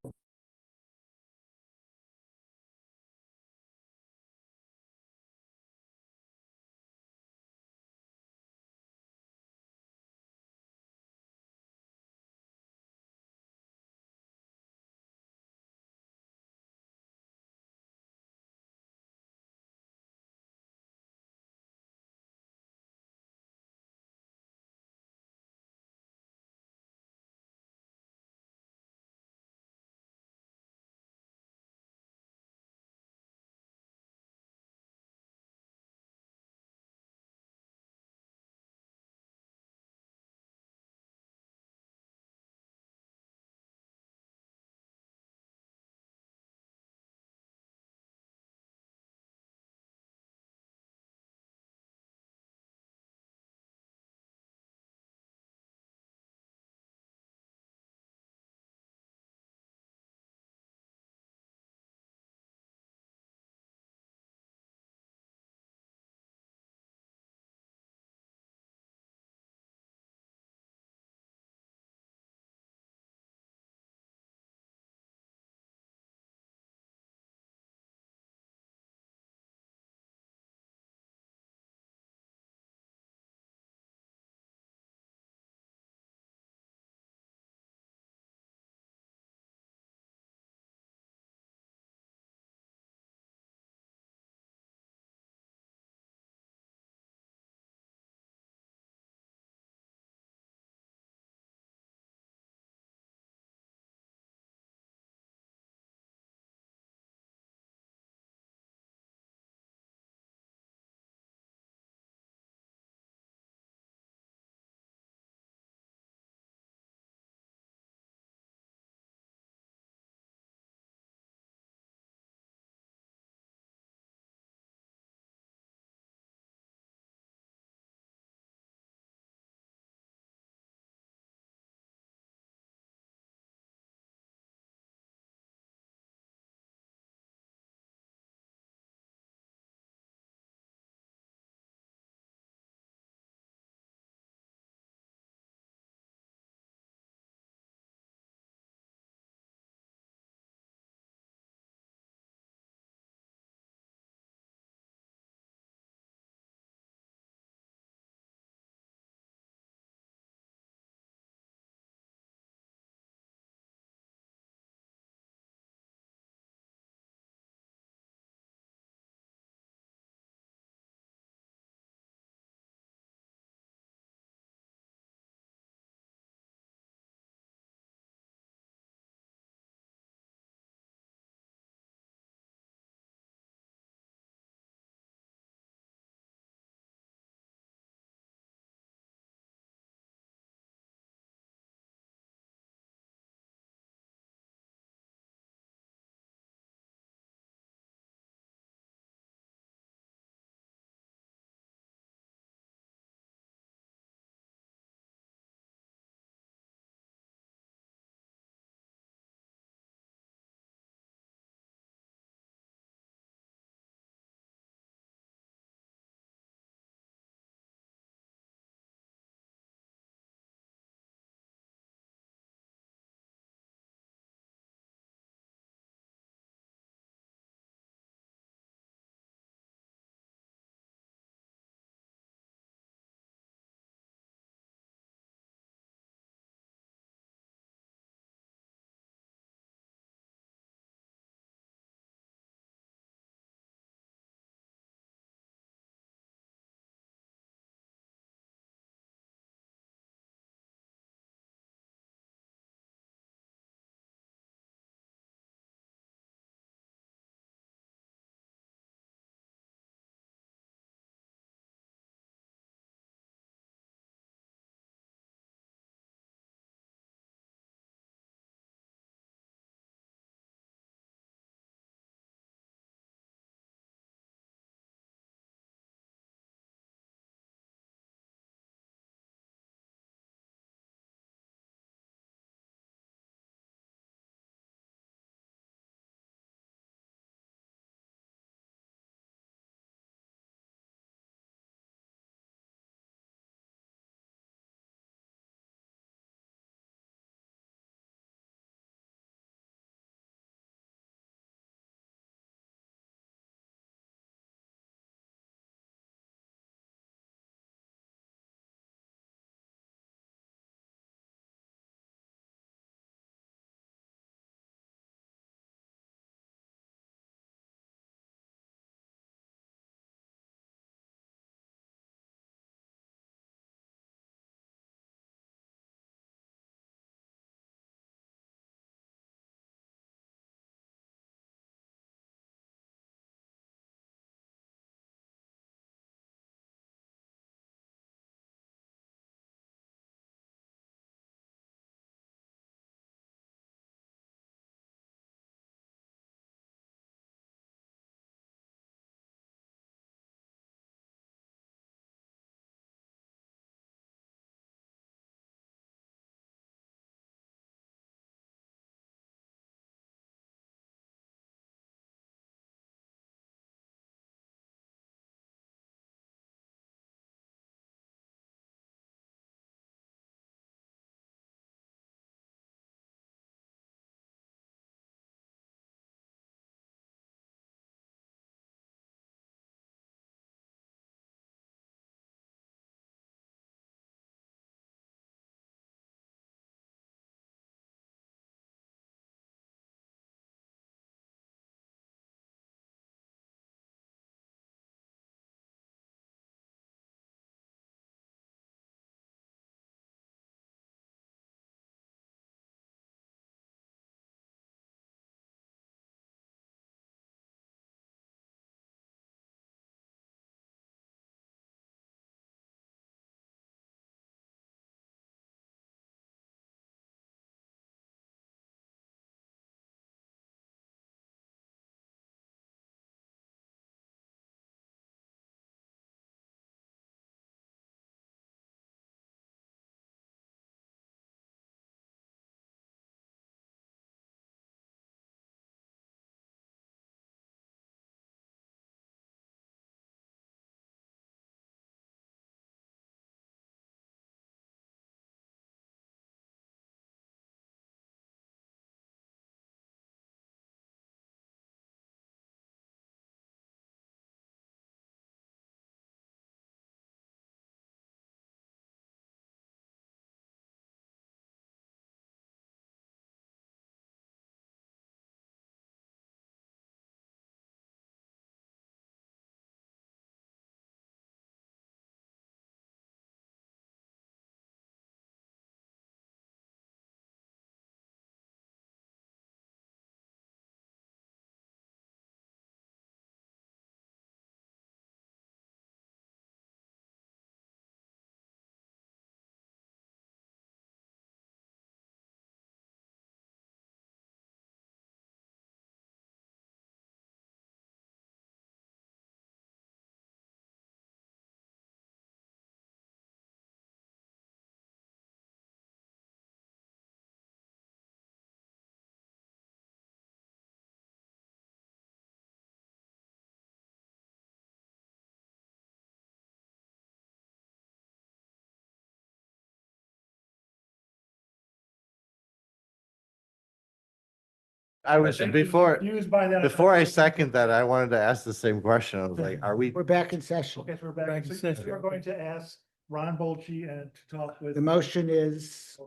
I was, before by that. I second that, I wanted to ask the same question. I was like, are we? We're back in session. Okay, so we're back. So we're going to ask Ron Bolchi and to talk with. The motion is,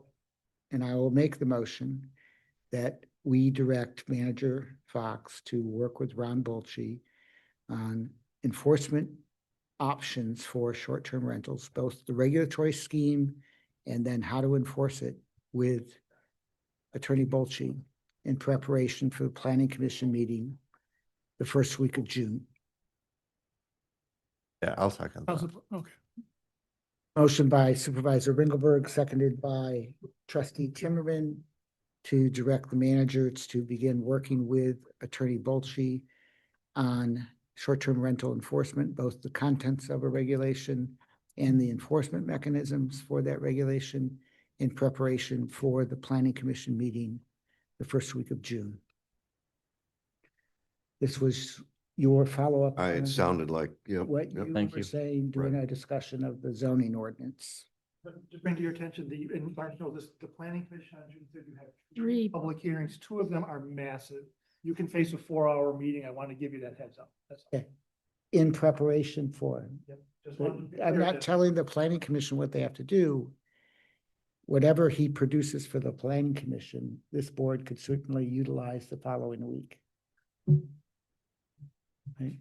and I will make the motion, that we direct Manager Fox to work with Ron Bolchi on enforcement options for short-term rentals, both the regulatory scheme and then how to enforce it with Attorney Bolchi in preparation for the Planning Commission meeting the first week of June. Yeah, I'll second that. Okay. Motion by Supervisor Ringelberg, seconded by Trustee Timmerman to direct the managers to begin working with Attorney Bolchi on short-term rental enforcement, both the contents of a regulation and the enforcement mechanisms for that regulation in preparation for the Planning Commission meeting the first week of June. This was your follow-up. It sounded like, yep. What yep. you Thank were you. saying during our discussion of the zoning ordinance. But to bring to your attention, the environmental, the planning commission on June 3rd, you have Three. public hearings. 2 of them are massive. You can face a 4-hour meeting. I want to give you that heads up. That's all. Okay. In preparation for. Yep. Just wanted to be I'm clear not that- telling the planning commission what they have to do. Whatever he produces for the planning commission, this board could certainly utilize the following week. Right?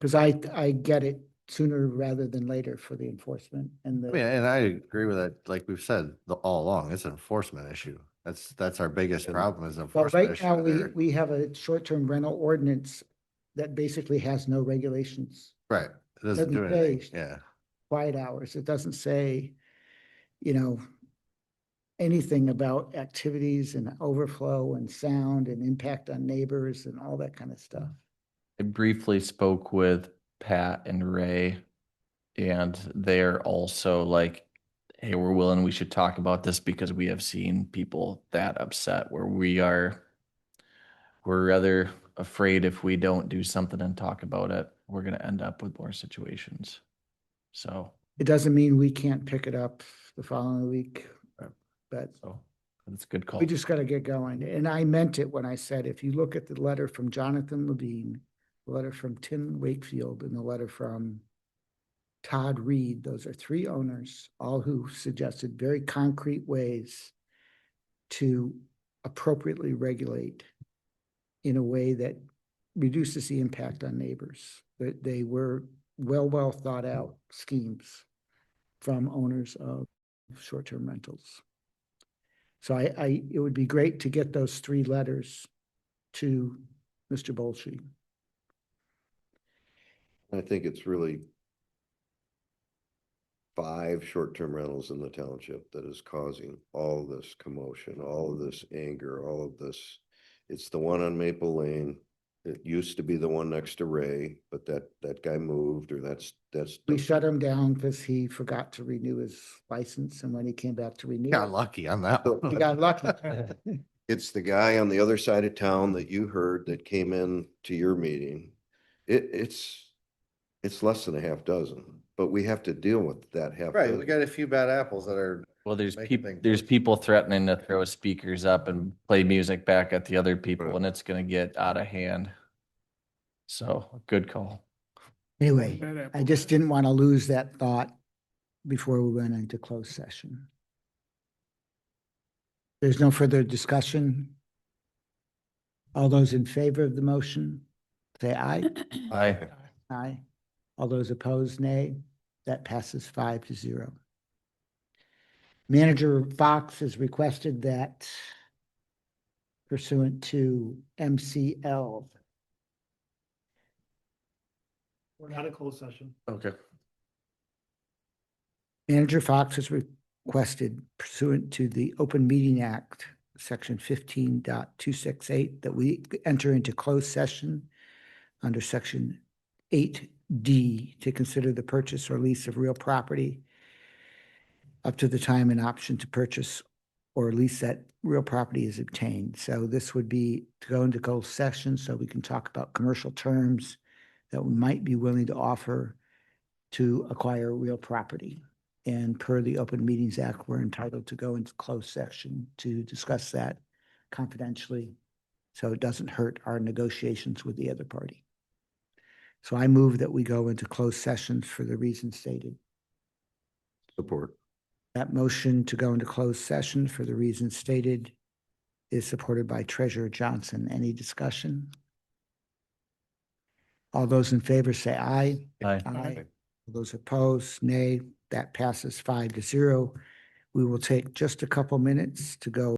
Because I get it sooner rather than later for the enforcement and I the. mean, and I agree with that. Like we've said all along, it's an enforcement issue. That's our biggest problem is Well, enforcement right now, issue. we have a short-term rental ordinance that basically has no regulations. Right. It doesn't do Doesn't anything. say Yeah. quiet hours. It doesn't say, anything about activities and overflow and sound and impact on neighbors and all that kind of stuff. I briefly spoke with Pat and Ray, and they're also like, hey, we should talk about this because we have seen people that upset where we're rather afraid if we don't do something and talk about it, we're going to end up with more situations. So. It doesn't mean we can't pick it up the following week, but So that's a good call. we just got to get going. And I meant it when I said, if you look at the letter from Jonathan Levine, the letter from Tim Wakefield, and the letter from Todd Reed, those are 3 owners, all who suggested very concrete ways to appropriately regulate in a way that reduces the impact on neighbors. They were well thought out schemes from owners of short-term rentals. So it would be great to get those 3 letters to Mr. Bolchi. I think it's really 5 short-term rentals in the township that is causing all of this commotion, all of this anger, all of this. It's the one on Maple Lane. It used to be the one next to Ray, but that guy moved, or that's. We shut him down because he forgot to renew his license, and when he came back to renew, Got lucky on that one. he got lucky. It's the guy on the other side of town that you heard that came in to your meeting. It's less than a half dozen, but we have to deal with that half. Right. dozen. We got a few bad apples that are. Well, there's Making people, things there's worse. people threatening to throw speakers up and play music back at the other people, Right. and it's gonna get out of hand. So, good call. Anyway, Bad apple. I just didn't want to lose that thought before we went into closed session. There's no further discussion. All those in favor of the motion, say aye. Aye. Aye. All those opposed, nay. That passes 5-0. Manager Fox has requested that pursuant to MCL. We're not in closed session. Okay. Manager Fox has requested pursuant to the Open Meeting Act, section 15.268, that we enter into closed session under section 8D to consider the purchase or lease of real property up to the time an option to purchase or lease that real property is obtained. So this would be to go into closed session so we can talk about commercial terms that we might be willing to offer to acquire real property. And per the Open Meetings Act, we're entitled to go into closed session to discuss that confidentially, so it doesn't hurt our negotiations with the other party. So I move that we go into closed sessions for the reasons stated. Support. That motion to go into closed session for the reasons stated is supported by Treasurer Johnson. Any discussion? All those in favor say aye. Aye. Aye. All those opposed, nay. That passes 5-0. We will take just a couple minutes to go